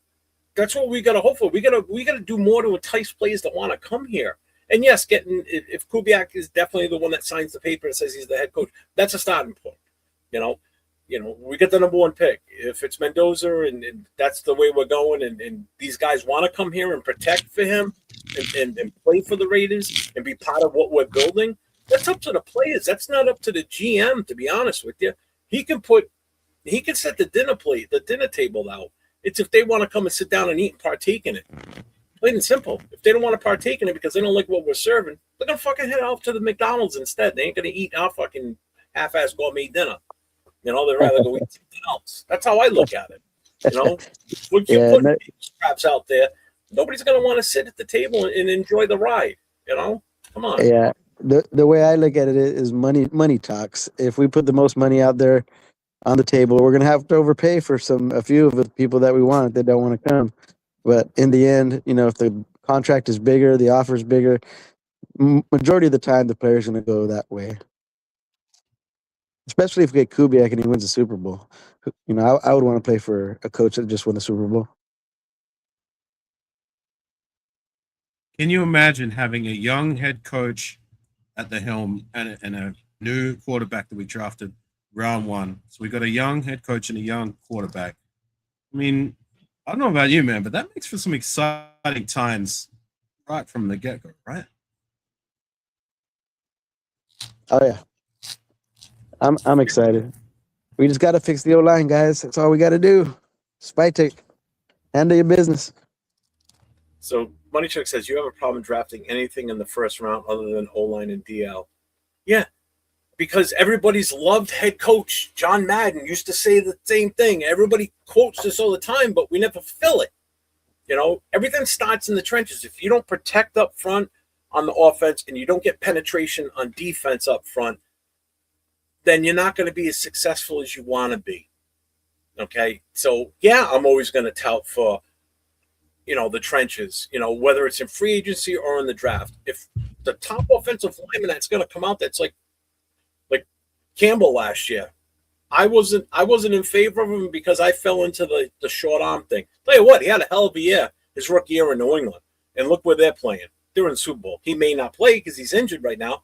That's what we got to hope for. We got to do more to entice players that want to come here. And yes, if Kubiak is definitely the one that signs the paper and says he's the head coach, that's a starting point. You know, we get the number one pick. If it's Mendoza and that's the way we're going, and these guys want to come here and protect for him and play for the Raiders and be part of what we're building, that's up to the players. That's not up to the GM, to be honest with you. He can set the dinner table out. It's if they want to come and sit down and eat and partake in it. Plain and simple. If they don't want to partake in it because they don't like what we're serving, they're going to fucking head out to the McDonald's instead. They ain't going to eat our fucking half-ass gourmet dinner. You know, they'd rather go eat something else. That's how I look at it. You know, when you put scraps out there, nobody's going to want to sit at the table and enjoy the ride. You know, come on. Yeah, the way I look at it is money talks. If we put the most money out there on the table, we're going to have to overpay for a few of the people that we want that don't want to come. But in the end, you know, if the contract is bigger, the offer is bigger, majority of the time the player's going to go that way. Especially if we get Kubiak and he wins the Super Bowl. You know, I would want to play for a coach that just won the Super Bowl. Can you imagine having a young head coach at the helm and a new quarterback that we drafted round one? So we got a young head coach and a young quarterback. I mean, I don't know about you, man, but that makes for some exciting times right from the get-go, right? Oh yeah, I'm excited. We just got to fix the O-line, guys. That's all we got to do. SpyTech, handle your business. So Moneychuck says you have a problem drafting anything in the first round other than O-line and DL. Yeah, because everybody's loved head coach John Madden used to say the same thing. Everybody quotes this all the time, but we never fulfill it. You know, everything starts in the trenches. If you don't protect up front on the offense and you don't get penetration on defense up front, then you're not going to be as successful as you want to be. Okay? So, yeah, I'm always going to tout for, you know, the trenches, you know, whether it's in free agency or in the draft. If the top offensive lineman that's going to come out, that's like Campbell last year, I wasn't in favor of him because I fell into the short arm thing. Tell you what, he had a hell of a year his rookie year in New England, and look where they're playing. They're in the Super Bowl. He may not play because he's injured right now,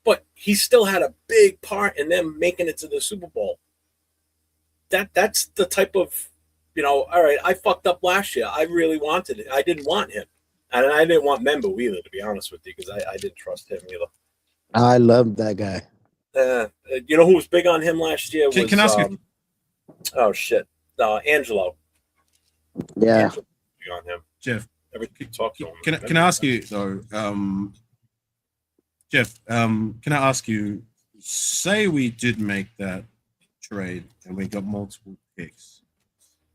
but he still had a big part in them making it to the Super Bowl. That's the type of, you know, all right, I fucked up last year. I really wanted it. I didn't want him. And I didn't want Membo either, to be honest with you, because I didn't trust him either. I love that guy. You know who was big on him last year? Can I ask you? Oh, shit. Angelo. Yeah. Angelo big on him. Jeff, talk to him. Can I ask you, though, Jeff, can I ask you, say we did make that trade and we got multiple picks.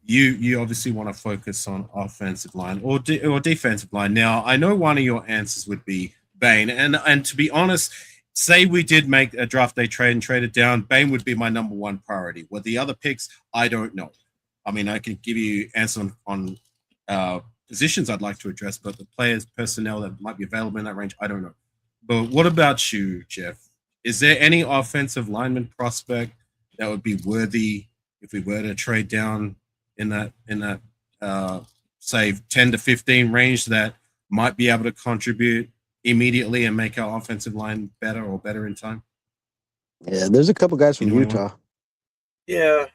You obviously want to focus on offensive line or defensive line. Now, I know one of your answers would be Bain. And to be honest, say we did make a draft day trade and trade it down, Bain would be my number one priority. With the other picks, I don't know. I mean, I can give you answers on positions I'd like to address, but the players, personnel that might be available in that range, I don't know. But what about you, Jeff? Is there any offensive lineman prospect that would be worthy if we were to trade down in that say 10 to 15 range that might be able to contribute immediately and make our offensive line better or better in time? Yeah, there's a couple guys from Anyone Utah. Yeah.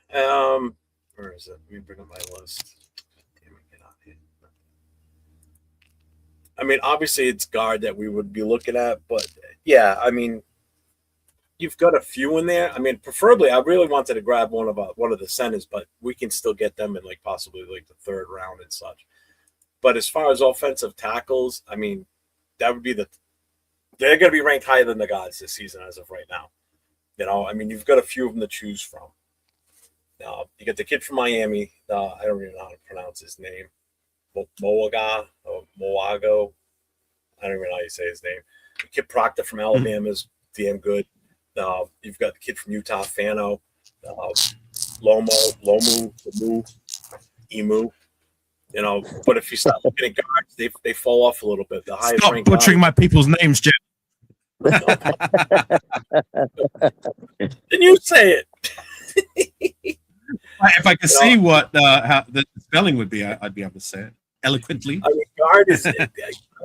Where is it? Let me bring up my list. Damn it, get out here. I mean, obviously it's guard that we would be looking at, but yeah, I mean, you've got a few in there. I mean, preferably, I really wanted to grab one of the centers, but we can still get them in like possibly like the third round and such. But as far as offensive tackles, I mean, that would be they're going to be ranked higher than the guys this season as of right now. You know, I mean, you've got a few of them to choose from. You get the kid from Miami. I don't even know how to pronounce his name. Moaga or Moago. I don't even know how you say his name. Kid Proctor from Alabama is damn good. You've got the kid from Utah, Fano, Lomu, Emu. You know, but if you start looking at guards, they fall off a little bit. The highest Stop ranked butchering my people's names, Jeff. Then you say it. If I could see what how the spelling would be, I'd be able to say it eloquently. I mean, guard is. I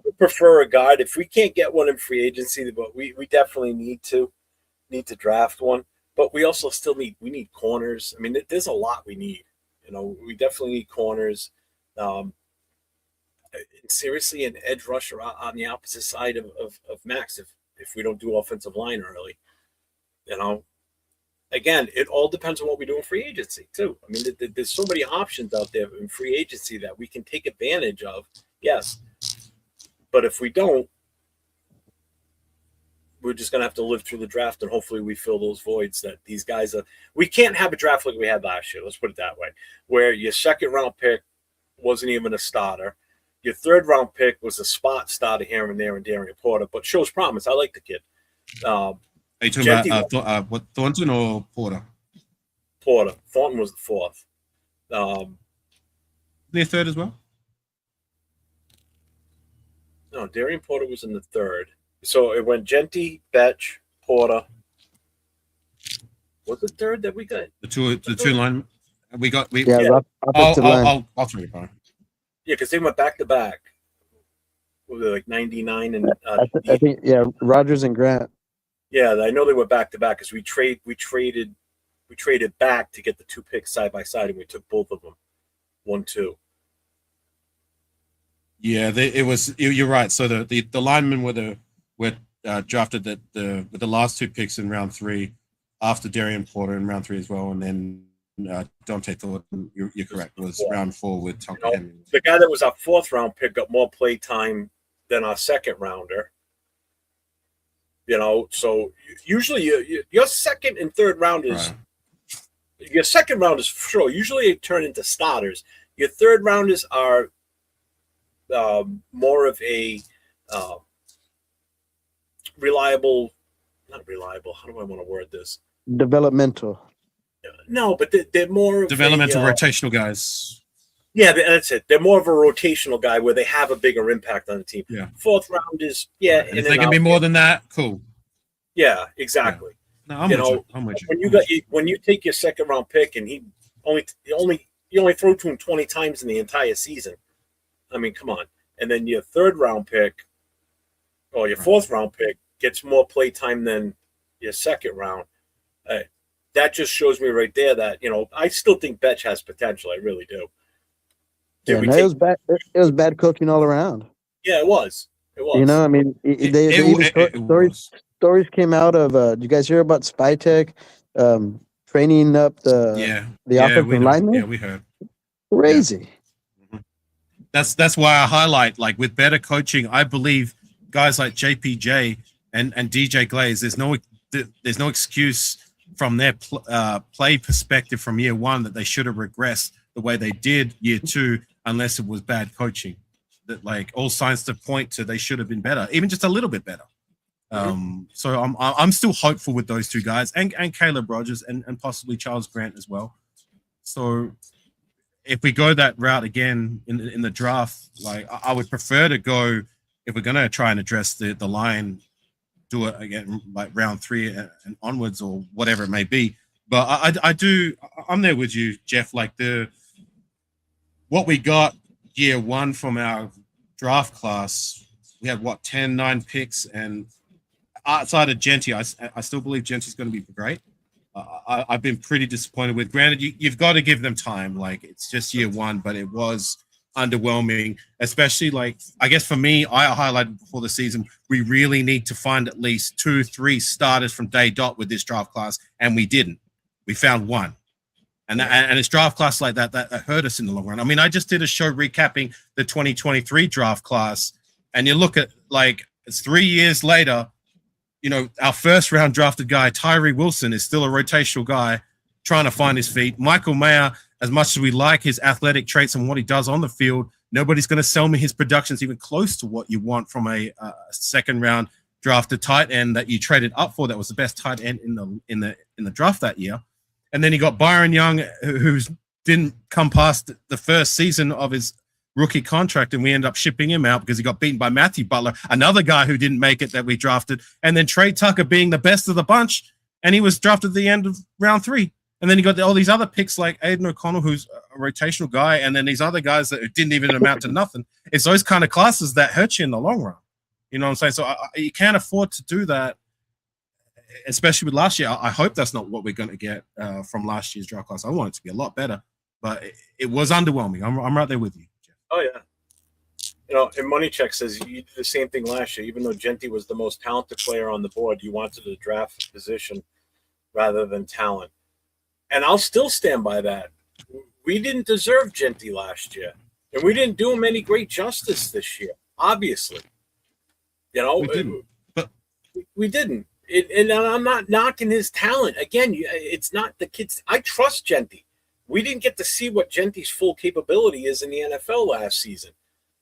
would prefer a guard if we can't get one in free agency, but we definitely need to draft one. But we also still need corners. I mean, there's a lot we need. You know, we definitely need corners. And seriously, an edge rusher on the opposite side of Max if we don't do offensive line early. You know, again, it all depends on what we do in free agency too. I mean, there's so many options out there in free agency that we can take advantage of. Yes, but if we don't, we're just gonna have to live through the draft, and hopefully we fill those voids that these guys are. We can't have a draft like we had last year. Let's put it that way, where your second round pick wasn't even a starter. Your third round pick was a spot starter here and there in Darian Porter, but shows promise. I like the kid. Are you talking about what, Thornton or Porter? Porter. Thornton was the fourth. Their third as well? No, Darian Porter was in the third. So it went Genty, Betch, Porter. What's the third that we got? The two line we got. Offensive line. I'll throw you a Yeah, because they went back to back. What were they, like 99 and I think Rogers and Grant. Yeah, I know they were back to back because we traded back to get the two picks side by side, and we took both of them, 1-2. Yeah, it was. You're right. So the linemen were drafted with the last two picks in round 3, after Darian Porter in round 3 as well, and then Dante Thornton. You're correct. Was round 4 with Tonka Henry. The guy that was our 4th round pick got more play time than our second rounder. You know, so usually your second and third rounders, right. Your second rounders for sure usually turn into starters. Your third rounders are more of a reliable, not reliable. How do I want to word this? Developmental. No, but they're more developmental rotational guys. Yeah, that's it. They're more of a rotational guy where they have a bigger impact on the team. Yeah. 4th round is And if they can be more than that, cool. Yeah, exactly. Yeah. No, I'm with you. When you take your second round pick and you only throw to him 20 times in the entire season. I mean, come on. And then your 3rd round pick or your 4th round pick gets more play time than your second round. That just shows me right there that, I still think Betch has potential. I really do. It was bad. It was bad coaching all around. Yeah, it was. I mean, stories came out of. Did you guys hear about SpyTech training up the offensive linemen? Yeah, we heard. Crazy. Yeah. That's why I highlight, like, with better coaching, I believe guys like JPJ and DJ Glaze. There's no excuse from their play perspective from year 1 that they should have regressed the way they did year 2. Unless it was bad coaching, that like all signs to point to they should have been better, even just a little bit better. So I'm still hopeful with those two guys and Caleb Rogers and possibly Charles Grant as well. So if we go that route again in the draft, like I would prefer to go, if we're going to try and address the line do it again, like round 3 and onwards or whatever it may be. But I'm there with you, Jeff. Like what we got year 1 from our draft class, we had 9 picks, and outside of Genty, I still believe Genty's going to be great. I've been pretty disappointed with. Granted, you've got to give them time. Like, it's just year 1, but it was underwhelming, especially, like, I guess for me, I highlighted before the season, we really need to find at least 2-3 starters from day dot with this draft class, and we didn't. We found one. And it's draft class like that hurt us in the long run. I mean, I just did a show recapping the 2023 draft class, and you look at, like, it's 3 years later, you know, our first round drafted guy, Tyree Wilson, is still a rotational guy trying to find his feet. Michael Mayer, as much as we like his athletic traits and what he does on the field, nobody's going to sell me his productions even close to what you want from a second round drafted tight end that you traded up for. That was the best tight end in the draft that year. And then you got Byron Young, who didn't come past the first season of his rookie contract, and we ended up shipping him out because he got beaten by Matthew Butler, another guy who didn't make it that we drafted, and then Trey Tucker being the best of the bunch, and he was drafted at the end of round 3. And then you got all these other picks like Aiden O'Connell, who's a rotational guy, and then these other guys that didn't even amount to nothing. It's those kind of classes that hurt you in the long run. You know what I'm saying? So you can't afford to do that, especially with last year. I hope that's not what we're going to get from last year's draft class. I want it to be a lot better, but it was underwhelming. I'm right there with you. Oh, yeah. You know, and Money Check says you did the same thing last year. Even though Genty was the most talented player on the board, you wanted to draft position rather than talent. And I'll still stand by that. We didn't deserve Genty last year. And we didn't do him any great justice this year, obviously. You know, we didn't. And I'm not knocking his talent. Again, it's not the kids. I trust Genty. We didn't get to see what Genty's full capability is in the NFL last season.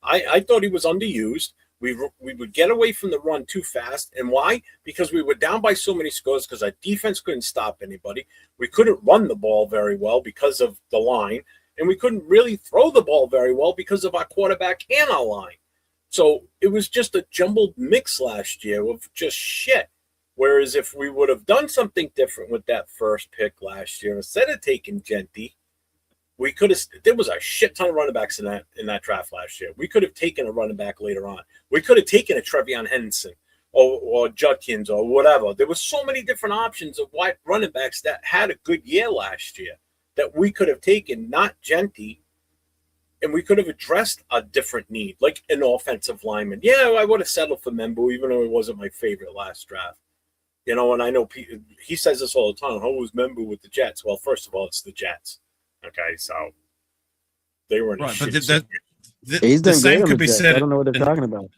I thought he was underused. We would get away from the run too fast. And why? Because we were down by so many scores, because our defense couldn't stop anybody. We couldn't run the ball very well because of the line. And we couldn't really throw the ball very well because of our quarterback and our line. So it was just a jumbled mix last year of just shit. Whereas if we would have done something different with that first pick last year, instead of taking Genty, we could have. There was a shit ton of running backs in that draft last year. We could have taken a running back later on. We could have taken a Trevion Henderson or Judkins or whatever. There were so many different options of white running backs that had a good year last year that we could have taken, not Genty, and we could have addressed a different need, like an offensive lineman. Yeah, I would have settled for Membu, even though it wasn't my favorite last draft. You know, and I know he says this all the time. How was Membu with the Jets? Well, first of all, it's the Jets. Okay, so they were in right, He's the done same great could be said. I don't know what they're talking about.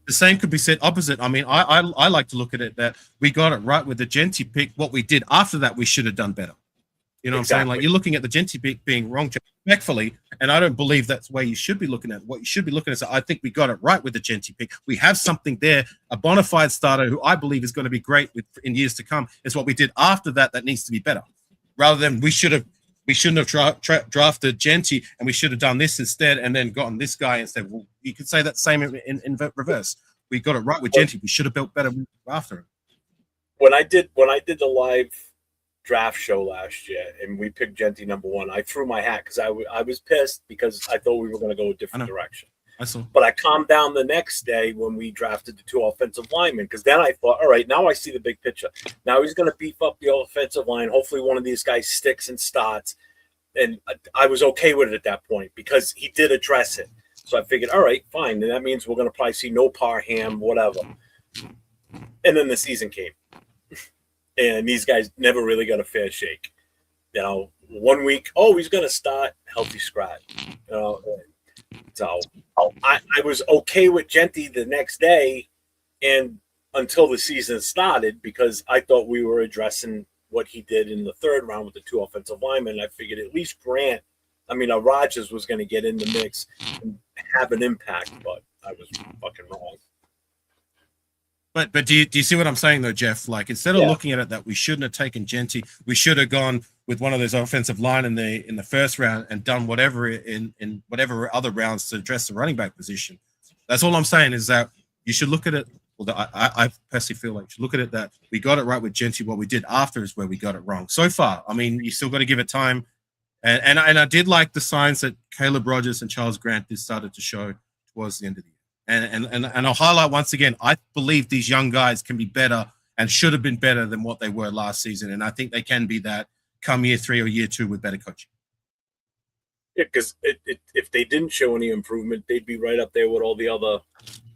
The same could be said opposite. I mean, I like to look at it that we got it right with the Genty pick. What we did after that, we should have done better. You know what I'm saying? Like, you're looking at the Genty pick being wrong respectfully, and I don't believe that's the way you should be looking at it. What you should be looking at is, I think we got it right with the Genty pick. We have something there, a bona fide starter who I believe is going to be great in years to come. It's what we did after that needs to be better. Rather than we shouldn't have drafted Genty and we should have done this instead and then gotten this guy instead. Well, you could say that same in reverse. We got it right with Genty. We should have built better after him. When I did the live draft show last year and we picked Genty number 1, I threw my hat because I was pissed because I thought we were going to go a different direction. But I calmed down the next day when we drafted the 2 offensive linemen, because then I thought, all right, now I see the big picture. Now he's going to beef up the offensive line. Hopefully one of these guys sticks and starts. And I was okay with it at that point because he did address it. So I figured, all right, fine. And that means we're going to probably see no Parham, whatever. And then the season came. And these guys never really got a fair shake. You know, 1 week, he's going to start, healthy scratch. You know, so I was okay with Genty the next day and until the season started, because I thought we were addressing what he did in the third round with the 2 offensive linemen. I figured at least Rodgers was going to get in the mix and have an impact, but I was fucking wrong. But do you see what I'm saying though, Jeff? Like, instead of looking at it that we shouldn't have taken Genty, we should have gone with one of those offensive line in the first round and done whatever in whatever other rounds to address the running back position. That's all I'm saying, is that you should look at it although I personally feel like, look at it that we got it right with Genty. What we did after is where we got it wrong. So far, I mean, you still got to give it time. And I did like the signs that Caleb Rogers and Charles Grant did started to show towards the end of the year. And I'll highlight once again, I believe these young guys can be better and should have been better than what they were last season. And I think they can be that come year 3 or year 2 with better coaching. Yeah, because if they didn't show any improvement, they'd be right up there with all the other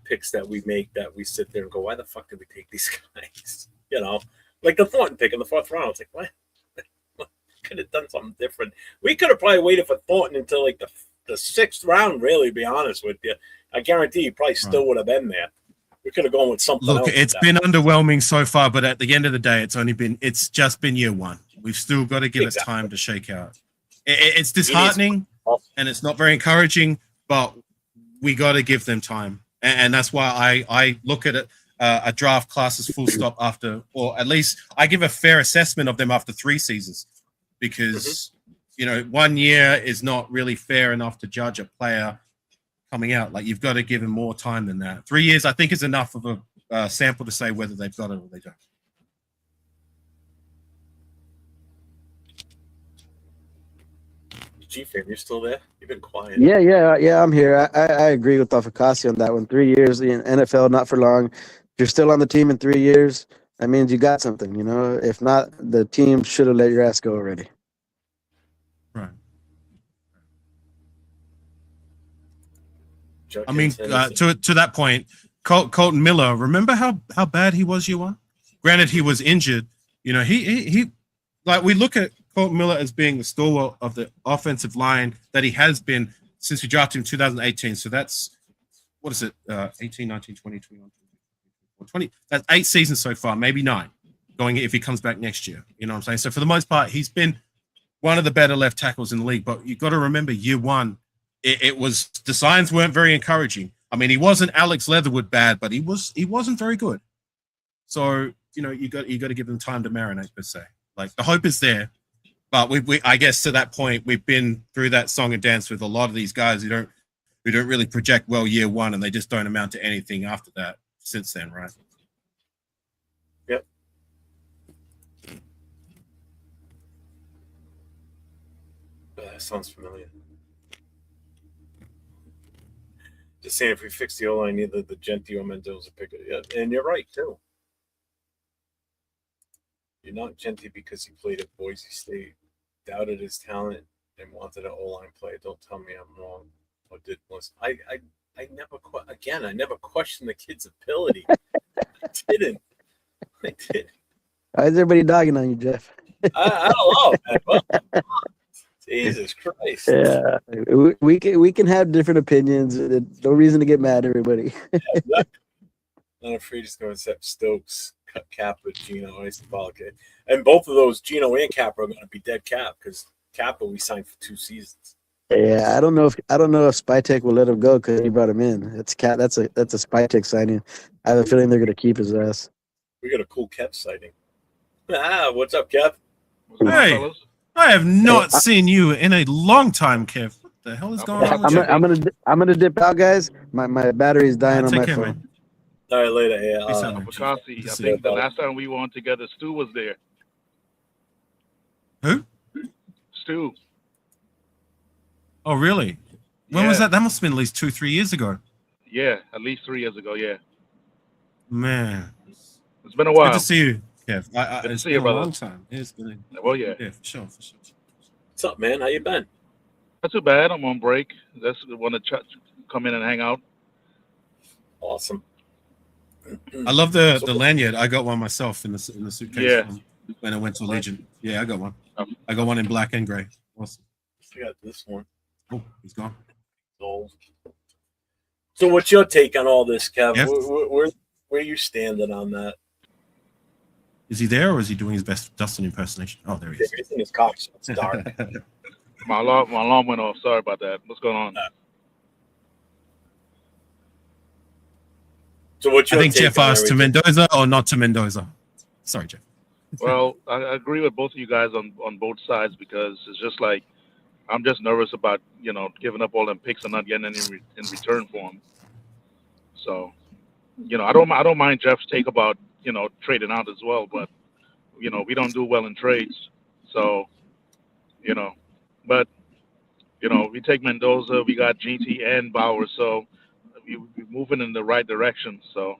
picks that we make that we sit there and go, why the fuck did we take these guys? You know, like the Thornton pick in the 4th round. It's like, what? Could have done something different. We could have probably waited for Thornton until like the 6th round, really, to be honest with you. I guarantee you probably still would have been there. We could have gone with something else. Look, it's been underwhelming so far, but at the end of the day, it's just been year 1. We've still got to give it time to shake out. It's disheartening and it's not very encouraging, but we got to give them time. And that's why I look at it, a draft class as full stop after, or at least I give a fair assessment of them after 3 seasons, because, you know, 1 year is not really fair enough to judge a player coming out. Like, you've got to give him more time than that. 3 years, I think, is enough of a sample to say whether they've got it or they don't. G-Fan, you're still there? You've been quiet. Yeah, I'm here. I agree with Afakasi on that one. 3 years in NFL, not for long. If you're still on the team in 3 years, that means you got something, you know. If not, the team should have let your ass go already. Right. Chuck I mean, Henson. to that point, Colton Miller, remember how bad he was year 1? Granted, he was injured. You know, he like, we look at Colton Miller as being the stalwart of the offensive line that he has been since we drafted him in 2018. So that's, what is it, 18, 19, 20, 21, 20. That's 8 seasons so far, maybe 9, going if he comes back next year. You know what I'm saying? So for the most part, he's been one of the better left tackles in the league. But you've got to remember, year 1, it was, the signs weren't very encouraging. I mean, he wasn't Alex Leatherwood bad, but he wasn't very good. So, you know, you got to give them time to marinate, per se. Like, the hope is there, but we I guess to that point, we've been through that song and dance with a lot of these guys who don't really project well year 1, and they just don't amount to anything after that since then, right? Yep. That sounds familiar. Just saying, if we fix the O-line, either the Genty or Mendoza pick it. Yeah, and you're right, too. You're not Genty because he played at Boise State, doubted his talent, and wanted an O-line player. Don't tell me I'm wrong. Or did once. I never questioned the kid's ability. I didn't. Why is everybody dogging on you, Jeff? I don't know, man. Well, Jesus Christ. Yeah, we can have different opinions. No reason to get mad at everybody. Not afraid he's going to accept Stokes, Kappa, Gino, Isobolic. And both of those, Gino and Kappa, are going to be dead cap, because Kappa we signed for 2 seasons. Yeah, I don't know if Spytek will let him go because he brought him in. That's a Spytek signing. I have a feeling they're going to keep his ass. We got a cool Kev sighting. What's up, Kev? Hey, I have not seen you in a long time, Kev. What the hell is going on with you? I'm gonna dip out, guys. My battery's dying on my phone. Man. All right, later. Yeah, Bukasi, I think the last time we were on together, Stu was there. Who? Stu. Oh, really? When was that? That must have been at least 2-3 years ago. Yeah, at least 3 years ago. Yeah. Man, it's been a while. Good to see you, Kev. It's see you, been a brother. long time. It's been. Well, yeah. Yeah, for sure. What's up, man? How you been? Not too bad. I'm on break. Just want to come in and hang out. Awesome. I love the lanyard. I got one myself in the suitcase. Yeah. When I went to Legion. Yeah, I got one. I got one in black and gray. Awesome. I got this one. Oh, he's gone. Old. So what's your take on all this, Kev? Yeah. Where you standing on that? Is he there, or is he doing his best Dustin impersonation? Oh, there he is. Everything is cocked. It's dark. My alarm went off. Sorry about that. What's going on? So what's your I think take Jeff on asked to everything? Mendoza or not to Mendoza. Sorry, Jeff. Well, I agree with both of you guys on both sides, because it's just like, I'm just nervous about, giving up all them picks and not getting any in return for them. So I don't mind Jeff's take about trading out as well, but we don't do well in trades, so but we take Mendoza, we got GT and Bauer, so we're moving in the right direction. So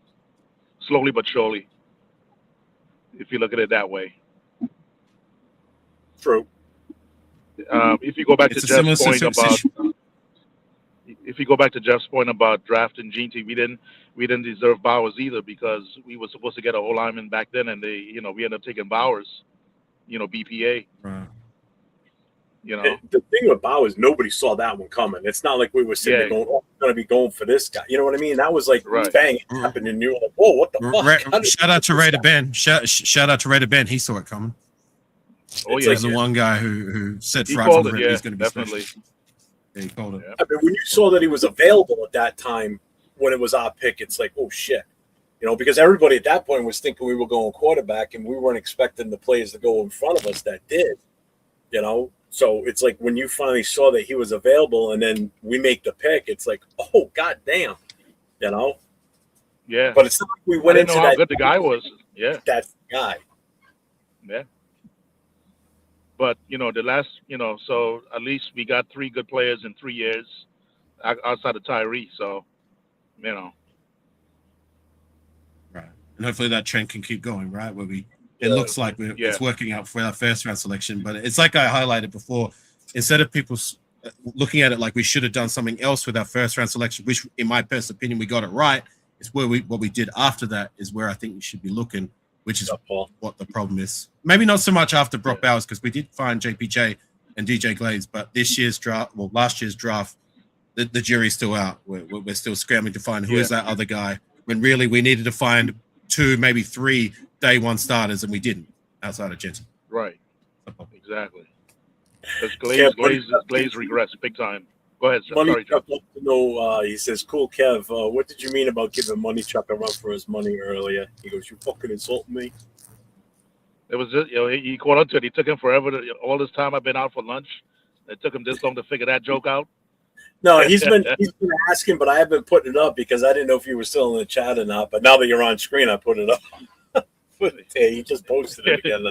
slowly but surely, if you look at it that way. True. If you go back to It's a Jeff's similar point about situation. if you go back to Jeff's point about drafting GT, we didn't deserve Bowers either because we were supposed to get a whole lineman back then, and we ended up taking Bowers, BPA. Right. The thing with Bowers, nobody saw that one coming. It's not like we were sitting there going, "Oh, I'm going to be going for this guy." You know what I mean? That was like bang, it happened, and you were like, "Whoa, what the fuck?" Shout out to Raider Ben. Shout out to Raider Ben. He saw it coming. Oh He's the one guy who said he right called from it. the Yeah, he's going to be definitely. special. Yeah, he called it. Yeah. I mean, when you saw that he was available at that time when it was our pick, it's like, oh shit, because everybody at that point was thinking we were going quarterback, and we weren't expecting the players to go in front of us that did. So it's like when you finally saw that he was available, and then we make the pick, it's like, oh goddamn, Yeah. But it's not like we went I didn't into know how that. good the guy was. Yeah. That guy. Yeah. But the last, so at least we got 3 good players in 3 years outside of Tyree. So, Right. And hopefully that trend can keep going, right? Where it looks like it's working out for our first round selection, but it's like I highlighted before. Instead of people looking at it like we should have done something else with our first round selection, which, in my personal opinion, we got it right. It's what we did after that is where I think we should be looking, which is what the problem is. Maybe not so much after Brock Bowers, because we did find JPJ and DJ Glaze, but last year's draft, the jury's still out. We're still scrambling to find who is that other guy, when really we needed to find 2, maybe 3 day one starters, and we didn't outside of Jensen. Right. Exactly. Because Glaze regressed big time. Go ahead, sir. Sorry, Chuck. He says, "Cool, Kev. What did you mean about giving Money Chuck a run for his money earlier?" He goes, "You fucking insulting me." It was just, he caught on to it. He took him forever. All this time I've been out for lunch. It took him this long to figure that joke out. No, he's been asking, but I haven't been putting it up because I didn't know if you were still in the chat or not. But now that you're on screen, I put it up. He just posted it again.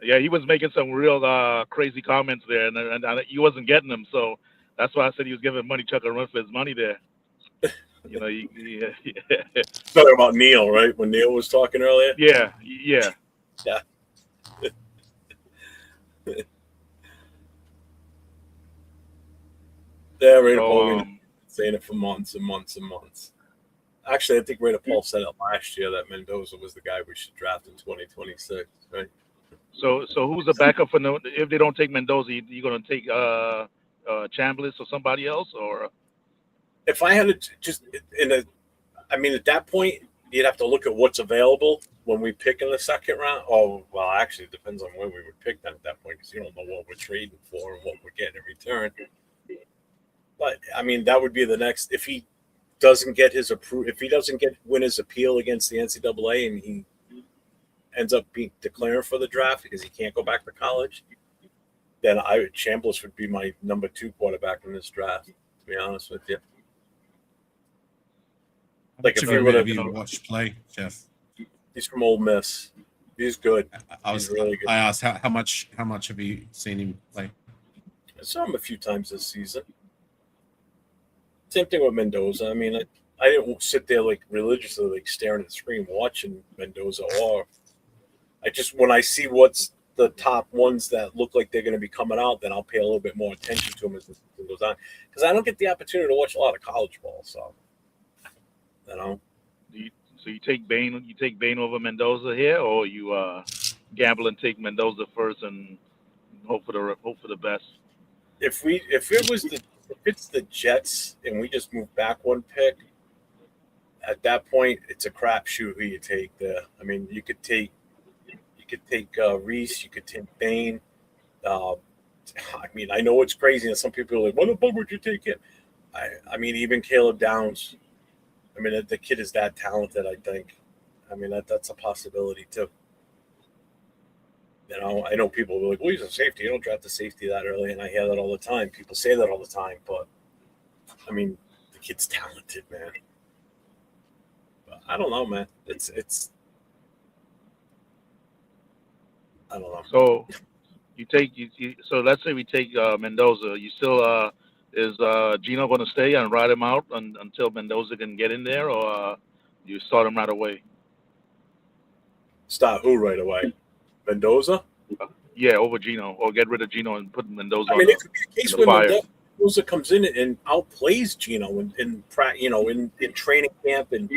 Yeah, he was making some real crazy comments there, and he wasn't getting them. So that's why I said he was giving Money Chuck a run for his money there. Talking about Neil, right? When Neil was talking earlier. Yeah. Yeah, Raider Paul been saying it for months and months and months. Actually, I think Raider Paul said it last year that Mendoza was the guy we should draft in 2026, right? So who's the backup for if they don't take Mendoza? You going to take Chambliss or somebody else, or? If I had to at that point, you'd have to look at what's available when we pick in the second round. Oh, well, actually, it depends on when we would pick them at that point because you don't know what we're trading for and what we're getting in return. But I mean, that would be the next. If he doesn't get his if he doesn't win his appeal against the NCAA, and he ends up declaring for the draft because he can't go back to college, then Chambliss would be my number 2 quarterback in this draft. To be honest with you, like if you would have watched play, Jeff. He's from Ole Miss. He's good. He's really good. I asked how much have you seen him play? I saw him a few times this season. Same thing with Mendoza. I mean, I didn't sit there like religiously, like staring at the screen watching Mendoza. Or when I see what's the top ones that look like they're going to be coming out, then I'll pay a little bit more attention to them as the season goes on. Because I don't get the opportunity to watch a lot of college ball, so So you take Bain over Mendoza here, or you gamble and take Mendoza first and hope for the best. If it's the Jets and we just move back one pick, at that point it's a crapshoot who you take there. I mean, you could take Reese, you could take Bain. I mean, I know it's crazy, and some people are like, "What the fuck would you take it?" I mean, even Caleb Downs. I mean, the kid is that talented. I think. I mean, that's a possibility too. I know people will be like, "Well, he's a safety. You don't draft a safety that early," and I hear that all the time. People say that all the time, but I mean, the kid's talented, man. But I don't know, man. It's I don't know. So so let's say we take Mendoza. You still is Gino going to stay and ride him out until Mendoza can get in there, or you start him right away? Start who right away? Mendoza? Yeah, over Gino, or get rid of Gino and put Mendoza. I mean, it could be a case the where fire. Mendoza comes in and outplays Gino in training camp and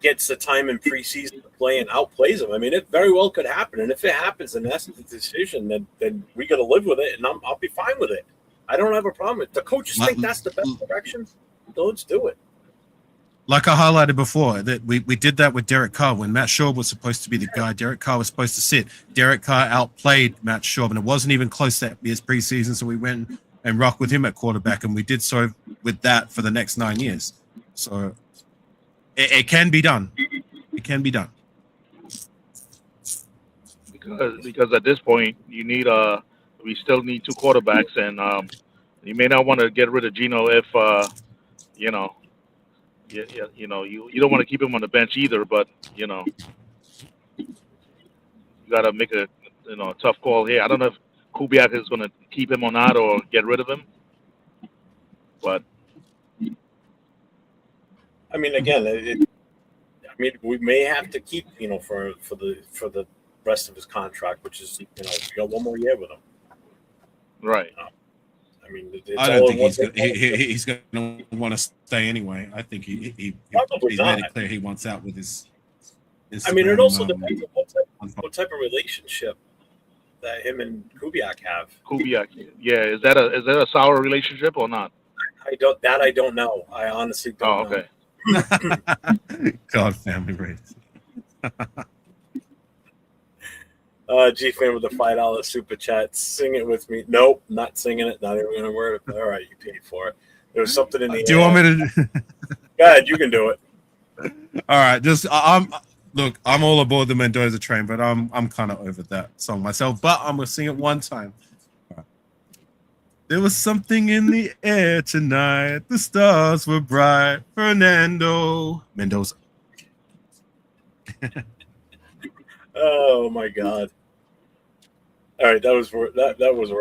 gets the time in preseason to play and outplays him. I mean, it very well could happen. And if it happens and that's the decision, then we got to live with it, and I'll be fine with it. I don't have a problem. If the coaches think that's the best direction, so let's do it. Like I highlighted before, that we did that with Derek Carr when Matt Schaub was supposed to be the guy. Derek Carr was supposed to sit. Derek Carr outplayed Matt Schaub, and it wasn't even close that year's preseason. So we went and rocked with him at quarterback, and we did so with that for the next 9 years. So it can be done. It can be done. Because at this point you need we still need 2 quarterbacks, and you may not want to get rid of Gino if you know. You don't want to keep him on the bench either, but you got to make a tough call here. I don't know if Kubiak is going to keep him or not, or get rid of him. But I mean, again, we may have to keep for the rest of his contract, which is we got 1 more year with him. Right. I mean, I don't think he's going to want to stay anyway. I think he's made it clear he wants out with his I mean, it also depends on what type of relationship that him and Kubiak have. Kubiak, yeah, is that a sour relationship or not? I don't know. I honestly don't know. Okay. God, family race. G-Fan with the $5 super chat. Sing it with me. Nope, not singing it. Not even gonna word it. All right, you paid for it. There was something in the. Do you want me to? Go ahead, you can do it. All right, I'm all aboard the Mendoza train, but I'm kind of over that song myself. But I'm gonna sing it one time. Right. There was something in the air tonight. The stars were bright. Fernando Mendoza. Oh my God. All right, that was worth it. That was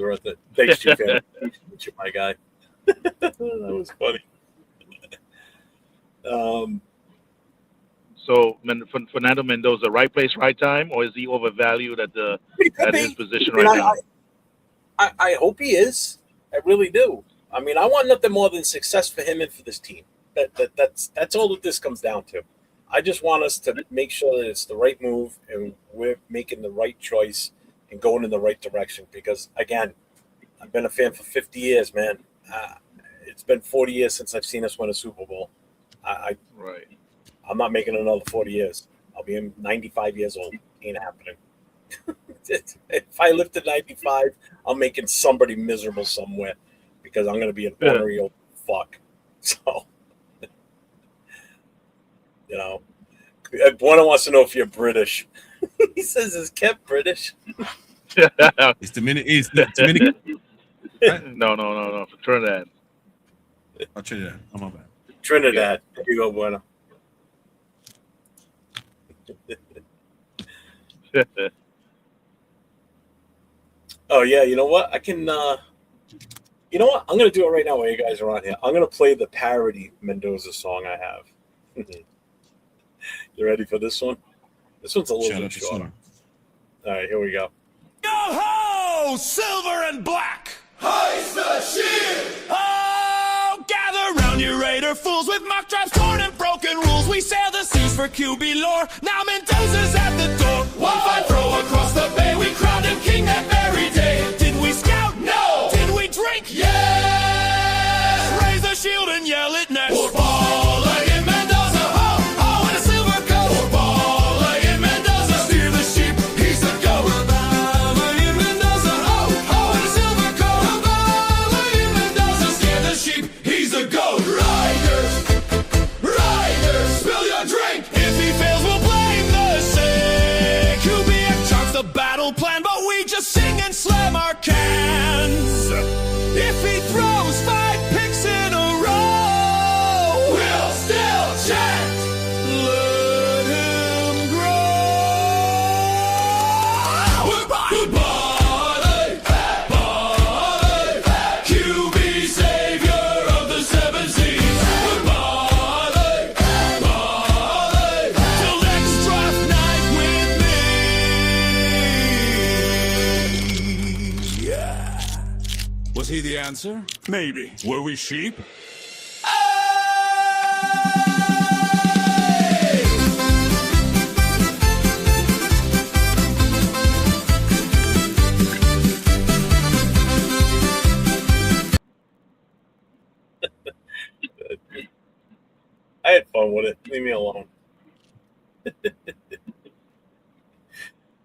worth it. Thanks, G-Fan. You're my guy. That was funny. So Fernando Mendoza, right place, right time, or is he overvalued at his position right now? I hope he is. I really do. I mean, I want nothing more than success for him and for this team. That's all that this comes down to. I just want us to make sure that it's the right move and we're making the right choice and going in the right direction. Because again, I've been a fan for 50 years, man. It's been 40 years since I've seen us win a Super Bowl. Right. I'm not making another 40 years. I'll be 95 years old. Ain't happening. If I live to 95, I'm making somebody miserable somewhere because I'm going to be an ornery old fuck. So, Bueno wants to know if you're British. He says, "Is Kev British?" He's Dominican. No. For Trinidad. Oh, Trinidad. I'm on bad. Trinidad. Yeah. There you go, Bueno. Oh yeah, you know what? I can. You know what? I'm gonna do it right now while you guys are on here. I'm gonna play the parody Mendoza song I have. You ready for this one? This one's a little bit shorter. All right, here we go. Yo ho! Silver and black! Hoist the shield! Oh, gather round you Raider fools with mock drives, torn and broken rules. We sail the seas for QB lore. Now Mendoza's at the door. One fine throw across the bay. We crowned him king that very day. Did we scout? No. Did we drink? Yes. Raise the shield and yell it next. We're balling in Mendoza. Ho, ho, in a silver coat. We're balling in Mendoza. Steer the sheep. He's the goat. We're balling in Mendoza. Ho, ho, in a silver coat. We're balling in Mendoza. Steer the sheep. He's the goat. Riders, spill your drink. If he fails, we'll blame the Was he the answer? Maybe. Were we sheep? I had fun with it. Leave me alone.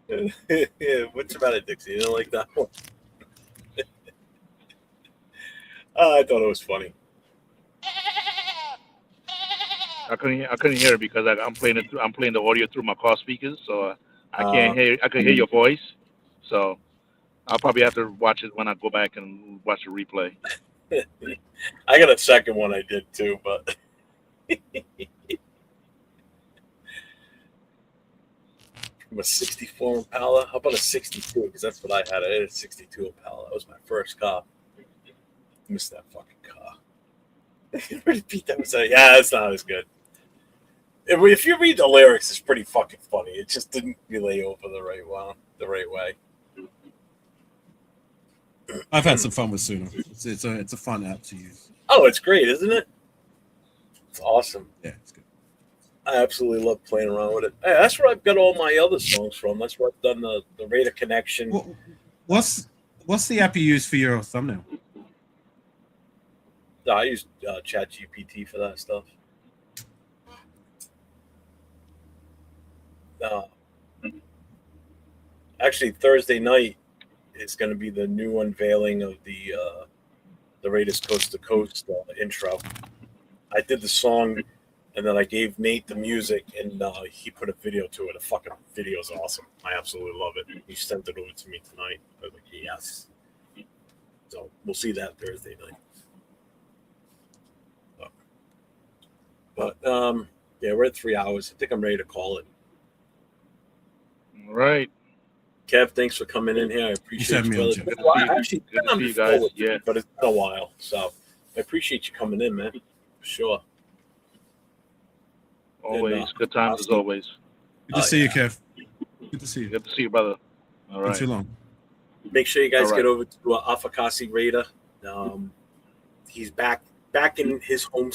Yeah, what's about it, Dixie? You don't like that one? I thought it was funny. I couldn't hear it because I'm playing it. I'm playing the audio through my car speakers, so I can't hear. I could hear your voice, so I'll probably have to watch it when I go back and watch the replay. I got a second one I did too, but I'm a 64 Impala. How about a 62? Because that's what I had. I had a 62 Impala. That was my first car. Missed that fucking car. Repeat that. Yeah, it's not as good. If you read the lyrics, it's pretty fucking funny. It just didn't relay over the right way. I've had some fun with Suno. It's a fun app to use. Oh, it's great, isn't it? It's awesome. Yeah, it's good. I absolutely love playing around with it. Hey, that's where I've got all my other songs from. That's where I've done the Raider Connection. Well, what's the app you use for your thumbnail? I use ChatGPT for that stuff. Actually, Thursday night is going to be the new unveiling of the Raiders Coast to Coast intro. I did the song, and then I gave Nate the music, and he put a video to it. The fucking video is awesome. I absolutely love it. He sent it over to me tonight. I was like, yes. So we'll see that Thursday night. But yeah, we're at 3 hours. I think I'm ready to call it. All right. Kev, thanks for coming in here. I appreciate you, brother. Good Well, to actually, see you guys. Yeah. but it's been a while, so I appreciate you coming in, man. For sure. Always. And, Good times as always. Good to see you, Kev. Good to see you. Good to see you, brother. All Been right. too long. Make sure you guys All right. get over to Afakasi Raider. He's back in his home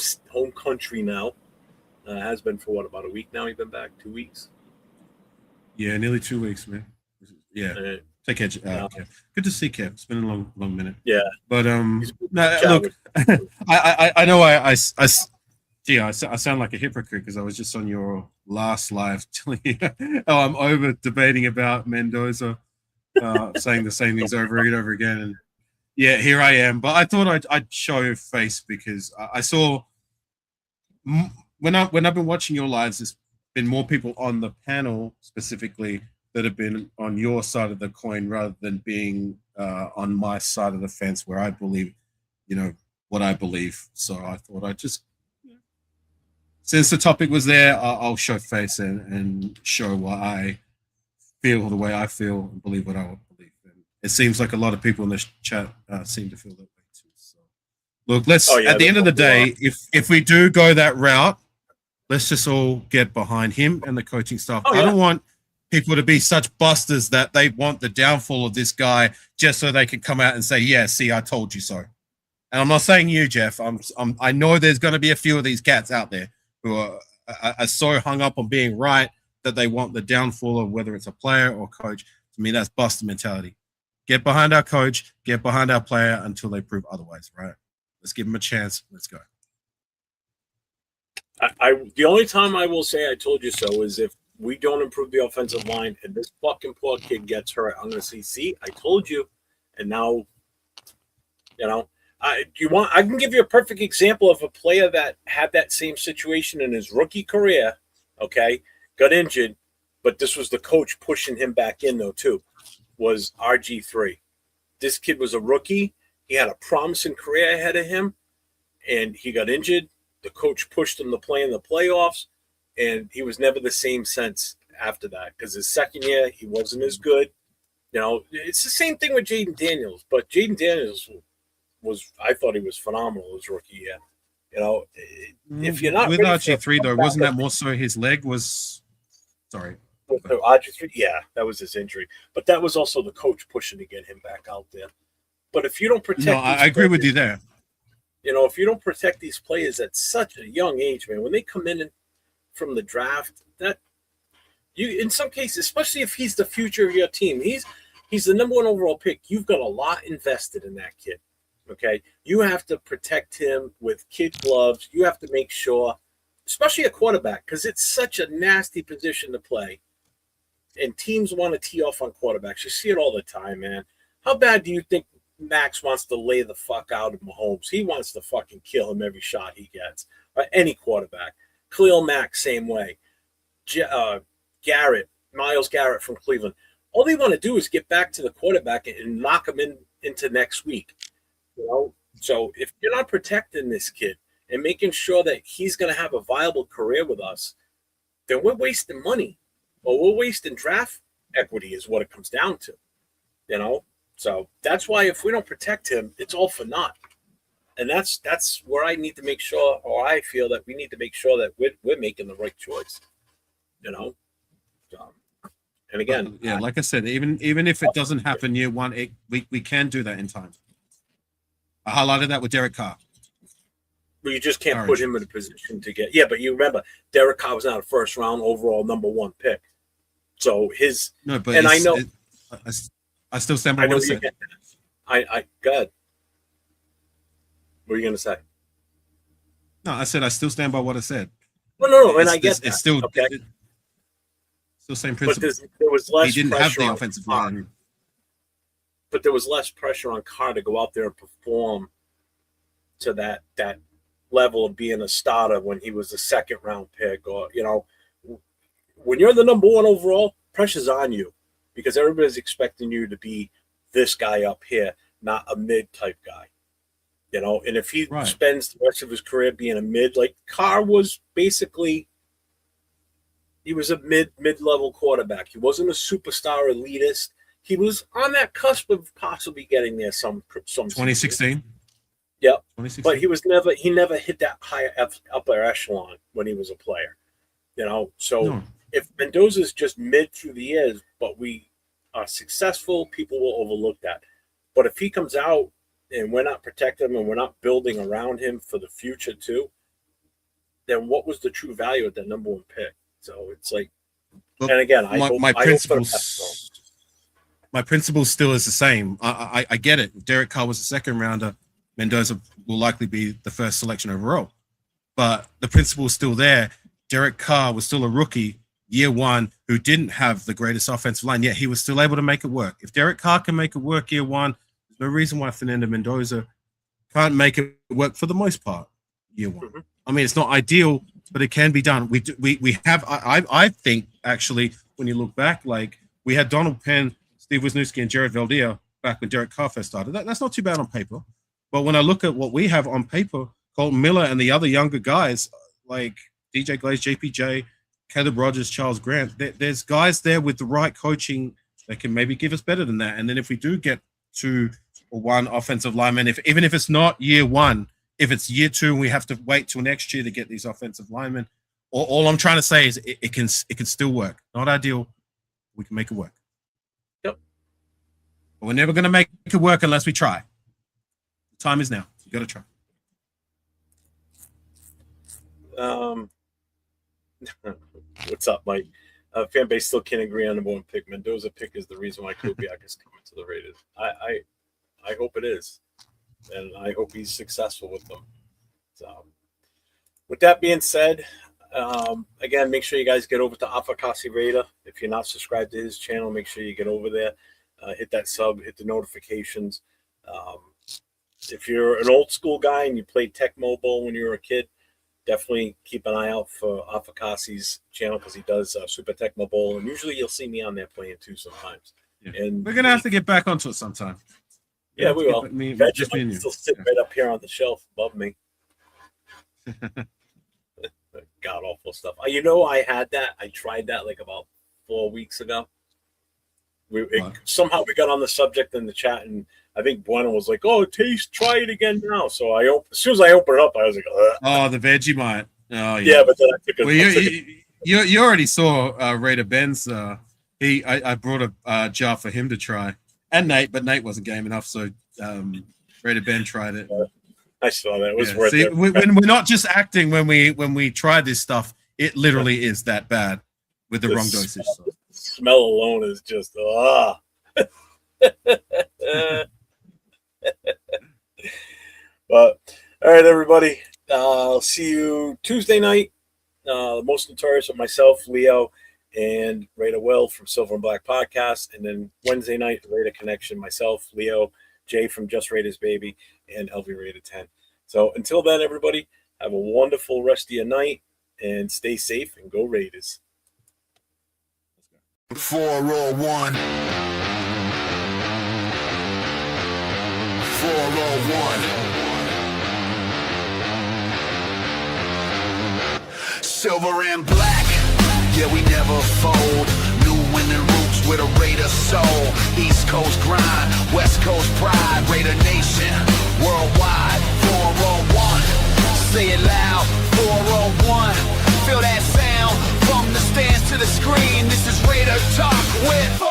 country now. Has been for what, about a week now? He's been back 2 weeks. Yeah, nearly 2 weeks, man. Yeah. Take care, Kev. Good to see Kev. It's been a long minute. Yeah. But no, look, I know I sound like a hypocrite because I was just on your last live telling you how I'm over debating about Mendoza, saying the same things over and over again. And yeah, here I am. But I thought I'd show face because I saw when I've been watching your lives, there's been more people on the panel specifically that have been on your side of the coin rather than being on my side of the fence where I believe, what I believe. So I thought I'd just, since the topic was there, I'll show face and show why I feel the way I feel and believe what I believe. And it seems like a lot of people in this chat seem to feel that way too. So look, at the end of the day, if we do go that route, let's just all get behind him and the coaching staff. I don't want people to be such busters that they want the downfall of this guy just so they can come out and say, yeah, see, I told you so. And I'm not saying you, Jeff. I know there's going to be a few of these cats out there who are so hung up on being right that they want the downfall of whether it's a player or coach. To me, that's buster mentality. Get behind our coach, get behind our player until they prove otherwise, right? Let's give them a chance. Let's go. The only time I will say I told you so is if we don't improve the offensive line and this fucking poor kid gets hurt, I'm going to say, see, I told you. And now, I can give you a perfect example of a player that had that same situation in his rookie career, okay, got injured, but this was the coach pushing him back in, though, too, was RG3. This kid was a rookie. He had a promising career ahead of him, and he got injured. The coach pushed him to play in the playoffs, and he was never the same since after that because his second year, he wasn't as good. It's the same thing with Jaden Daniels, but Jaden Daniels I thought he was phenomenal his rookie year. If you're not with RG3 though, wasn't that more so his leg was? Sorry, RG3, yeah, that was his injury, but that was also the coach pushing to get him back out there. But if you don't protect, No, I agree with you there. You know, if you don't protect these players at such a young age, man, when they come in from the draft, that you, in some cases, especially if he's the future of your team, he's the number 1 overall pick. You've got a lot invested in that kid. Okay, you have to protect him with kid gloves. You have to make sure, especially a quarterback, because it's such a nasty position to play. And teams want to tee off on quarterbacks. You see it all the time, man. How bad do you think Max wants to lay the fuck out of Mahomes? He wants to fucking kill him every shot he gets. Any quarterback. Khalil Mack, same way. Garrett, Myles Garrett from Cleveland. All they want to do is get back to the quarterback and knock him into next week. You know, so if you're not protecting this kid and making sure that he's going to have a viable career with us, then we're wasting money, or we're wasting draft equity, is what it comes down to. You know, so that's why if we don't protect him, it's all for naught. And that's where I need to make sure, or I feel that we need to make sure that we're making the right choice. You know, and again, yeah, like I said, even if it doesn't happen year 1, we can do that in time. I highlighted that with Derek Carr. But you just can't put him in a position to get. Yeah, but you remember, Derek Carr was not a first round overall number 1 pick. So his. No, but and I know. I still stand by what I said. I go ahead. What are you going to say? No, I said I still stand by what I said. No, and I get that. It's still okay. Still same principle. But there was less. He didn't have the on offensive Carr. line. But there was less pressure on Carr to go out there and perform to that level of being a starter when he was a 2nd round pick, or you know, when you're the number 1 overall, pressure's on you because everybody's expecting you to be this guy up here, not a mid type guy. You know, and if he spends the rest of his career being a mid, like Carr was basically, he was a mid-level quarterback. He wasn't a superstar elitist. He was on that cusp of possibly getting there some 2016. Yep. 2016. But he never hit that high upper echelon when he was a player. You know, so if Mendoza's just mid through the years, but we are successful, people will overlook that. But if he comes out and we're not protecting him and we're not building around him for the future too, then what was the true value of that number 1 pick? So it's like, and again, my principle still is the same. I get it. If Derek Carr was a 2nd rounder, Mendoza will likely be the 1st selection overall. But the principle is still there. Derek Carr was still a rookie year 1 who didn't have the greatest offensive line, yet he was still able to make it work. If Derek Carr can make it work year 1, there's no reason why Fernando Mendoza can't make it work for the most part year 1. Mm-hmm. I mean, it's not ideal, but it can be done. We have, I think, actually, when you look back, like we had Donald Penn, Steve Wisniewski, and Jared Veldea back when Derek Carr first started. That's not too bad on paper. But when I look at what we have on paper, Colton Miller and the other younger guys like DJ Glaze, JPJ, Caleb Rogers, Charles Grant, there's guys there with the right coaching that can maybe give us better than that. And then if we do get 2 or 1 offensive lineman, even if it's not year 1, if it's year 2 and we have to wait till next year to get these offensive linemen, all I'm trying to say is it can still work. Not ideal. We can make it work. Yep. But we're never going to make it work unless we try. The time is now. You got to try. What's up, Mike? Fan base still can't agree on number 1 pick. Mendoza pick is the reason why Kubiak is coming to the Raiders. I hope it is, and I hope he's successful with them. So, with that being said, again, make sure you guys get over to Afakasi Raider. If you're not subscribed to his channel, make sure you get over there. Hit that sub, hit the notifications. If you're an old school guy and you played Tech Mobile when you were a kid, definitely keep an eye out for Afakasi's channel because he does Super Tech Mobile, and usually you'll see me on there playing too sometimes. Yeah. And we're gonna have to get back onto it sometime. Yeah, we will. Just me and you. Still sit right up here on the shelf above me. God awful stuff. You know, I had that. I tried that like about 4 weeks ago. Somehow we got on the subject in the chat, and I think Bueno was like, "Oh, try it again now." So as soon as I opened it up, I was like, ugh. "Oh, the Vegemite." Oh, yeah. Yeah, but then I took it. You already saw Raider Ben's. I brought a jar for him to try, and Nate, but Nate wasn't game enough, so Raider Ben tried it. I saw that. It was Yeah. worth See, it. when we're not just acting when we try this stuff, it literally is that bad with the wrong dosage. So. Smell alone is just But all right, everybody. I'll see you Tuesday night. The Most Notorious with myself, Leo, and Raider Will from Silver and Black Podcast, and then Wednesday night, Raider Connection, myself, Leo, Jay from Just Raiders Baby, and LV Raider 10. So until then, everybody, have a wonderful rest of your night, and stay safe and go Raiders. 401. 401. Silver and black, yeah, we never fold. New winning roots with a Raider soul. East Coast grind, West Coast pride. Raider Nation, worldwide. 401, say it loud. 401, feel that sound from the stands to the screen. This is Raider Talk with